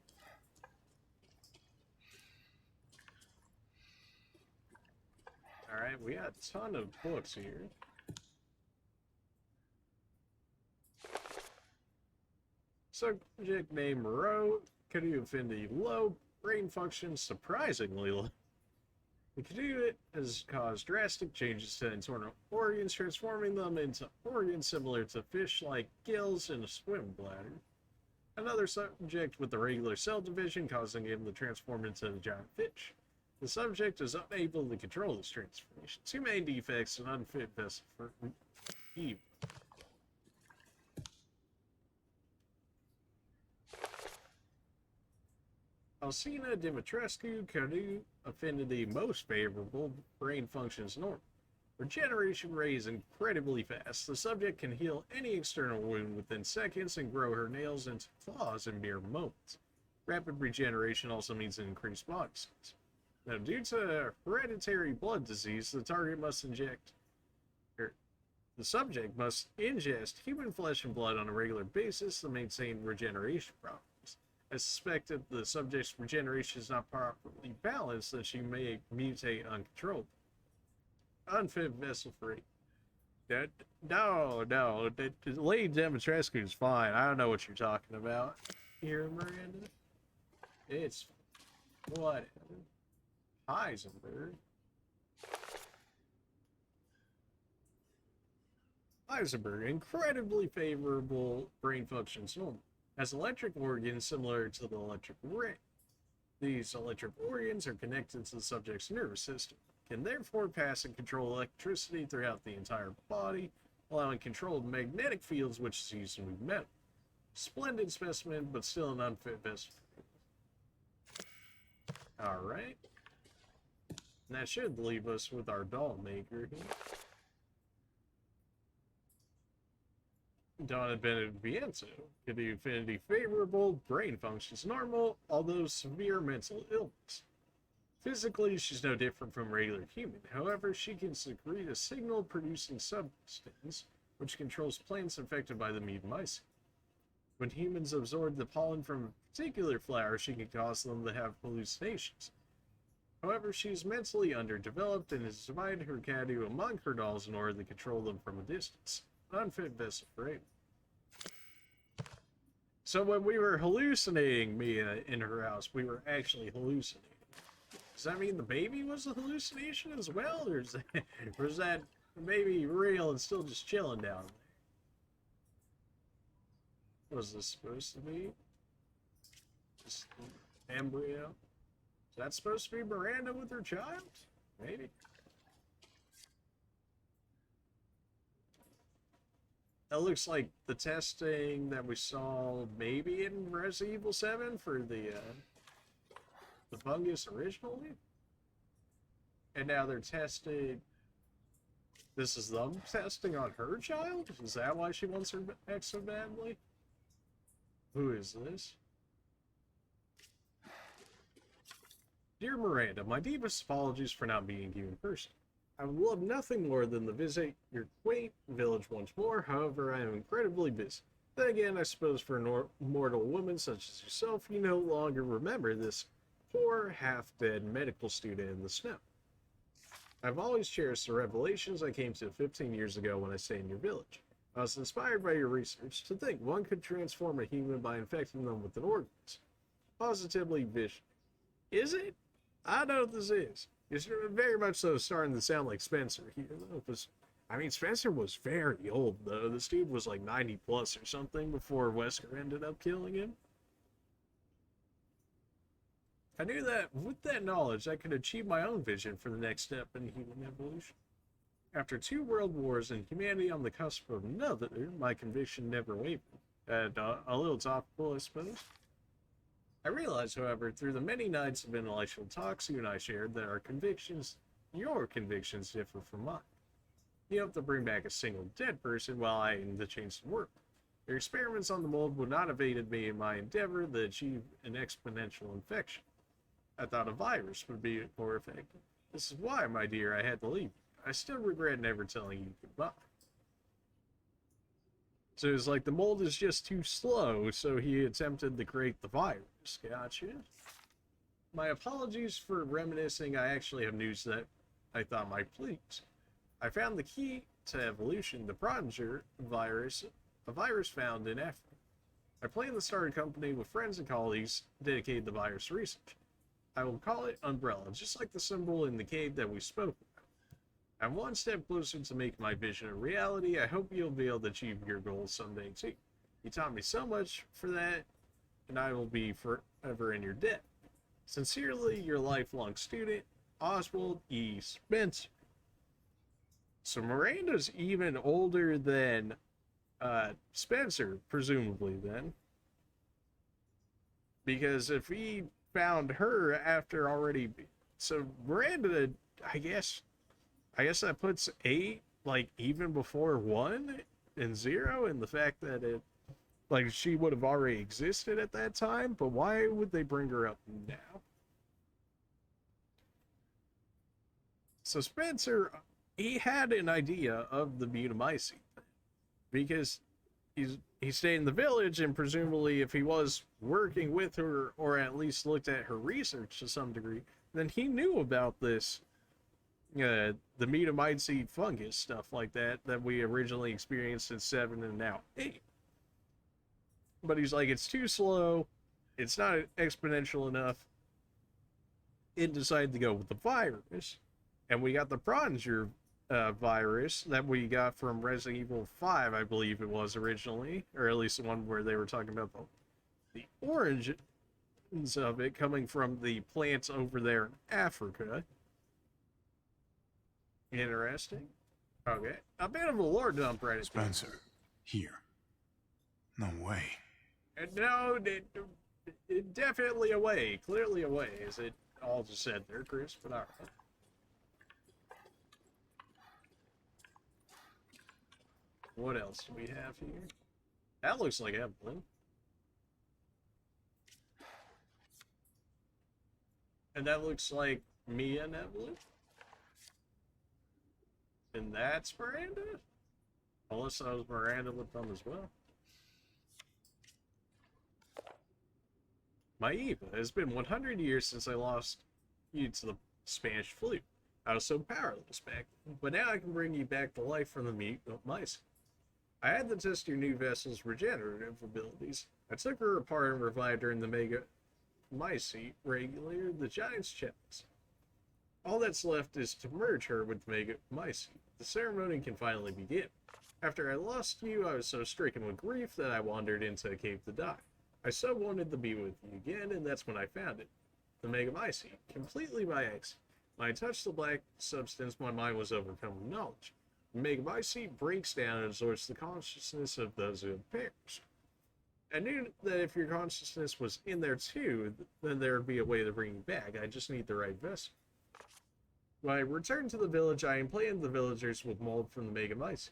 Alright, we got a ton of books here. Subject name Moreau, Cadieu affinity low, brain function surprisingly low. The Cadieu has caused drastic changes to internal organs, transforming them into organs similar to fish-like gills in a swim bladder. Another subject with the regular cell division, causing him to transform into a giant fish. The subject is unable to control this transformation. Two main defects: an unfit vessel for Eve. Alcina Dimitrescu, Cadieu affinity most favorable, brain functions normal. Regeneration rate is incredibly fast. The subject can heal any external wound within seconds and grow her nails into claws in mere moments. Rapid regeneration also means an increased body size. Now, due to hereditary blood disease, the subject must ingest human flesh and blood on a regular basis to maintain regeneration problems. I suspect if the subject's regeneration is not properly balanced, that she may mutate uncontrollably. Unfit vessel free. No, Lady Dimitrescu is fine. I don't know what you're talking about here, Miranda. It's whatever. Heisenberg. Heisenberg, incredibly favorable brain functions normal. Has electric organs similar to the electric ray. These electric organs are connected to the subject's nervous system, can therefore pass and control electricity throughout the entire body, allowing control of magnetic fields, which is used to move metal. Splendid specimen, but still an unfit vessel. Alright. And that should leave us with our doll maker here. Donna Beneviento, Cadieu affinity favorable, brain functions normal, although severe mental illness. Physically, she's no different from a regular human. However, she can secrete a signal-producing substance which controls plants infected by the mycelium. When humans absorb the pollen from a particular flower, she can cause them to have hallucinations. However, she is mentally underdeveloped and has divided her Cadieu among her dolls in order to control them from a distance. Unfit vessel for aim. So when we were hallucinating Mia in her house, we were actually hallucinating. Does that mean the baby was a hallucination as well, or is that baby real and still just chilling down there? What was this supposed to be? Just an embryo? Is that supposed to be Miranda with her child? Maybe. That looks like the testing that we saw maybe in Resident Evil 7 for the fungus originally. And now they're testing. This is them testing on her child? Is that why she wants her back so badly? Who is this? Dear Miranda, my deepest apologies for not meeting you in person. I would love nothing more than to visit your quaint village once more. However, I am incredibly busy. Then again, I suppose for a mortal woman such as yourself, you no longer remember this poor, half-dead medical student in the snow. I've always cherished the revelations I came to 15 years ago when I stayed in your village. I was inspired by your research to think one could transform a human by infecting them with an organism. Positively vision. Is it? I know what this is. It's very much so starting to sound like Spencer here, though. I mean, Spencer was very old, though. This dude was like 90 plus or something before Wesker ended up killing him. I knew that with that knowledge, I could achieve my own vision for the next step in human evolution. After 2 world wars and humanity on the cusp of another, my conviction never wavered. A little topical, I suppose. I realized, however, through the many nights of intellectual talks you and I shared, that your convictions differ from mine. You hope to bring back a single dead person while I aim to change the world. Your experiments on the mold would not have aided me in my endeavor to achieve an exponential infection. I thought a virus would be more effective. This is why, my dear, I had to leave. I still regret never telling you goodbye. So it's like the mold is just too slow, so he attempted to create the virus. Gotcha. My apologies for reminiscing. I actually have news that I thought might please. I found the key to evolution, the progenitor virus, a virus found in Africa. I plan to start a company with friends and colleagues dedicated to virus research. I will call it Umbrella, just like the symbol in the cave that we spoke about. I'm one step closer to make my vision a reality. I hope you'll be able to achieve your goals someday too. You taught me so much for that, and I will be forever in your debt. Sincerely, your lifelong student, Oswald E. Spencer. So Miranda's even older than Spencer, presumably then. Because if he found her after already... So Miranda, I guess that puts 8, like, even before 1 and 0, and the fact that it... Like, she would have already existed at that time, but why would they bring her up now? So Spencer, he had an idea of the Mutamycete, because he stayed in the village, and presumably if he was working with her, or at least looked at her research to some degree, then he knew about this, the Mutamycete fungus, stuff like that we originally experienced in 7 and now 8. But he's like, it's too slow, it's not exponential enough. It decided to go with the virus. And we got the progenitor virus that we got from Resident Evil 5, I believe it was originally. Or at least the one where they were talking about the origins of it coming from the plants over there in Africa. Interesting. Okay. A bit of a lore dump right at Spencer, here. No way. No, definitely away. Clearly away, as it all just said there, Chris, but alright. What else do we have here? That looks like Evelyn. And that looks like Mia and Evelyn. And that's Miranda? Unless that was Miranda with them as well. Maiva, it's been 100 years since I lost you to the Spanish flu. I was so powerless back then, but now I can bring you back to life from the mutant mice. I had to test your new vessel's regenerative abilities. I took her apart and revived her in the Mega Mycete regulator, the giant's chest. All that's left is to merge her with Mega Mycete. The ceremony can finally begin. After I lost you, I was so stricken with grief that I wandered into a cave to die. I so wanted to be with you again, and that's when I found it. The Mega Mycete, completely by accident. When I touched the black substance, my mind was overcome with knowledge. The Mega Mycete breaks down and absorbs the consciousness of those who have perished. I knew that if your consciousness was in there too, then there would be a way to bring you back. I just need the right vessel. When I returned to the village, I implanted the villagers with mold from the Mega Mycete.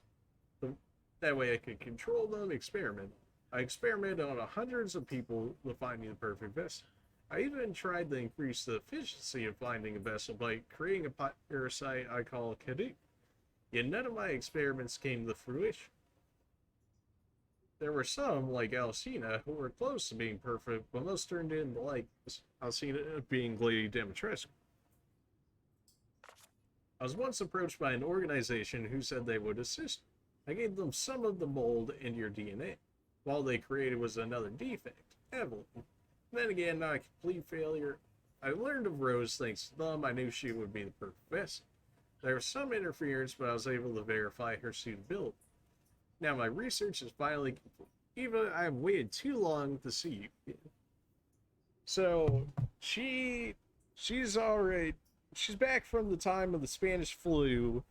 That way I could control them, experiment. I experimented on hundreds of people to find me the perfect vessel. I even tried to increase the efficiency of finding a vessel by creating a parasite I call Kadu. Yet none of my experiments came to fruition. There were some, like Alcina, who were close to being perfect, but most turned into like Alcina being Lady Dimitrescu. I was once approached by an organization who said they would assist me. I gave them some of the mold in your DNA. All they created was another defect, Evelyn. Then again, not a complete failure. I learned of Rose thanks to them. I knew she would be the perfect vessel. There was some interference, but I was able to verify her suitability. Now my research is finally complete. Even I've waited too long to see you. So she's back from the time of the Spanish flu,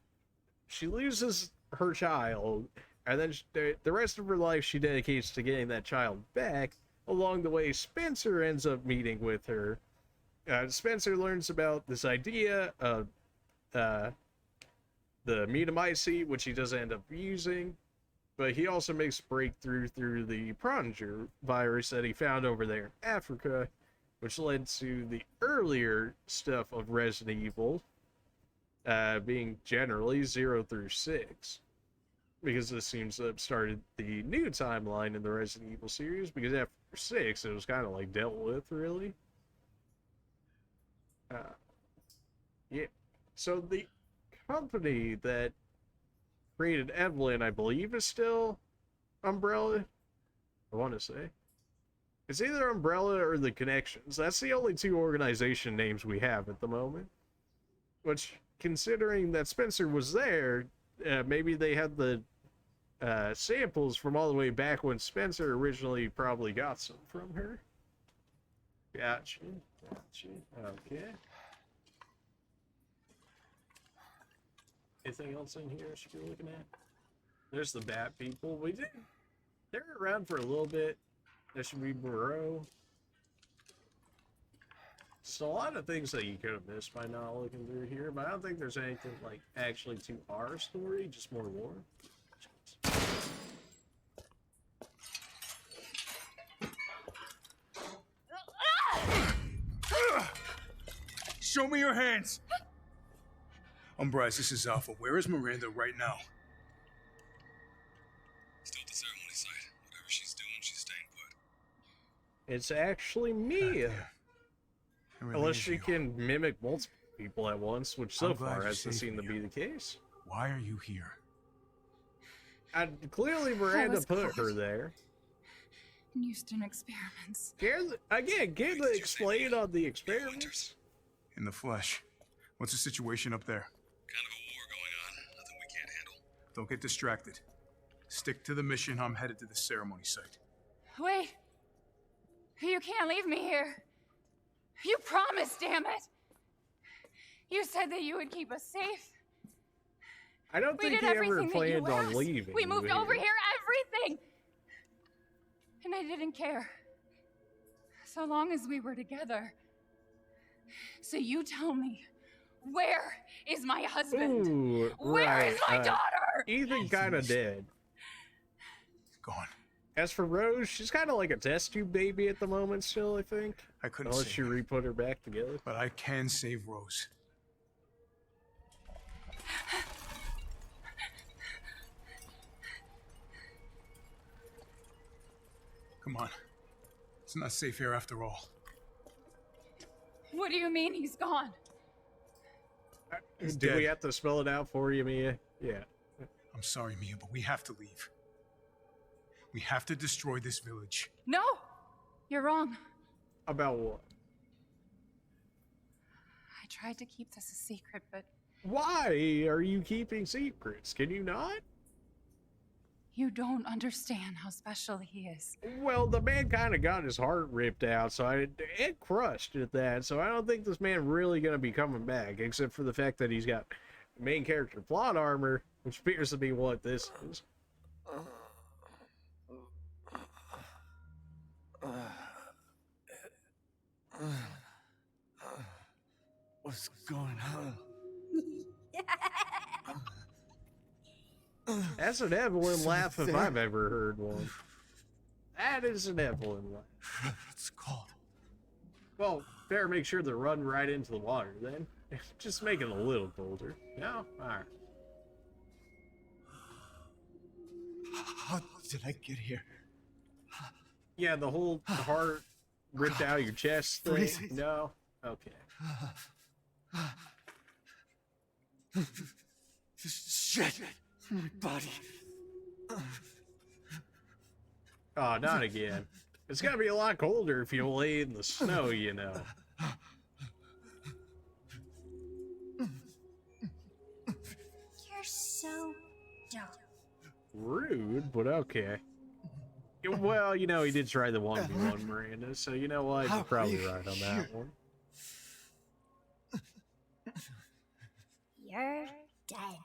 she loses her child, and then the rest of her life she dedicates to getting that child back. Along the way, Spencer ends up meeting with her. Spencer learns about this idea of the metamycete, which he doesn't end up using, but he also makes a breakthrough through the Prodiger virus that he found over there in Africa, which led to the earlier stuff of Resident Evil, being generally 0 through 6. Because this seems to have started the new timeline in the Resident Evil series, because after 6, it was kind of like dealt with, really. Yeah. So the company that created Evelyn, I believe, is still Umbrella. I want to say. It's either Umbrella or the Connections. That's the only two organization names we have at the moment. Which, considering that Spencer was there, maybe they had the samples from all the way back when Spencer originally probably got some from her. Gotcha. Okay. Anything else in here I should be looking at? There's the Bat People. They're around for a little bit. There should be Moreau. Just a lot of things that you could have missed by not looking through here, but I don't think there's anything like actually to our story, just more lore. Show me your hands! Umbrise, this is Alpha. Where is Miranda right now? Still at the ceremony site. Whatever she's doing, she's staying put. It's actually Mia. Unless she can mimic multiple people at once, which so far hasn't seemed to be the case. Why are you here? Clearly Miranda put her there. Houston experiments. Again, can they explain on the experiments? In the flesh. What's the situation up there? Kind of a war going on. Nothing we can't handle. Don't get distracted. Stick to the mission. I'm headed to the ceremony site. Wait. You can't leave me here. You promised, damn it. You said that you would keep us safe. I don't think he ever planned on leaving. We moved over here, everything. And I didn't care. So long as we were together. So you tell me, where is my husband? Ooh, Where is my daughter? Ethan kind of dead. Gone. As for Rose, she's kind of like a test tube baby at the moment still, I think. I couldn't Unless you re-put her back together. But I can save Rose. Come on. It's not safe here after all. What do you mean he's gone? Did we have to spell it out for you, Mia? Yeah. I'm sorry, Mia, but we have to leave. We have to destroy this village. No! You're wrong. About what? I tried to keep this a secret, but... Why are you keeping secrets? Can you not? You don't understand how special he is. Well, the man kind of got his heart ripped out, so it crushed at that. So I don't think this man really going to be coming back, except for the fact that he's got main character plot armor, which appears to be what this is. What's going on? That's an Evelyn laugh if I've ever heard one. That is an Evelyn laugh. It's cold. Well, better make sure to run right into the water then. Just make it a little colder. No? Alright. How did I get here? Yeah, the whole heart ripped out of your chest thing? No? Okay. Shit! My body. Oh, not again. It's gonna be a lot colder if you lay in the snow, you know. You're so dumb. Rude, but okay. Well, you know, he did try the 1v1 Miranda, so you know what? You're probably right on that one. You're dead.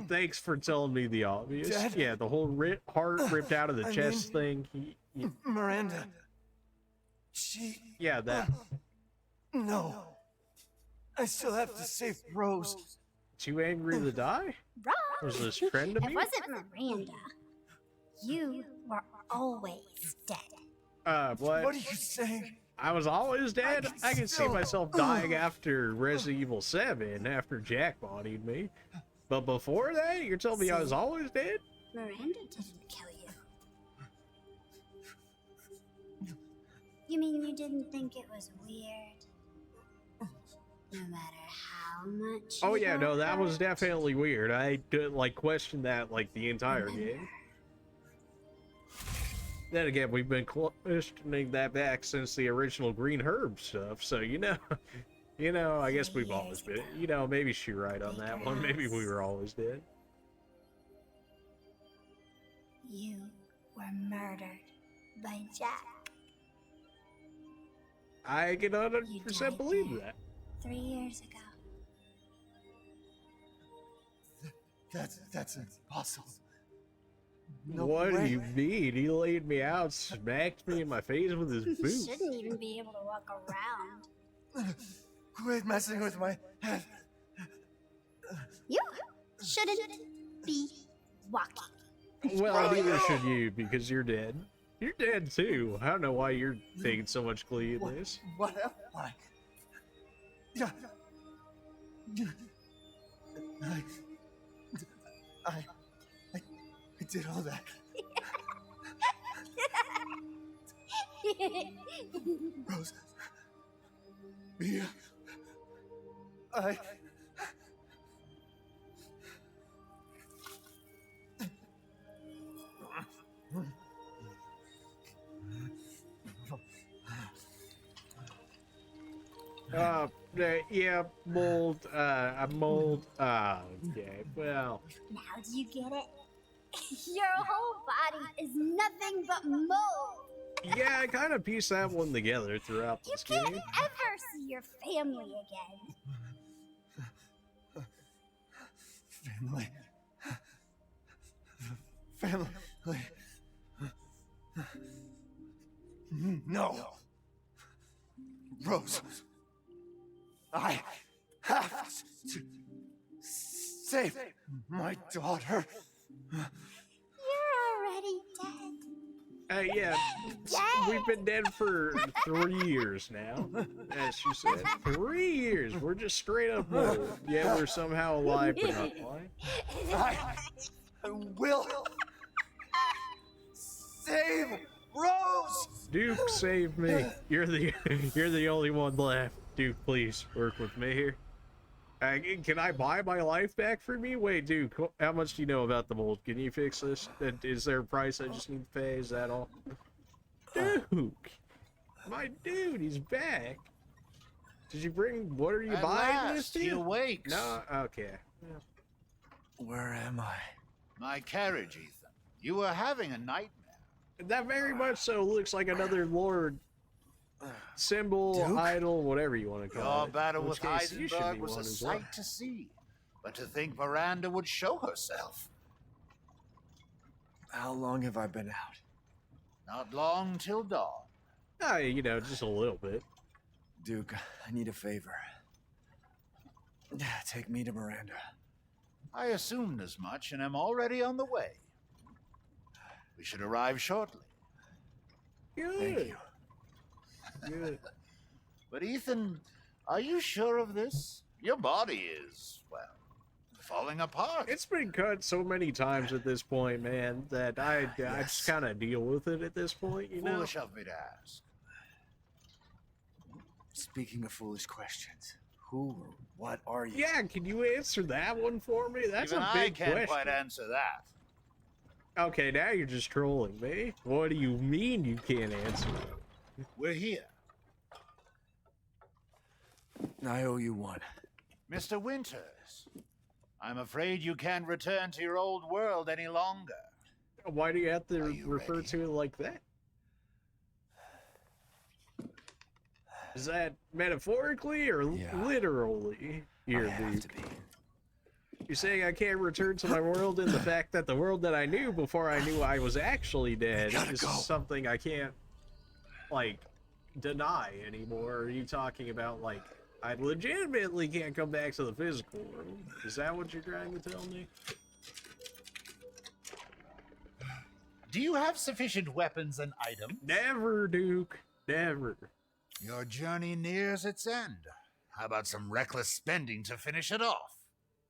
Thanks for telling me the obvious. Dad? Yeah, the whole heart ripped out of the chest thing. Miranda. She... Yeah, that. No. I still have to save Rose. Too angry to die? Rose? Was this friend of It me? wasn't Miranda. You were always dead. What? What are you saying? I was always dead? I can see myself dying after Resident Evil 7, after Jack bodied me. But before that, you're telling me I was always dead? Miranda didn't kill you. You mean you didn't think it was weird? No matter how much. Oh yeah, no, that was hurt? definitely weird. I did like question that like the entire game. Then again, we've been questioning that back since the original Green Herb stuff, so you know, I guess we've always been, maybe she's right on that one. Maybe we were always dead. You were murdered by Jack. I can 100% believe that. 3 years ago. That's impossible. No What way. do you mean? He laid me out, smacked me in my face with his You boot. shouldn't even be able to walk around. Quit messing with my head. You shouldn't be walking. Well, neither should you, because you're dead. You're dead too. I don't know why you're taking so much glee in this. What am I? I did all that. Rose. Mia. Yeah, mold, mold, okay, well. Now do you get it? Your whole body is nothing but mold. Yeah, I kind of pieced that one together throughout this You can't game. ever see your family again. Family. No. Rose. I have to save my daughter. You're already dead. Yeah, we've been dead for 3 years now, as she said. 3 years. We're just straight up mold. Yeah, we're somehow alive, but not alive. I will save Rose. Duke, save me. You're the only one left. Duke, please work with me here. Can I buy my life back for me? Wait, Duke, how much do you know about the mold? Can you fix this? Is there a price I just need to pay? Is that all? Duke! My dude, he's back. Did you bring... What are you At buying last, this he to? awakes. No? Okay. Where am I? My carriage, Ethan. You were having a nightmare. That very much so looks like another Lord symbol, Duke? idol, whatever you want to call Your it. battle In with which case, you should Heisenberg be was one a as well. sight to see. But to think Miranda would show herself. How long have I been out? Not long till dawn. Just a little bit. Duke, I need a favor. Take me to Miranda. I assumed as much and am already on the way. We should arrive shortly. Good. Thank you. Good. But Ethan, are you sure of this? Your body is, well, falling apart. It's been cut so many times at this point, man, that I just kind of deal with it at this point, you know? Foolish of me to ask. Speaking of foolish questions, who or what are you? Yeah, can you answer that one for me? That's Even a I big can't question. quite answer that. Okay, now you're just trolling me. What do you mean you can't answer? We're here. I owe you one. Mr. Winters, I'm afraid you can't return to your old world any longer. Why do you have to refer to it like that? Is that metaphorically or literally? Here, I have dude. to be. You're saying I can't return to my world, and the fact that the world that I knew before I knew I was actually dead is something I can't, like, deny anymore? Or are you talking about, like, I legitimately can't come back to the physical world? Is that what you're trying to tell me? Do you have sufficient weapons and items? Never, Duke. Never. Your journey nears its end. How about some reckless spending to finish it off?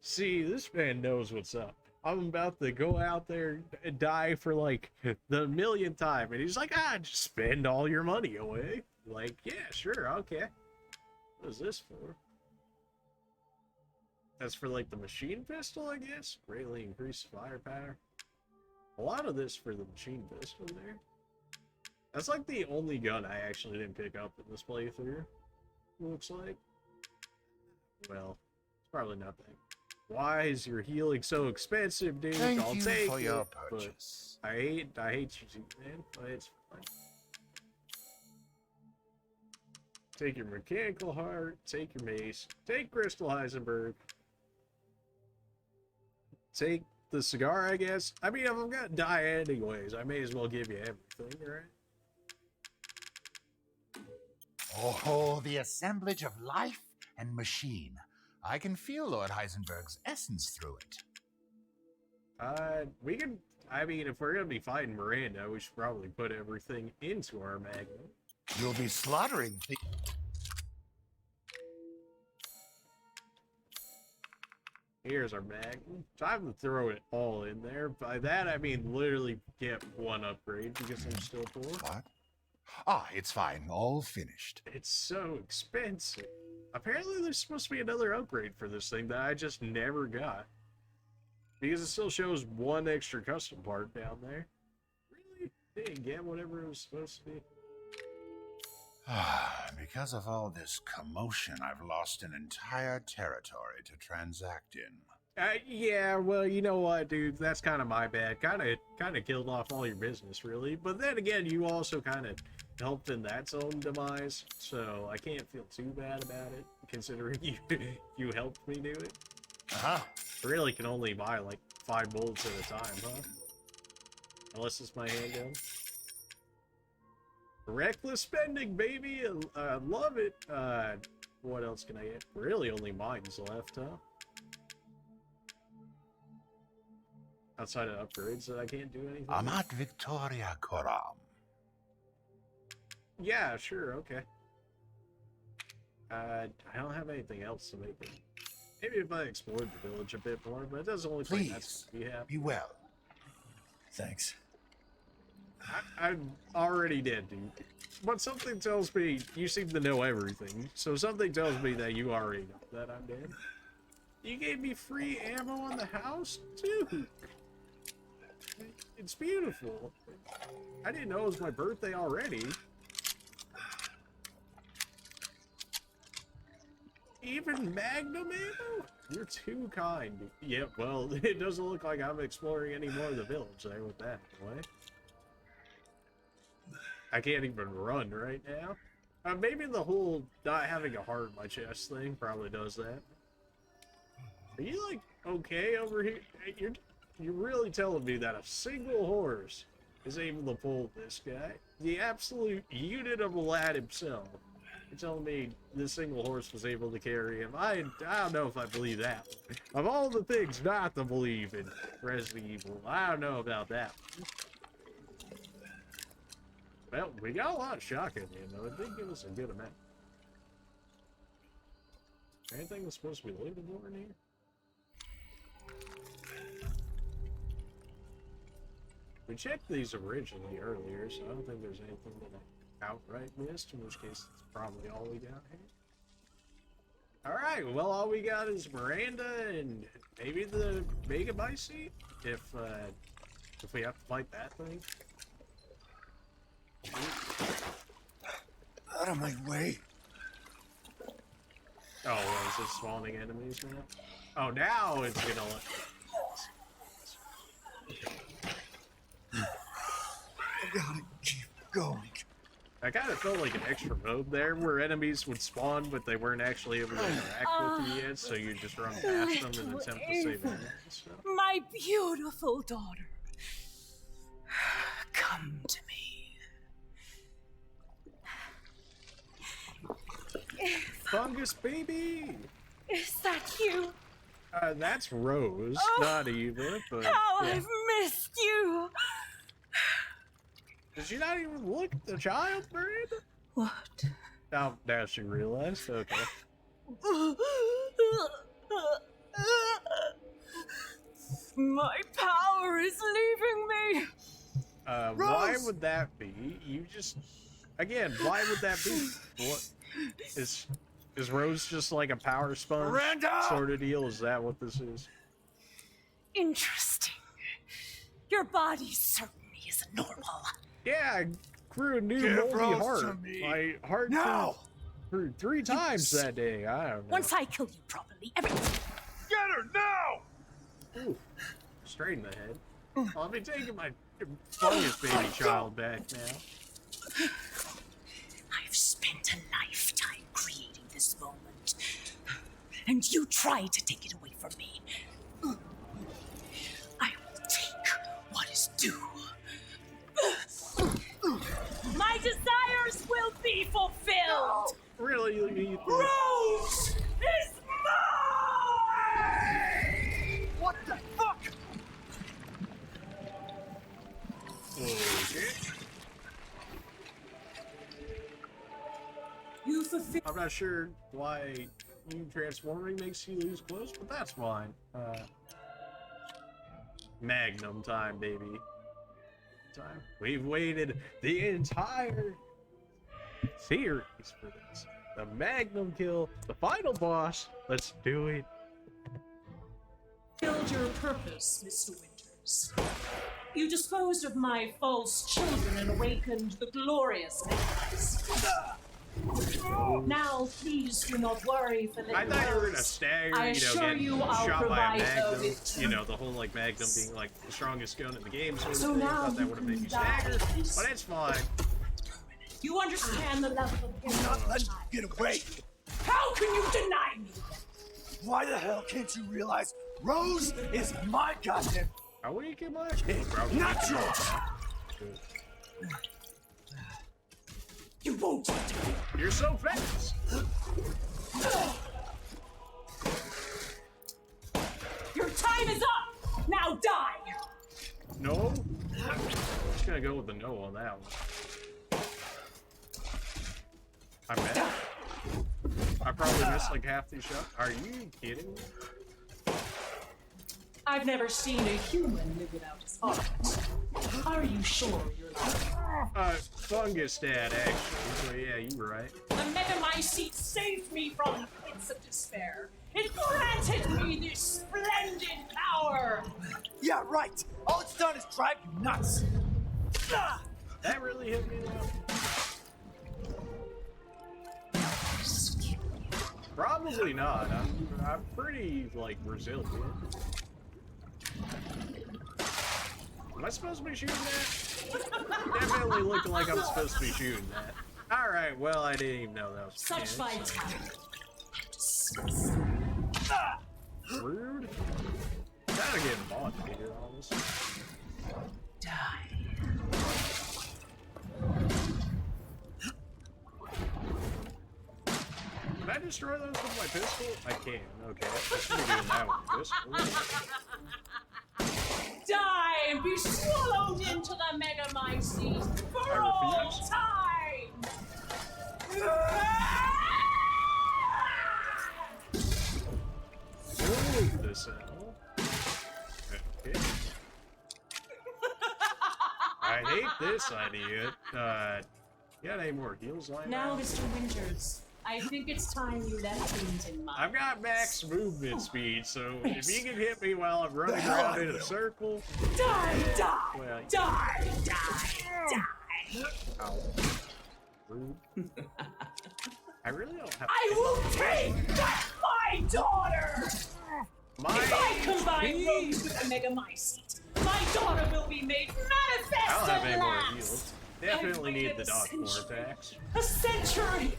See, this man knows what's up. I'm about to go out there and die for, like, the millionth time. And he's like, just spend all your money away. Like, yeah, sure, okay. What is this for? That's for, like, the machine pistol, I guess? Greatly increased firepower. A lot of this for the machine pistol there. That's, like, the only gun I actually didn't pick up in this playthrough. Looks like. Well, it's probably nothing. Why is your healing so expensive, dude? I'll take for it, your purchase. I hate you, man. But it's fine. Take your mechanical heart. Take your mace. Take Crystal Heisenberg. Take the cigar, I guess. I mean, if I'm gonna die anyways, I may as well give you everything, right? Oh, the assemblage of life and machine. I can feel Lord Heisenberg's essence through it. We can... I mean, if we're gonna be fighting Miranda, we should probably put everything into our magnum. You'll be slaughtering Here's our magnum. Time to throw it all in there. By that, I mean literally get one upgrade because I'm still poor. What? Ah, it's fine. All finished. It's so expensive. Apparently there's supposed to be another upgrade for this thing that I just never got. Because it still shows one extra custom part down there. Really? They didn't get whatever it was supposed to be. Because of all this commotion, I've lost an entire territory to transact in. Yeah, well, you know what, dude? That's kind of my bad. Kind of killed off all your business, really. But then again, you also kind of helped in that's own demise, so I can't feel too bad about it, considering you helped me do it. Really can only buy like 5 bullets at a time, huh? Unless it's my handgun. Reckless spending, baby! I love it! What else can I get? Really only mines left, huh? Outside of upgrades that I can't do anything Amat Victoria Coram. Yeah, sure, okay. I don't have anything else to make it. Maybe if I explored the village a bit more, but it doesn't look like that's what we have. Be well. Thanks. I already did, dude. But something tells me you seem to know everything, so something tells me that you already know that I'm dead. You gave me free ammo on the house, too. It's beautiful. I didn't know it was my birthday already. Even Magnum ammo? You're too kind. Yeah, well, it doesn't look like I'm exploring any more of the village there with that anyway. I can't even run right now. Maybe the whole not having a heart in my chest thing probably does that. Are you, like, okay over here? You're really telling me that a single horse is able to pull this guy? The absolute unit of a lad himself. You're telling me this single horse was able to carry him? I don't know if I believe that. Of all the things not to believe in Resident Evil, I don't know about that. Well, we got a lot of shock in here, though. It did give us a good amount. Anything that's supposed to be lootable in here? We checked these originally earlier, so I don't think there's anything that I outright missed, in which case it's probably all we got here. Alright, well, all we got is Miranda and maybe the Megabyte seat, if we have to fight that thing. Out of my way. Oh, well, is it spawning enemies now? Oh, now it's gonna let... I gotta keep going. I kind of felt like an extra mode there, where enemies would spawn, but they weren't actually able to interact with you yet, so you just run past them and attempt to save them. So. My beautiful daughter. Come to me. Fungus baby! Is that you? That's Rose, not Eva, but... How yeah. I've missed you! Did she not even look at the child, Miranda? What? Oh, now she realized? Okay. My power is leaving me! Why would that be? You just... Again, why would that be? What? Is Rose just like a power sponge Miranda! sort of deal? Is that what this is? Interesting. Your body certainly isn't normal. Yeah, I grew a new Give moldy Rose heart. to me. My heart Now! grew 3 times that day. I don't know. Once I kill you properly, everything. Get her now! Ooh, straight in the head. I'll be taking my fungus baby child back now. I've spent a lifetime creating this moment, and you tried to take it away from me. I will take what is due. My desires will be fulfilled. Really, Ethan? Rose is mine! What the fuck? Okay. You fulfill. I'm not sure why you transforming makes you lose clothes, but that's fine. Magnum time, baby. Time. We've waited the entire series for this. The Magnum kill, the final boss. Let's do it. Fulfilled your purpose, Mr. Winters. You disposed of my false children and awakened the glorious Nicholas. Now, please do not worry for the I thought you were gonna stagger, I you know, assure get you I'll shot by a provide Magnum. those. You know, the whole like Magnum being like the strongest gun in the game. So So I now thought that you would have made can you die. stagger, but it's fine. You understand the level of Not ignorance. letting you get away. How can you deny me? Why the hell can't you realize Rose is my goddamn Are we get my kid? not yours? You won't. You're so fast. Your time is up. Now die. No. I'm just gonna go with the no on that one. I bet. I probably missed like half these shots. Are you kidding me? I've never seen a human live without his heart. Are you sure you're lying? Fungus dad, actually. So yeah, you were right. The Megamycete saved me from the pits of despair. It granted me this splendid power. Yeah, right. All it's done is drive you nuts. That really hit me though. Probably not. I'm pretty like resilient. Am I supposed to be shooting that? Definitely looking like I'm supposed to be shooting that. Alright, well, I didn't even know that was Such vitality. Rude. Gotta get motivated on this. Die. Can I destroy those with my pistol? I can, okay. I should be doing that with the pistol. Die and be swallowed into the Megamycete for all time! Move the cell. Okay. I hate this idea. You got any more heals lying Now, around? Mr. Winters, I think it's time you left things in mind. I've got max movement speed, so if you can hit me while I'm running around in a circle. Die, die, well, die, die, die. Ow. Rude. I really don't have. I will take back my daughter! If I combine Rose with the Megamycete, my daughter will be made I don't manifest have at any more last! heals. Definitely need the dodge more attacks. A century!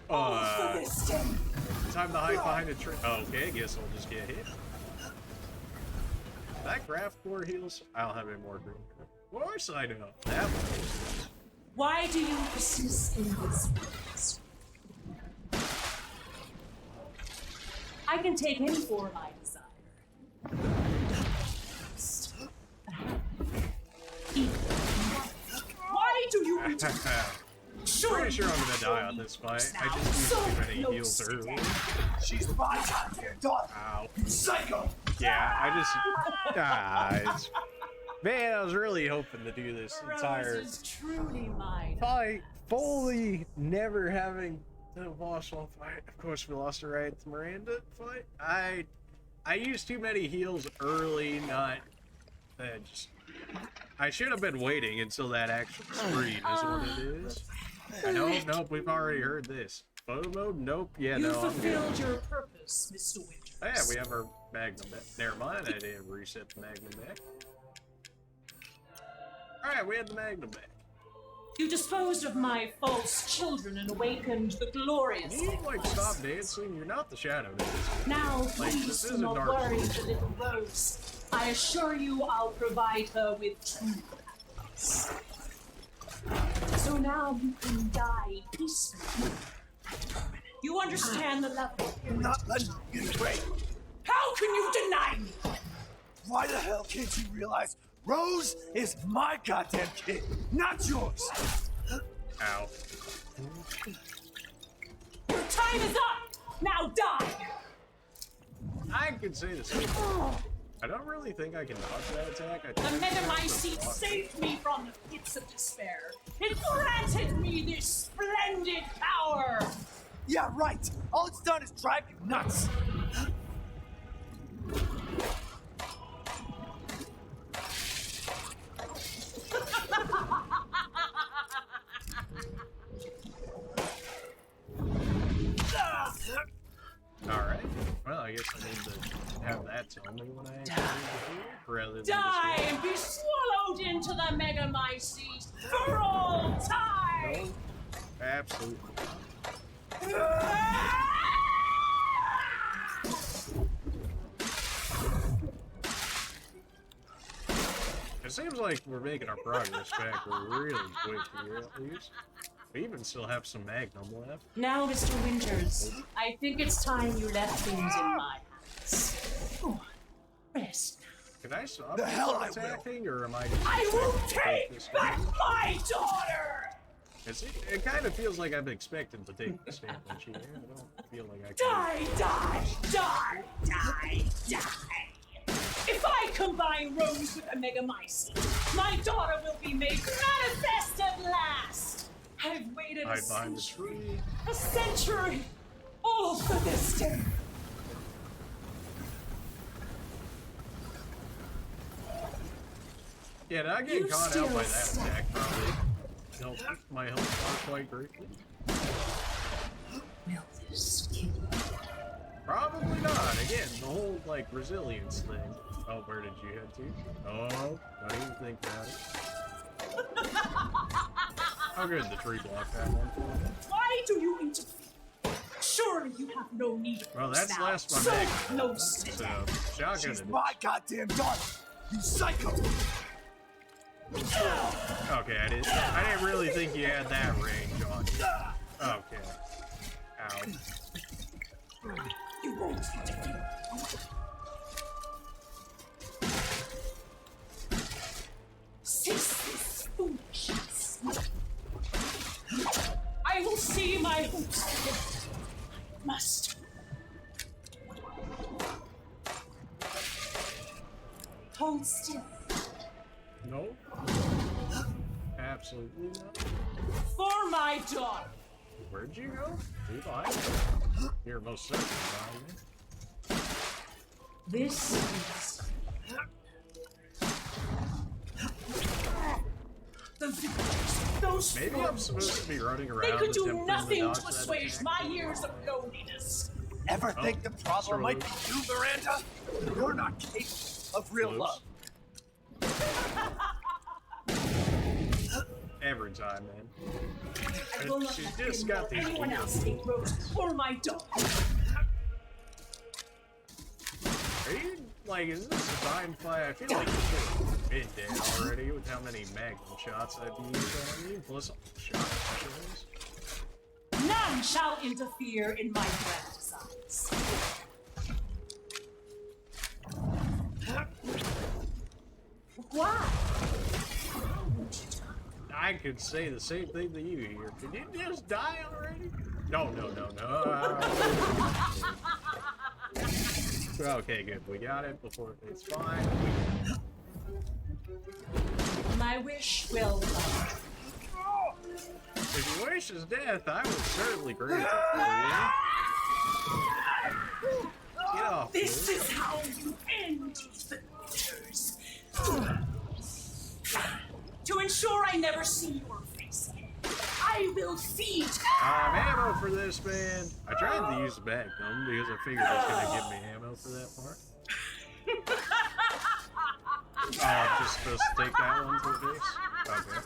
All for this day! Time to hide behind a tree. Okay, guess I'll just get hit. That craft core heals? I don't have any more green. Of course I know. That one. Why do you persist in this place? I can take him for my desire. Why do you interfere? Pretty sure I'm gonna die on this fight. I just used too many heals early. She's my goddamn daughter. Ow. You psycho. Yeah, I just died. Man, I was really hoping to do this entire Rose is truly mine. fight fully, never having lost one fight. Of course, we lost her right at the Miranda fight. I used too many heals early, not that just. I should have been waiting until that actual screen is what it is. Nope, we've already heard this. Photo mode? Nope. Yeah, You no. I'm fulfilled good. your purpose, Mr. Winters. Oh, yeah, we have our Magnum deck. Never mind, I didn't reset the Magnum deck. Alright, we had the Magnum deck. You disposed of my false children and awakened the glorious. You like stop dancing? You're not the shadow dancer. Now, Like, please this do isn't not Dark worry Souls. the little Rose. I assure you I'll provide her with true happiness. So now you can die peacefully. You understand the level. You're not letting me get away. How can you deny me? Why the hell can't you realize Rose is my goddamn kid, not yours? Ow. Your time is up! Now die! I can say the same. I don't really think I can dodge that attack. I The think Megamycete saved me from the pits of despair. It granted me this splendid power! Yeah, right. All it's done is drive you nuts. Alright. Well, I guess I need to have that tell me when I actually need to heal, rather than Die just and be swallowed into the Megamycete for all time! No, absolutely. It seems like we're making our progress back really quick here, at least. We even still have some Magnum left. Now, Mr. Winters, I think it's time you left things in my hands. Oh, rest now. Can I stop The hell I attacking, or am I? I will take this back game? my daughter! It kind of feels like I'm expected to take the stand when she. I don't feel like I can. Die! If I combine Rose with a Megamycete, my daughter will be made manifest at last! I've waited Hide behind the tree. a century, all for this day. Yeah, not getting caught out by that attack probably helped my health bar quite greatly. Will this kill you? Probably not. Again, the whole like resilience thing. Oh, where did you head to? Oh, don't even think about it. How good the tree block that one for me? Why do you interfere? Surely you have no need of Well, us that's now. last my So neck. close. So, shotgun She's it. my goddamn daughter. You psycho. Okay, I didn't really think you had that range on you. Okay. Ow. You won't interfere. Cease this foolishness. I will see my hopes fulfilled. I must. Hold still. No. Absolutely not. For my daughter. Where'd you go? Too behind. You're most certainly behind me. This is the victors. Those Maybe I'm supposed to be running around. They could do attempting nothing dodge to that assuage attack. my years of loneliness. Ever think the problem might be you, Miranda? You're not capable of real love. Every every time, man. I will not She's let just him got or these anyone weird- else take Rose or my dog. Are you, like, is this a time fight? I feel like you should have been dead already with how many magnum shots I've used on you, plus all the shot specials. None shall interfere in my grand designs. Why? I could say the same thing to you here. Can you just die already? No. Okay, good. We got it before it's fine. My wish will come. If you wish his death, I would certainly grant it for you. Get off, This dude. is how you end the leaders. To ensure I never see your face again, I will feed. Ammo for this, man. I tried to use the magnum because I figured it was gonna give me ammo for that part. Oh, I'm just supposed to take that one for this? Okay.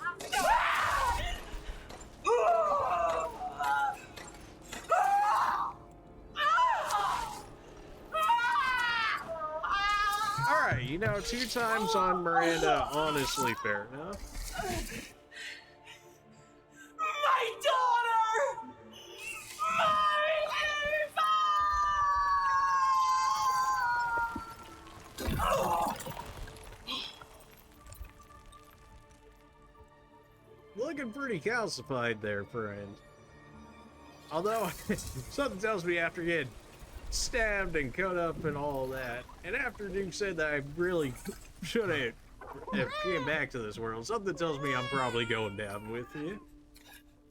Alright, you know, 2 times on Miranda, honestly fair enough. My daughter! Looking pretty calcified there, friend. Although, something tells me after getting stabbed and cut up and all that, and after Duke said that I really should have came back to this world, something tells me I'm probably going down with you.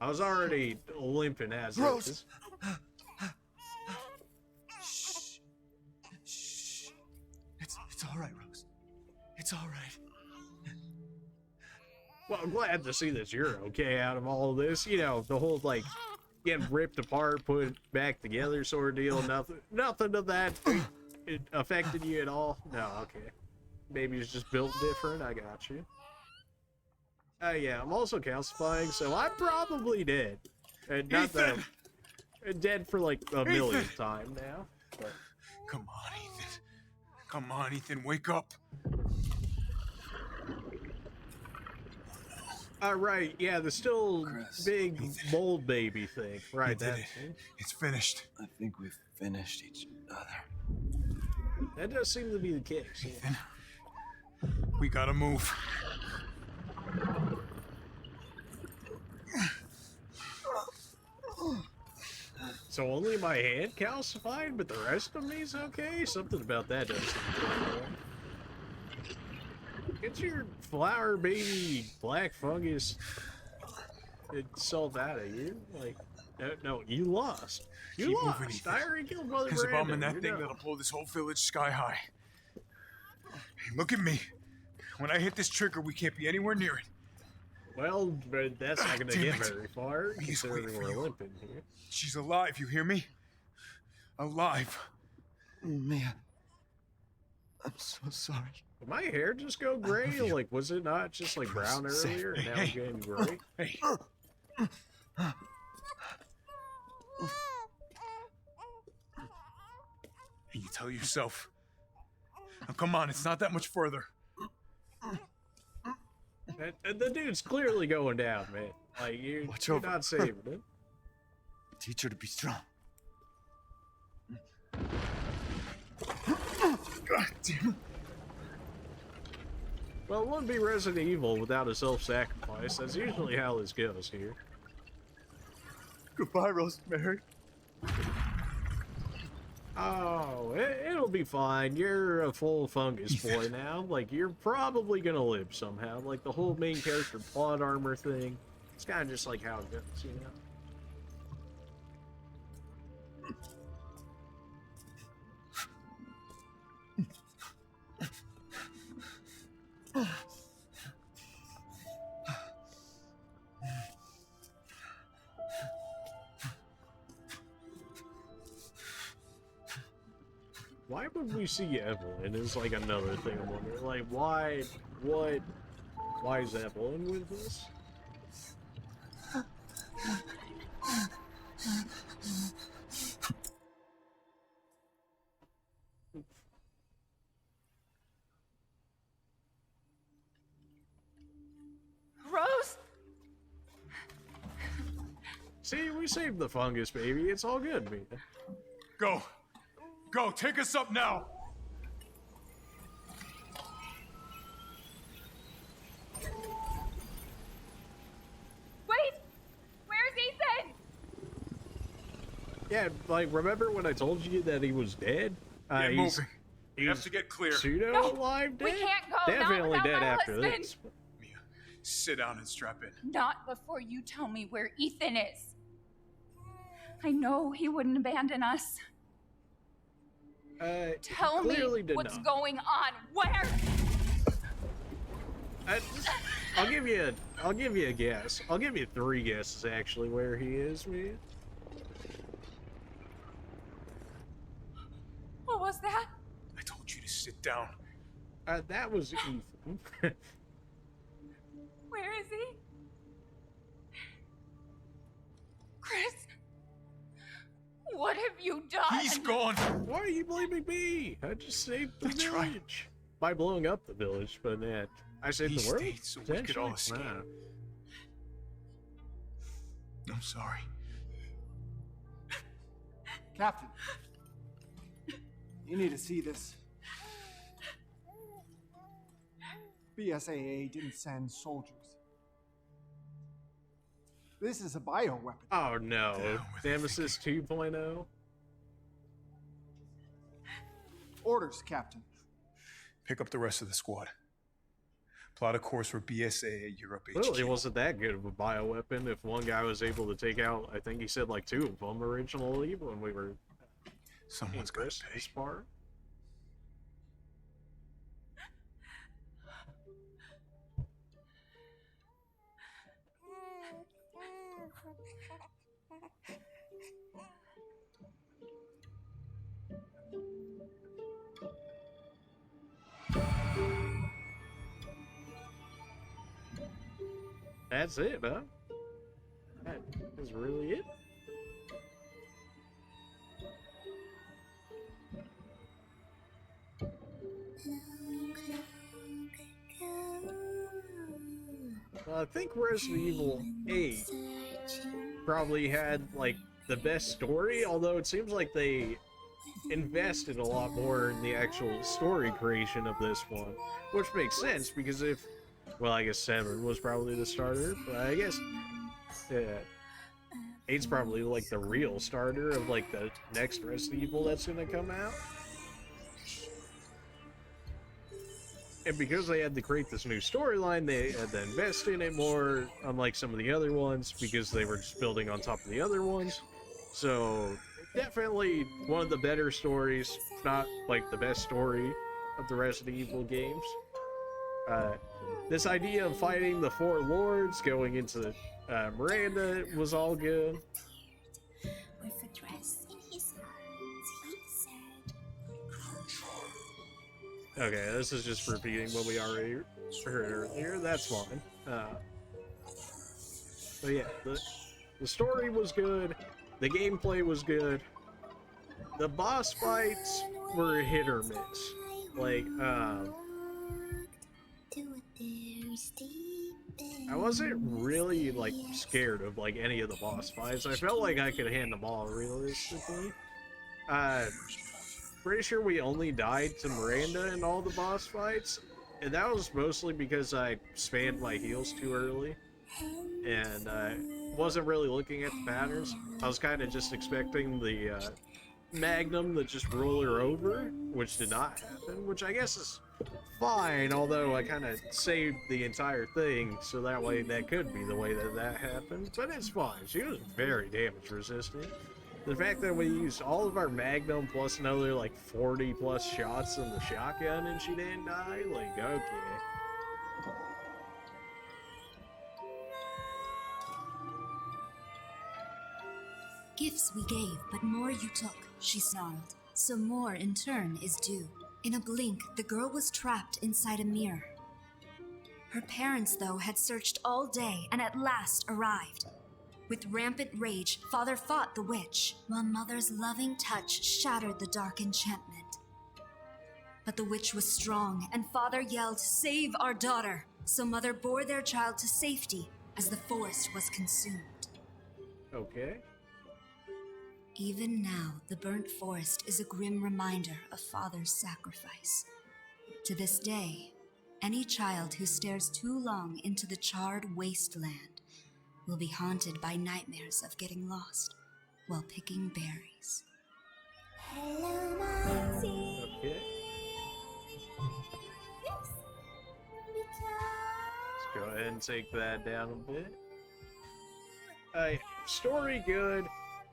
I was already limping as Rose. it is. Shh. It's all right, Rose. It's all right. Well, I'm glad to see that you're okay out of all of this. You know, the whole, like, getting ripped apart, put back together sort of deal. Nothing of that it affected you at all? No, okay. Maybe it's just built different. I got you. Yeah, I'm also calcifying, so I'm probably dead. And not that I'm dead for like a millionth time now. But. Come on, Ethan. Come on, Ethan, wake up. Right, yeah, the still big mold baby thing. Right, did that it. thing. It's finished. I think we've finished each other. That does seem to be the case. Yeah. Ethan, we gotta move. So only my hand calcified, but the rest of me's okay? Something about that doesn't seem right. Get your flower baby black fungus itself out of you. Like, no, you lost. You Keep lost. moving, Ethan. I already killed Mother There's a bomb in Miranda. that thing that'll blow this whole village sky high. Hey, look at me. When I hit this trigger, we can't be anywhere near it. Well, but that's not going to Damn get it. very far, Please considering wait for we're you. limping here. She's alive, you hear me? Alive. Mia, I'm so sorry. Did my hair just go gray? Like, was it not just like brown Safe. earlier and now it's getting gray? Hey. Hey, you tell yourself. Now, come on, it's not that much further. And the dude's clearly going down, man. Like, you're over. not saving it. Teach her to be strong. God damn it. Well, it wouldn't be Resident Evil without a self-sacrifice. That's usually how this goes here. Goodbye, Rosemary. Oh, it'll be fine. You're a full fungus boy now. Like, you're probably gonna live somehow. Like, the whole main character plot armor thing. It's kind of just like how it goes, you know? Why would we see Evelyn is like another thing I'm wondering. Like, why is Evelyn with us? Rose? See, we saved the fungus, baby. It's all good, man. Go. Go, take us up now. Wait! Where's Ethan? Yeah, like, remember when I told you that he was dead? Get he's, moving. We have to get clear. Pseudo alive dead? We can't go. Definitely not dead my after husband. this. Mia, sit down and strap in. Not before you tell me where Ethan is. I know he wouldn't abandon us. Tell me what's going on. Where? I'll give you a guess. I'll give you 3 guesses actually where he is, man. What was that? I told you to sit down. That was Ethan. Where is he? Chris? What have you done? He's gone. Why are you blaming me? I just saved the village. By blowing up the village, but I saved He the world. stayed so we could all escape. I'm sorry. Captain, you need to see this. BSAA didn't send soldiers. This is a bioweapon. Oh no. Nemesis 2.0? Orders, Captain. Pick up the rest of the squad. Plot a course for BSA Europe HQ. Well, it wasn't that good of a bioweapon if one guy was able to take out, I think he said like 2 of them originally when we were Someone's got to pay. Part. That's it, huh? That is really it? Well, I think Resident Evil 8 probably had, like, the best story, although it seems like they invested a lot more in the actual story creation of this one, which makes sense, because if, well, I guess 7 was probably the starter, but I guess, yeah, 8's probably, like, the real starter of, like, the next Resident Evil that's gonna come out. And because they had to create this new storyline, they had to invest in it more, unlike some of the other ones, because they were just building on top of the other ones. So, definitely one of the better stories, if not, like, the best story of the Resident Evil games. This idea of fighting the 4 lords, going into Miranda, was all good. With a dress in his hands, he said, Okay, this is just repeating what we already heard earlier. That's fine. But yeah, the story was good. The gameplay was good. The boss fights were hit or miss. Like, I wasn't really, like, scared of, like, any of the boss fights. I felt like I could handle them all realistically. Pretty sure we only died to Miranda in all the boss fights, and that was mostly because I spammed my heals too early, and I wasn't really looking at the patterns. I was kind of just expecting the Magnum to just roll her over, which did not happen, which I guess is fine, although I kind of saved the entire thing, so that way that could be the way that that happened, but it's fine. She was very damage resistant. The fact that we used all of our Magnum plus another like 40 plus shots in the shotgun and she didn't die, like, okay. Gifts we gave, but more you took, she snarled. So more in turn is due. In a blink, the girl was trapped inside a mirror. Her parents, though, had searched all day and at last arrived. With rampant rage, Father fought the witch, while Mother's loving touch shattered the dark enchantment. But the witch was strong, and Father yelled, "Save our daughter!" So Mother bore their child to safety as the forest was consumed. Okay. Even now, the burnt forest is a grim reminder of Father's sacrifice. To this day, any child who stares too long into the charred wasteland will be haunted by nightmares of getting lost while picking berries. Hello, my Okay. Let's go ahead and take that down a bit. Story good,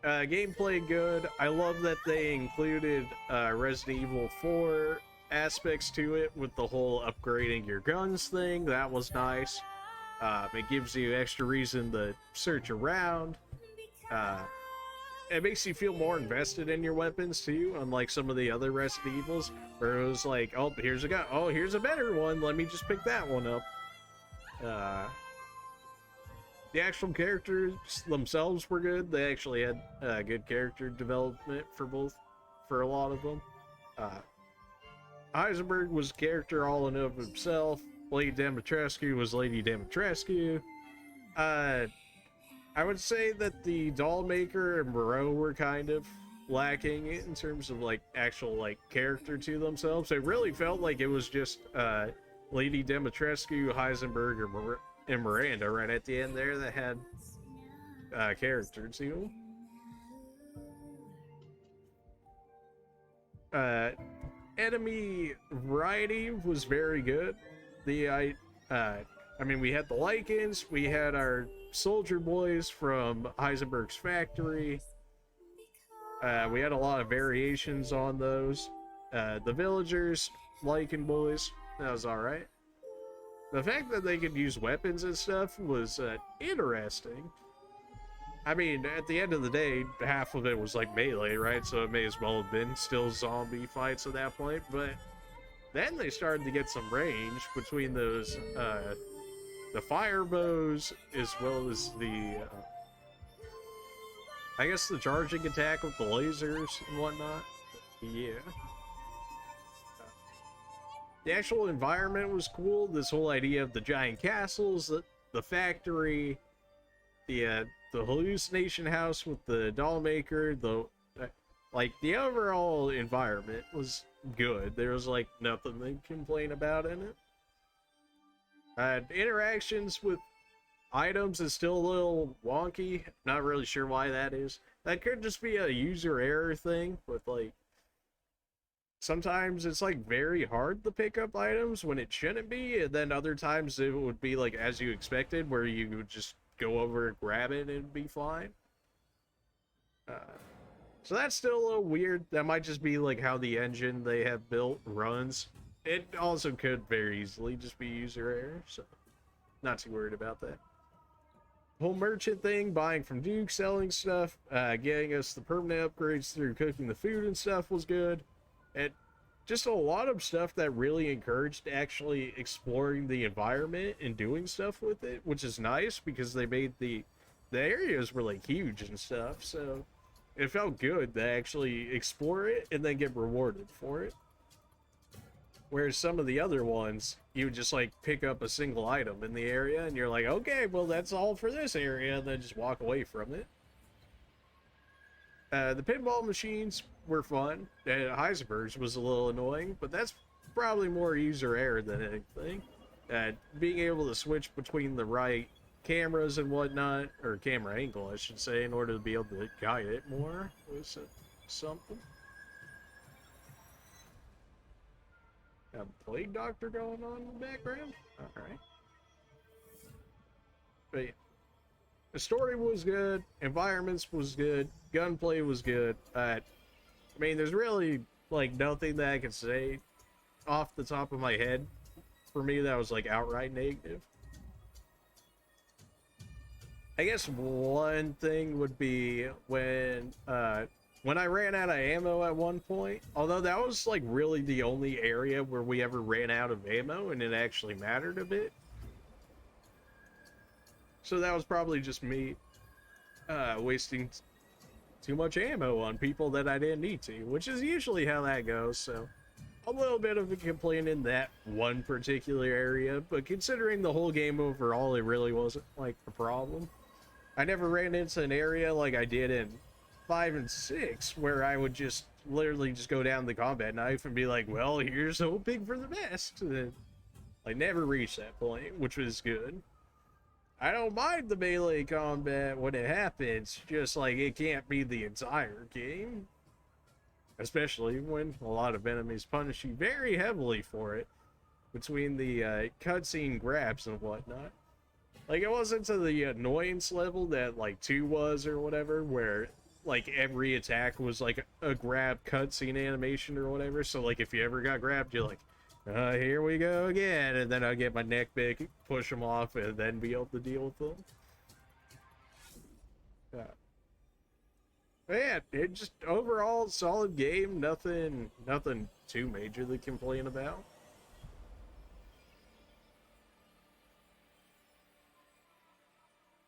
gameplay good. I love that they included Resident Evil 4 aspects to it with the whole upgrading your guns thing. That was nice. It gives you extra reason to search around. It makes you feel more invested in your weapons too, unlike some of the other Resident Evils, where it was like, oh, here's a gun. Oh, here's a better one. Let me just pick that one up. The actual characters themselves were good. They actually had good character development for a lot of them. Heisenberg was a character all in of himself. Lady Dimitrescu was Lady Dimitrescu. I would say that the doll maker and Moreau were kind of lacking in terms of like actual like character to themselves. It really felt like it was just Lady Dimitrescu, Heisenberg, and Miranda right at the end there that had character to them. Enemy variety was very good. I mean, we had the Lycans, we had our soldier boys from Heisenberg's factory. We had a lot of variations on those. The villagers, Lycan boys, that was alright. The fact that they could use weapons and stuff was interesting. I mean, at the end of the day, half of it was like melee, right? So it may as well have been still zombie fights at that point, but then they started to get some range between those, the fire bows, as well as the, I guess the charging attack with the lasers and whatnot. Yeah. The actual environment was cool. This whole idea of the giant castles, the factory, the hallucination house with the doll maker, like the overall environment was good. There was like nothing to complain about in it. Interactions with items is still a little wonky. Not really sure why that is. That could just be a user error thing with like sometimes it's like very hard to pick up items when it shouldn't be, and then other times it would be like as you expected, where you would just go over and grab it and it'd be fine. So that's still a little weird. That might just be like how the engine they have built runs. It also could very easily just be user error, so not too worried about that. Whole merchant thing, buying from Duke, selling stuff, getting us the permanent upgrades through cooking the food and stuff was good. And just a lot of stuff that really encouraged actually exploring the environment and doing stuff with it, which is nice because they made the areas were like huge and stuff, so it felt good to actually explore it and then get rewarded for it. Whereas some of the other ones, you would just like pick up a single item in the area and you're like, okay, well that's all for this area, and then just walk away from it. The pinball machines were fun. Heisenberg's was a little annoying, but that's probably more user error than anything. Being able to switch between the right cameras and whatnot, or camera angle, I should say, in order to be able to guide it more was something. Got a plague doctor going on in the background? Alright. But yeah. The story was good, environments was good, gunplay was good. I mean, there's really like nothing that I can say off the top of my head for me that was like outright negative. I guess one thing would be when I ran out of ammo at one point, although that was like really the only area where we ever ran out of ammo and it actually mattered a bit. So that was probably just me. wasting too much ammo on people that I didn't need to, which is usually how that goes, so a little bit of a complaint in that one particular area, but considering the whole game overall, it really wasn't, like, a problem. I never ran into an area like I did in 5 and 6, where I would just literally just go down the combat knife and be like, well, here's hoping for the best. And I never reached that point, which was good. I don't mind the melee combat when it happens, just like it can't be the entire game. Especially when a lot of enemies punish you very heavily for it, between the cutscene grabs and whatnot. Like, it wasn't to the annoyance level that, like, 2 was or whatever, where, like, every attack was, like, a grab cutscene animation or whatever. So, like, if you ever got grabbed, you're like, here we go again. And then I'll get my neck big, push them off, and then be able to deal with them. Man, it just, overall, solid game. Nothing too major to complain about.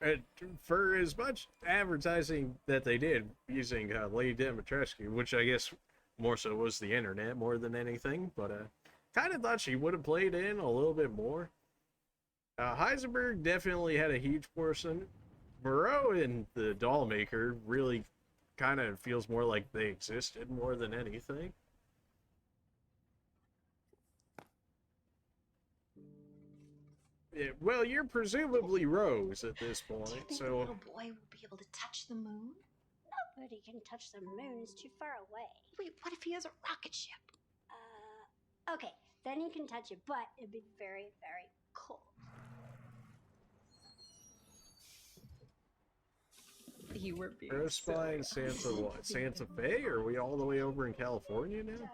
And for as much advertising that they did using Lady Dimitrescu, which I guess more so was the internet more than anything, but kind of thought she would have played in a little bit more. Heisenberg definitely had a huge portion. Moreau and the doll maker really kind of feels more like they existed more than anything. Yeah, well, you're presumably Rose at this point, Do you think so... the little boy will be able to touch the moon? Nobody can touch the moon. It's too far away. Wait, what if he has a rocket ship? Okay, then you can touch it, but it'd be very, very cold. You were being Aerospine Santa what? Santa Fe? Or are we all the way over in California now?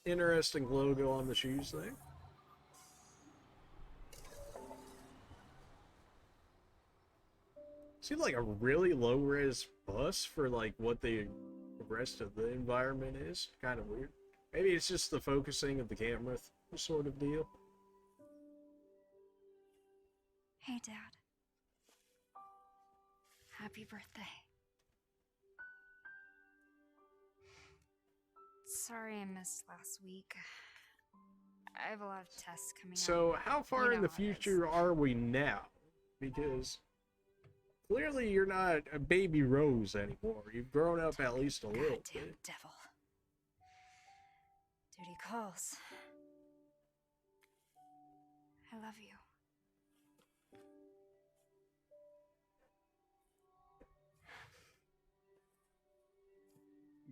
Interesting logo on the shoes there. Seemed like a really low-res bus for like what the rest of the environment is. Kind of weird. Maybe it's just the focusing of the camera sort of deal. Hey, Dad. Happy birthday. Sorry I missed last week. I have a lot of tests coming up. So, how far in the future are we now? Because clearly you're not a baby Rose anymore. You've grown up at least a little Goddamn bit. devil. Duty calls. I love you.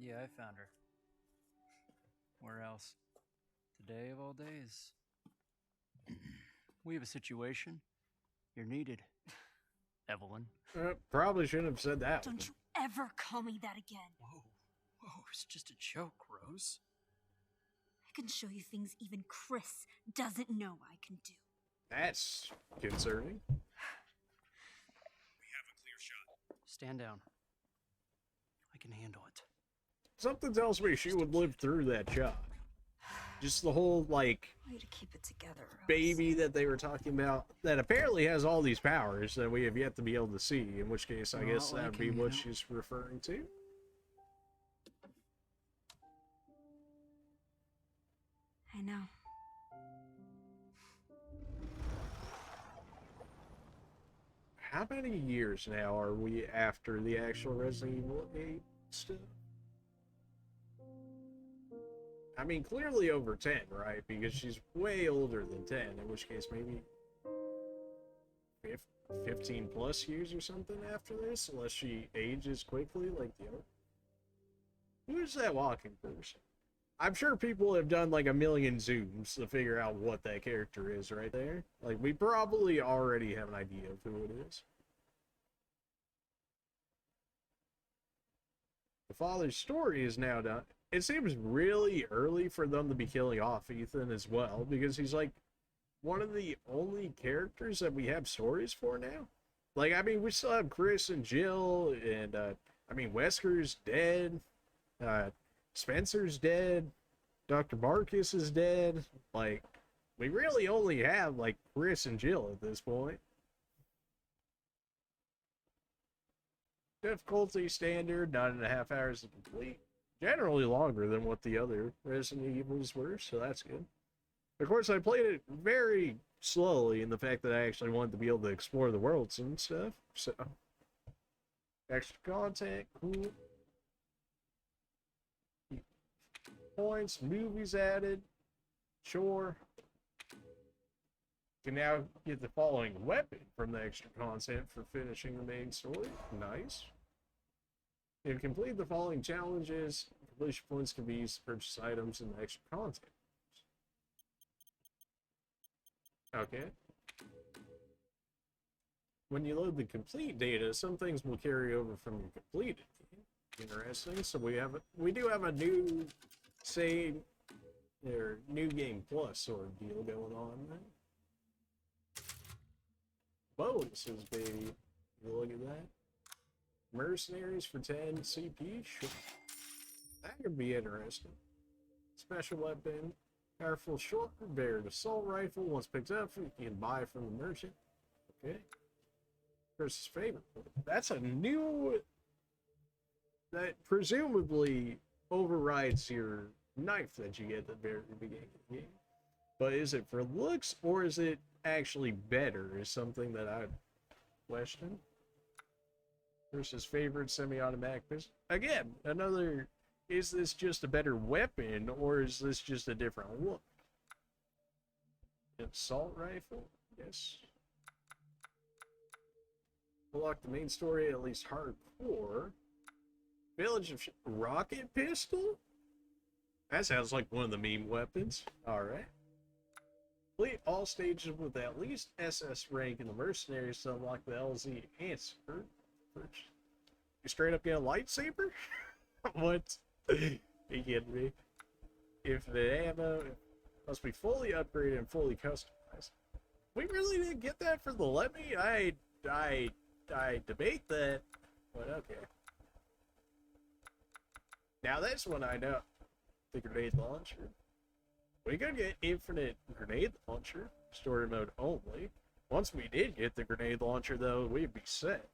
Yeah, I found her. Where else? Today of all days. We have a situation. You're needed, Evelyn. Probably shouldn't have said that. Don't you ever call me that again. Whoa, it's just a joke, Rose. I can show you things even Chris doesn't know I can do. That's concerning. We have a clear shot. Stand down. I can handle it. Something tells me she would live through that shot. Just the whole, like, Way to keep it together, Rose. baby that they were talking about that apparently has all these powers that we have yet to be able to see, in which case I guess that would be what she's referring to. I know. How many years now are we after the actual Resident Evil 8 stuff? I mean, clearly over 10, right? Because she's way older than 10, in which case maybe 15 plus years or something after this, unless she ages quickly like the other. Who's that walking person? I'm sure people have done like a million zooms to figure out what that character is right there. Like, we probably already have an idea of who it is. The father's story is now done. It seems really early for them to be killing off Ethan as well, because he's like one of the only characters that we have stories for now. Like, I mean, we still have Chris and Jill, and I mean, Wesker's dead, Spencer's dead, Dr. Marcus is dead. Like, We really only have, like, Chris and Jill at this point. Difficulty standard, 9.5 hours to complete. Generally longer than what the other Resident Evils were, so that's good. Of course, I played it very slowly in the fact that I actually wanted to be able to explore the worlds and stuff, so... Extra content, cool. Points, movies added. Sure. You can now get the following weapon from the extra content for finishing the main story. Nice. You can complete the following challenges. Completion points can be used to purchase items in the extra content. Okay. When you load the complete data, some things will carry over from your completed. Interesting. So we do have a new, say, or new game plus sort of deal going on there. Bonuses, baby. Look at that. Mercenaries for 10 CP. Sure. That could be interesting. Special weapon. Powerful short-barreled assault rifle. Once picked up, you can buy from the merchant. Okay. Versus favorite. That's a new... That presumably overrides your knife that you get at the very beginning of the game. But is it for looks, or is it actually better, is something that I'd question. Versus favorite semi-automatic pistol. Again, another... Is this just a better weapon, or is this just a different look? Assault rifle? Yes. Unlock the main story, at least hardcore. Village of rocket pistol? That sounds like one of the meme weapons. Alright. Complete all stages with at least SS rank in the mercenaries to unlock the LZ answer. You straight up get a lightsaber? What? You kidding me? If the ammo must be fully upgraded and fully customized. We really didn't get that for the Let Me? I debate that, but okay. Now this one I know. The grenade launcher. We could get infinite grenade launcher, story mode only. Once we did get the grenade launcher though, we'd be set.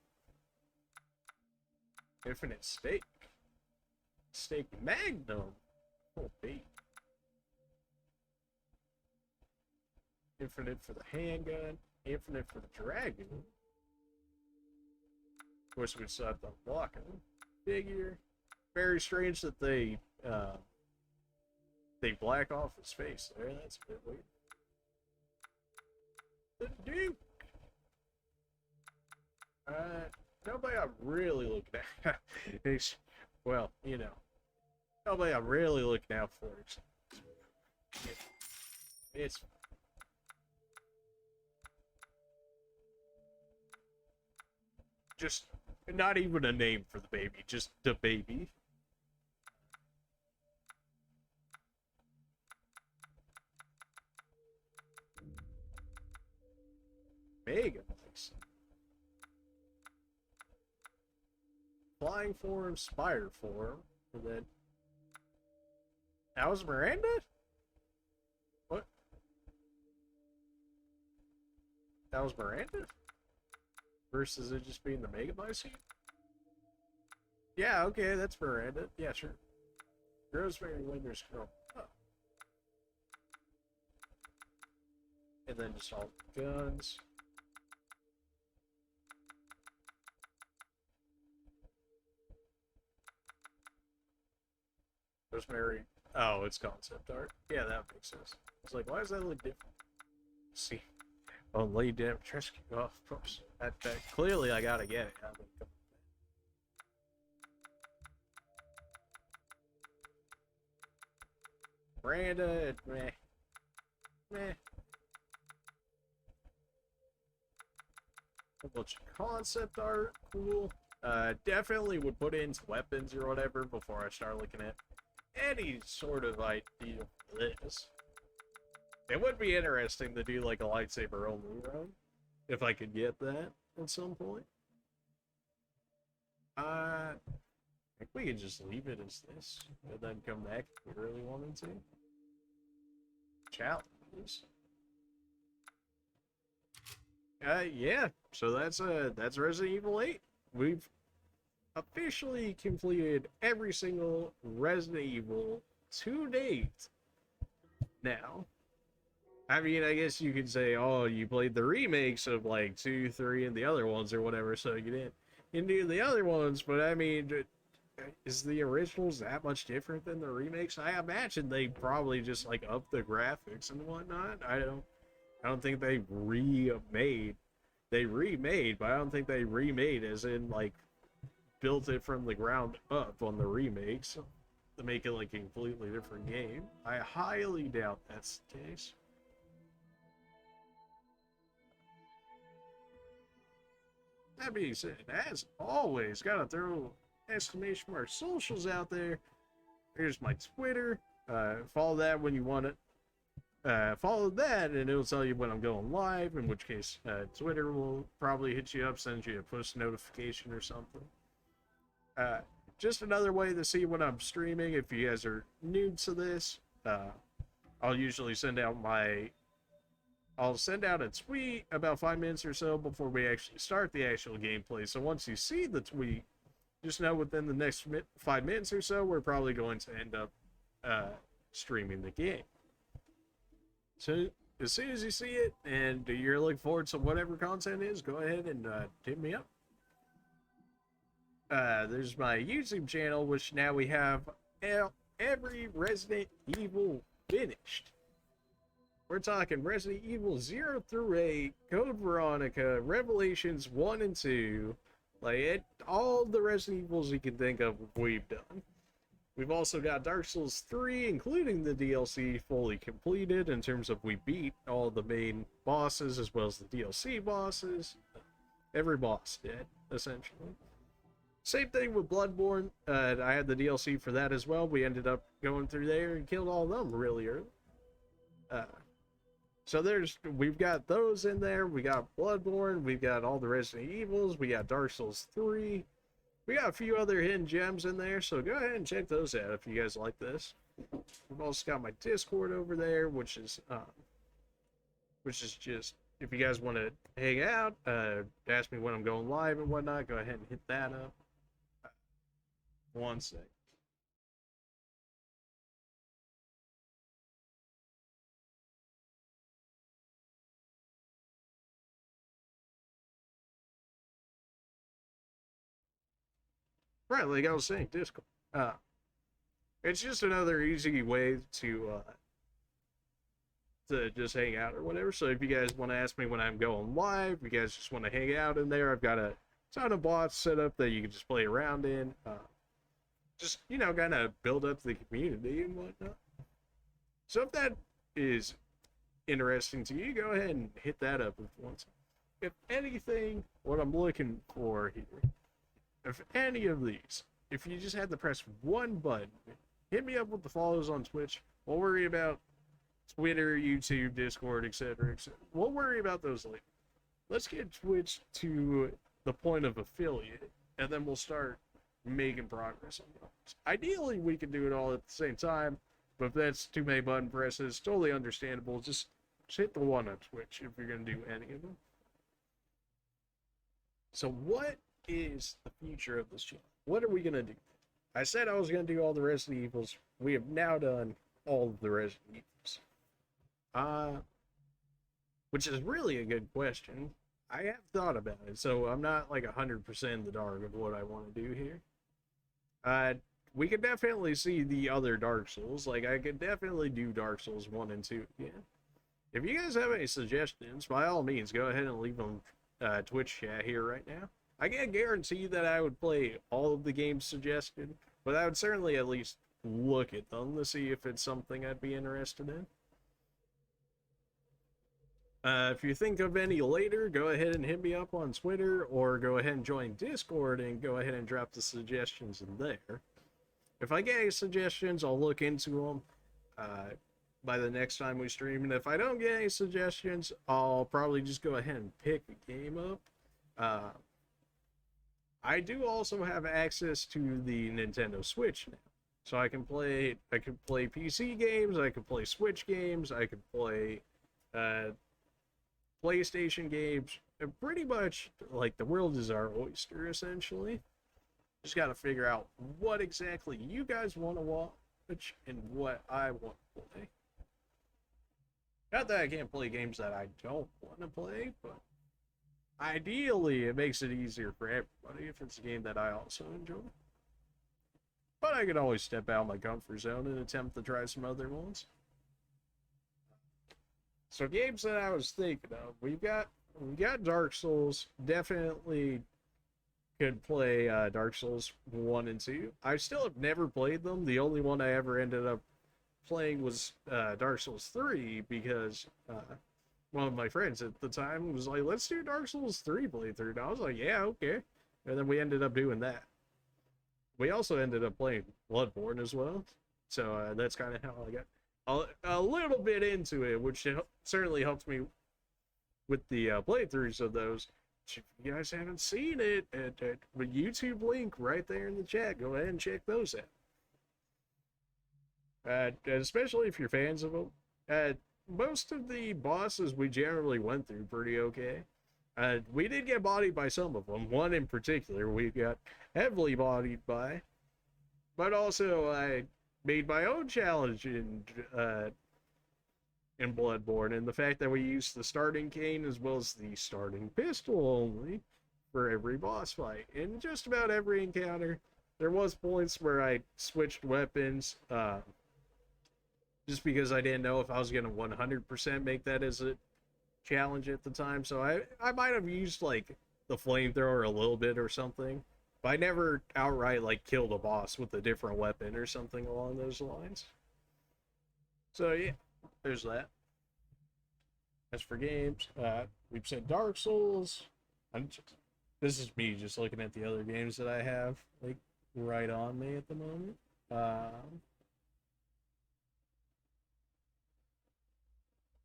Infinite stake. Stake magnum. Oh, bait. Infinite for the handgun. Infinite for the dragon. Of course, we still have to unlock them. Figure. Very strange that they black off his face there. That's a bit weird. The Duke. Nobody I'm really looking at. Well, you know. Nobody I'm really looking out for. It's just not even a name for the baby, just the baby. Mega nice. Flying form, spider form, and then that was Miranda? What? That was Miranda? Versus it just being the Mega Bison? Yeah, okay, that's Miranda. Yeah, sure. Rosemary Winter's girl. Oh. And then just all guns. Rosemary. Oh, it's concept art. Yeah, that makes sense. I was like, why does that look different? See. Oh, lay down. Rescue. Oh, of course. That clearly I gotta get it. I mean, Miranda, meh. Meh. A bunch of concept art. Cool. Definitely would put in weapons or whatever before I start looking at any sort of idea for this. It would be interesting to do like a lightsaber only run, if I could get that at some point. I think we could just leave it as this, and then come back if we really wanted to. Challenges. Yeah. So that's Resident Evil 8. We've officially completed every single Resident Evil to date. Now, I mean, I guess you could say, oh, you played the remakes of like 2, 3, and the other ones or whatever, so you didn't do the other ones. But I mean, is the originals that much different than the remakes? I imagine they probably just like up the graphics and whatnot. I don't think they remade. They remade, but I don't think they remade as in like built it from the ground up on the remakes to make it like a completely different game. I highly doubt that's the case. That being said, as always, gotta throw exclamation mark socials out there. Here's my Twitter. Follow that when you want it. Follow that and it'll tell you when I'm going live, in which case Twitter will probably hit you up, send you a push notification or something. Just another way to see when I'm streaming. If you guys are new to this, I'll usually send out a tweet about 5 minutes or so before we actually start the actual gameplay. So once you see the tweet, just know within the next 5 minutes or so, we're probably going to end up streaming the game. So as soon as you see it and you're looking forward to whatever content is, go ahead and hit me up. There's my YouTube channel, which now we have every Resident Evil finished. We're talking Resident Evil 0 through 8, Code Veronica, Revelations 1 and 2, all the Resident Evils you can think of we've done. We've also got Dark Souls 3, including the DLC, fully completed in terms of we beat all the main bosses as well as the DLC bosses. Every boss did, essentially. Same thing with Bloodborne. I had the DLC for that as well. We ended up going through there and killed all of them really early. So we've got those in there. We got Bloodborne. We've got all the Resident Evils. We got Dark Souls 3. We got a few other hidden gems in there, so go ahead and check those out if you guys like this. We've also got my Discord over there, which is just, if you guys want to hang out, ask me when I'm going live and whatnot, go ahead and hit that up. One sec. Right, like I was saying, Discord. It's just another easy way to just hang out or whatever. So if you guys want to ask me when I'm going live, if you guys just want to hang out in there, I've got a ton of bots set up that you can just play around in. Just, kind of build up the community and whatnot. So if that is interesting to you, go ahead and hit that up if you want to. If anything, what I'm looking for here, if any of these, if you just had to press one button, hit me up with the follows on Twitch. We'll worry about Twitter, YouTube, Discord, etc., etc. We'll worry about those later. Let's get Twitch to the point of affiliate, and then we'll start making progress on those. Ideally, we can do it all at the same time, but if that's too many button presses, totally understandable. Just hit the one on Twitch if you're going to do any of them. So what is the future of this channel? What are we going to do? I said I was going to do all the Resident Evils. We have now done all of the Resident Evils. Which is really a good question. I have thought about it, so I'm not like 100% in the dark of what I want to do here. We could definitely see the other Dark Souls. Like, I could definitely do Dark Souls 1 and 2 again. If you guys have any suggestions, by all means, go ahead and leave them Twitch chat here right now. I can't guarantee that I would play all of the games suggested, but I would certainly at least look at them to see if it's something I'd be interested in. If you think of any later, go ahead and hit me up on Twitter, or go ahead and join Discord and go ahead and drop the suggestions in there. If I get any suggestions, I'll look into them by the next time we stream, and if I don't get any suggestions, I'll probably just go ahead and pick a game up. I do also have access to the Nintendo Switch now, so I can play PC games, I can play Switch games, I can play PlayStation games, pretty much, like, the world is our oyster, essentially. Just got to figure out what exactly you guys want to watch and what I want to play. Not that I can't play games that I don't want to play, but ideally it makes it easier for everybody if it's a game that I also enjoy. But I can always step out of my comfort zone and attempt to try some other ones. So games that I was thinking of, we got Dark Souls. Definitely could play Dark Souls 1 and 2. I still have never played them. The only one I ever ended up playing was Dark Souls 3 because one of my friends at the time was like, let's do Dark Souls 3 playthrough. And I was like, yeah, okay. And then we ended up doing that. We also ended up playing Bloodborne as well. So that's kind of how I got a little bit into it, which certainly helped me with the playthroughs of those. If you guys haven't seen it, the YouTube link right there in the chat, go ahead and check those out. Especially if you're fans of them. Most of the bosses we generally went through pretty okay. We did get bodied by some of them. One in particular we got heavily bodied by. But also I made my own challenge in Bloodborne, and the fact that we used the starting cane as well as the starting pistol only for every boss fight. In just about every encounter, there was points where I switched weapons, just because I didn't know if I was going to 100% make that as a challenge at the time. So I might have used, like, the flamethrower a little bit or something, but I never outright, like, killed a boss with a different weapon or something along those lines. So, yeah. There's that. As for games, we've said Dark Souls. This is me just looking at the other games that I have, like, right on me at the moment.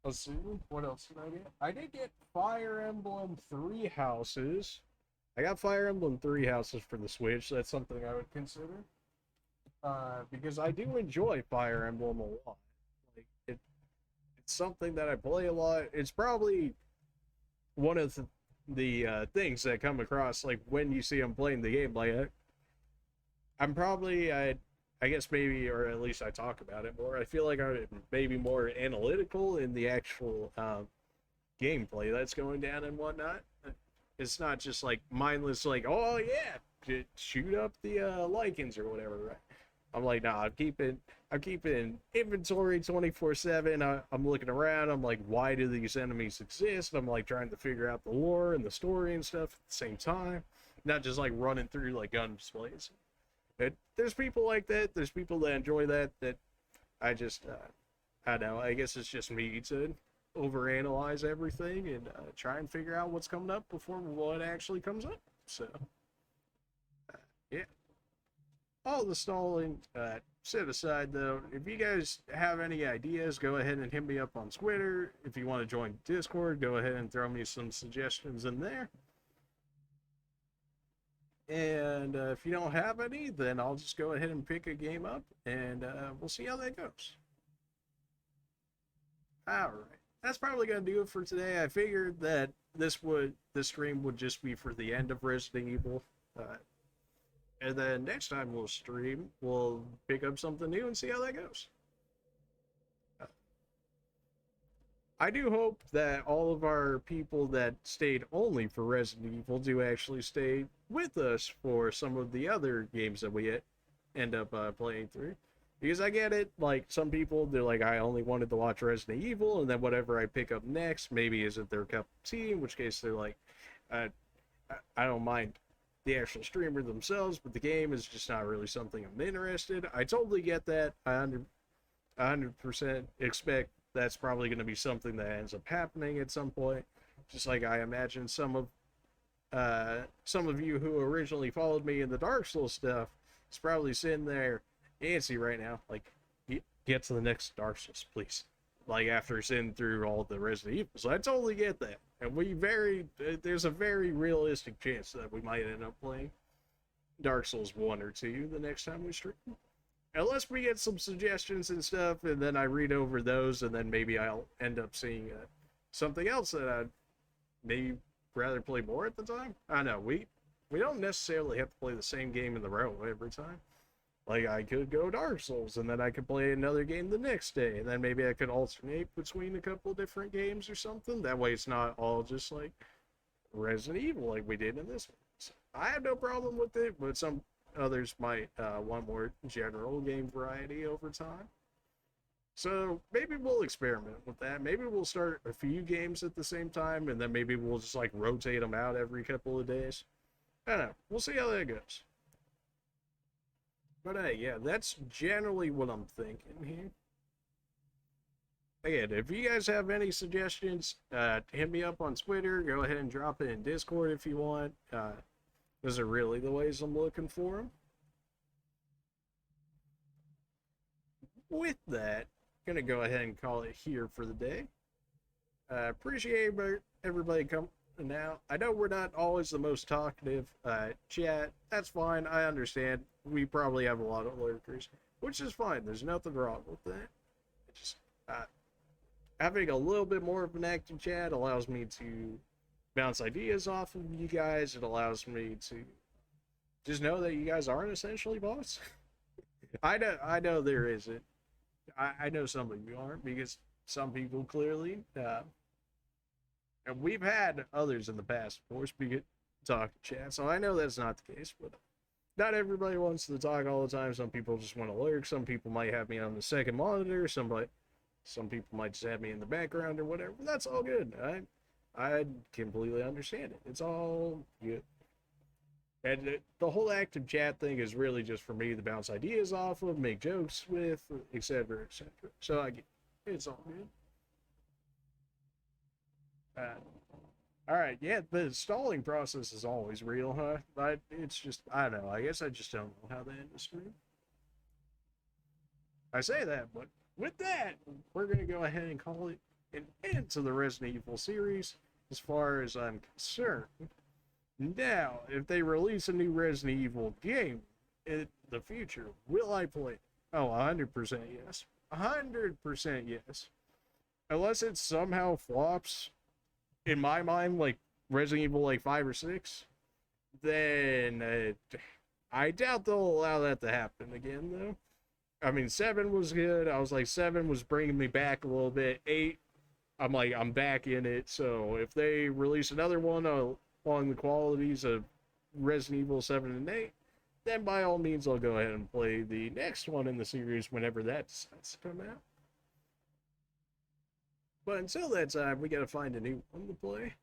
Let's see, what else did I get? I did get Fire Emblem Three Houses. I got Fire Emblem Three Houses for the Switch. That's something I would consider. Because I do enjoy Fire Emblem a lot. Like, it's something that I play a lot. It's probably one of the things that come across, like, when you see I'm playing the game. Like, I'm probably, I guess maybe, or at least I talk about it more. I feel like I'm maybe more analytical in the actual gameplay that's going down and whatnot. It's not just like mindless, like, oh yeah, shoot up the Lycans or whatever, right? I'm like, nah, I'm keeping inventory 24/7. I'm looking around. I'm like, why do these enemies exist? I'm like trying to figure out the lore and the story and stuff at the same time, not just like running through like gun displays. There's people like that. There's people that enjoy that. That I just, I don't know. I guess it's just me to overanalyze everything and try and figure out what's coming up before what actually comes up. So, yeah. All the stalling set aside, though, if you guys have any ideas, go ahead and hit me up on Twitter. If you want to join Discord, go ahead and throw me some suggestions in there. And if you don't have any, then I'll just go ahead and pick a game up, and we'll see how that goes. Alright, that's probably going to do it for today. I figured that this stream would just be for the end of Resident Evil. And then next time we'll stream, we'll pick up something new and see how that goes. I do hope that all of our people that stayed only for Resident Evil do actually stay with us for some of the other games that we end up playing through. Because I get it, like, some people, they're like, I only wanted to watch Resident Evil, and then whatever I pick up next maybe isn't their cup of tea, in which case they're like, I don't mind the actual streamer themselves, but the game is just not really something I'm interested. I totally get that. I 100% expect that's probably going to be something that ends up happening at some point. Just like I imagine some of you who originally followed me in the Dark Souls stuff is probably sitting there antsy right now, like, get to the next Dark Souls, please. Like, after sitting through all the Resident Evil. So I totally get that. And there's a very realistic chance that we might end up playing Dark Souls 1 or 2 the next time we stream. Unless we get some suggestions and stuff, and then I read over those, and then maybe I'll end up seeing something else that I maybe rather play more at the time. I know we don't necessarily have to play the same game in the row every time. Like, I could go Dark Souls, and then I could play another game the next day, and then maybe I could alternate between a couple different games or something. That way it's not all just, like, Resident Evil like we did in this one. So I have no problem with it, but some others might want more general game variety over time. So maybe we'll experiment with that. Maybe we'll start a few games at the same time, and then maybe we'll just, like, rotate them out every couple of days. I don't know. We'll see how that goes. But hey, yeah, that's generally what I'm thinking here. Again, if you guys have any suggestions, hit me up on Twitter. Go ahead and drop it in Discord if you want. Those are really the ways I'm looking for them. With that, I'm going to go ahead and call it here for the day. Appreciate everybody coming out. I know we're not always the most talkative chat. That's fine. I understand. We probably have a lot of lurkers, which is fine. There's nothing wrong with that. It's just having a little bit more of an active chat allows me to bounce ideas off of you guys. It allows me to just know that you guys aren't essentially bots. I know there isn't. I know some of you aren't, because some people clearly and we've had others in the past, of course, talk to chat, so I know that's not the case, but not everybody wants to talk all the time. Some people just want to lurk. Some people might have me on the second monitor. Some people might just have me in the background or whatever. That's all good. I completely understand it. It's all good. And the whole active chat thing is really just for me to bounce ideas off of, make jokes with, etc., etc. So it's all good. Alright, yeah, the stalling process is always real, huh? But it's just, I don't know, I guess I just don't know how to end the stream. I say that, but with that, we're going to go ahead and call it an end to the Resident Evil series, as far as I'm concerned. Now, if they release a new Resident Evil game in the future, will I play it? Oh, 100% yes. 100% yes. Unless it somehow flops, in my mind, like Resident Evil like 5 or 6, then I doubt they'll allow that to happen again, though. I mean, 7 was good. I was like, 7 was bringing me back a little bit. 8, I'm like, I'm back in it. So if they release another one on the qualities of Resident Evil 7 and 8, then by all means I'll go ahead and play the next one in the series whenever that decides to come out. But until that time, we gotta find a new one to play.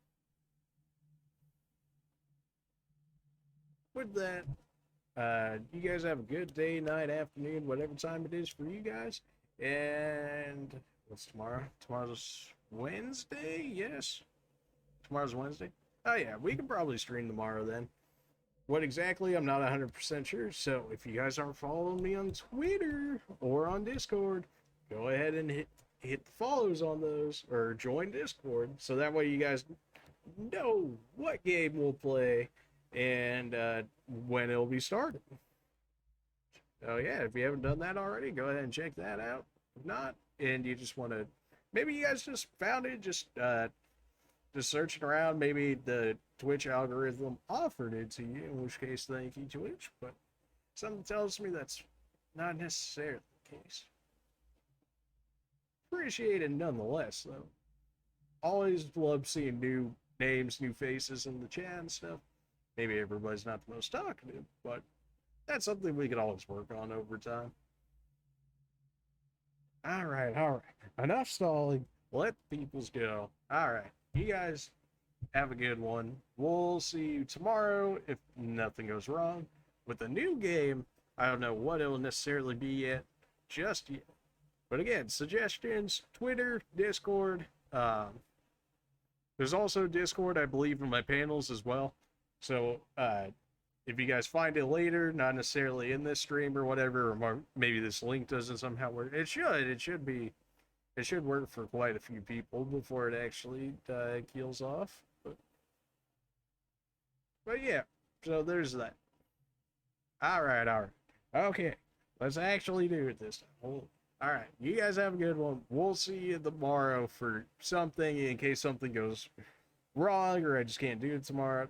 With that, you guys have a good day, night, afternoon, whatever time it is for you guys. And what's tomorrow? Tomorrow's Wednesday? Yes. Tomorrow's Wednesday? Oh yeah, we can probably stream tomorrow then. What exactly, I'm not 100% sure. So if you guys aren't following me on Twitter or on Discord, go ahead and hit the follows on those, or join Discord, so that way you guys know what game we'll play and when it'll be started. Oh yeah, if you haven't done that already, go ahead and check that out. If not, and you just want to, maybe you guys just found it, just searching around, maybe the Twitch algorithm offered it to you, in which case thank you, Twitch, but something tells me that's not necessarily the case. Appreciate it nonetheless, though. Always love seeing new names, new faces in the chat and stuff. Maybe everybody's not the most talkative, but that's something we can always work on over time. Alright. Enough stalling. Let peoples go. Alright. You guys have a good one. We'll see you tomorrow if nothing goes wrong. With a new game, I don't know what it'll necessarily be just yet. But again, suggestions, Twitter, Discord. There's also Discord, I believe, in my panels as well. So if you guys find it later, not necessarily in this stream or whatever, or maybe this link doesn't somehow work. It should work for quite a few people before it actually keels off. But yeah, so there's that. Alright. Okay, let's actually do it this time. Alright, you guys have a good one. We'll see you tomorrow for something, in case something goes wrong or I just can't do it tomorrow,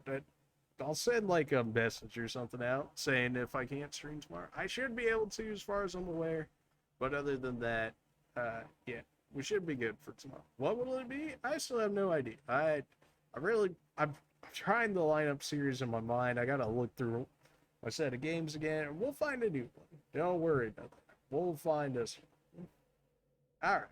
I'll send like a message or something out saying if I can't stream tomorrow. I should be able to as far as I'm aware. But other than that, yeah, we should be good for tomorrow. What will it be? I still have no idea. I'm trying the lineup series in my mind. I gotta look through my set of games again, and we'll find a new one. Don't worry about that. We'll find us. All right.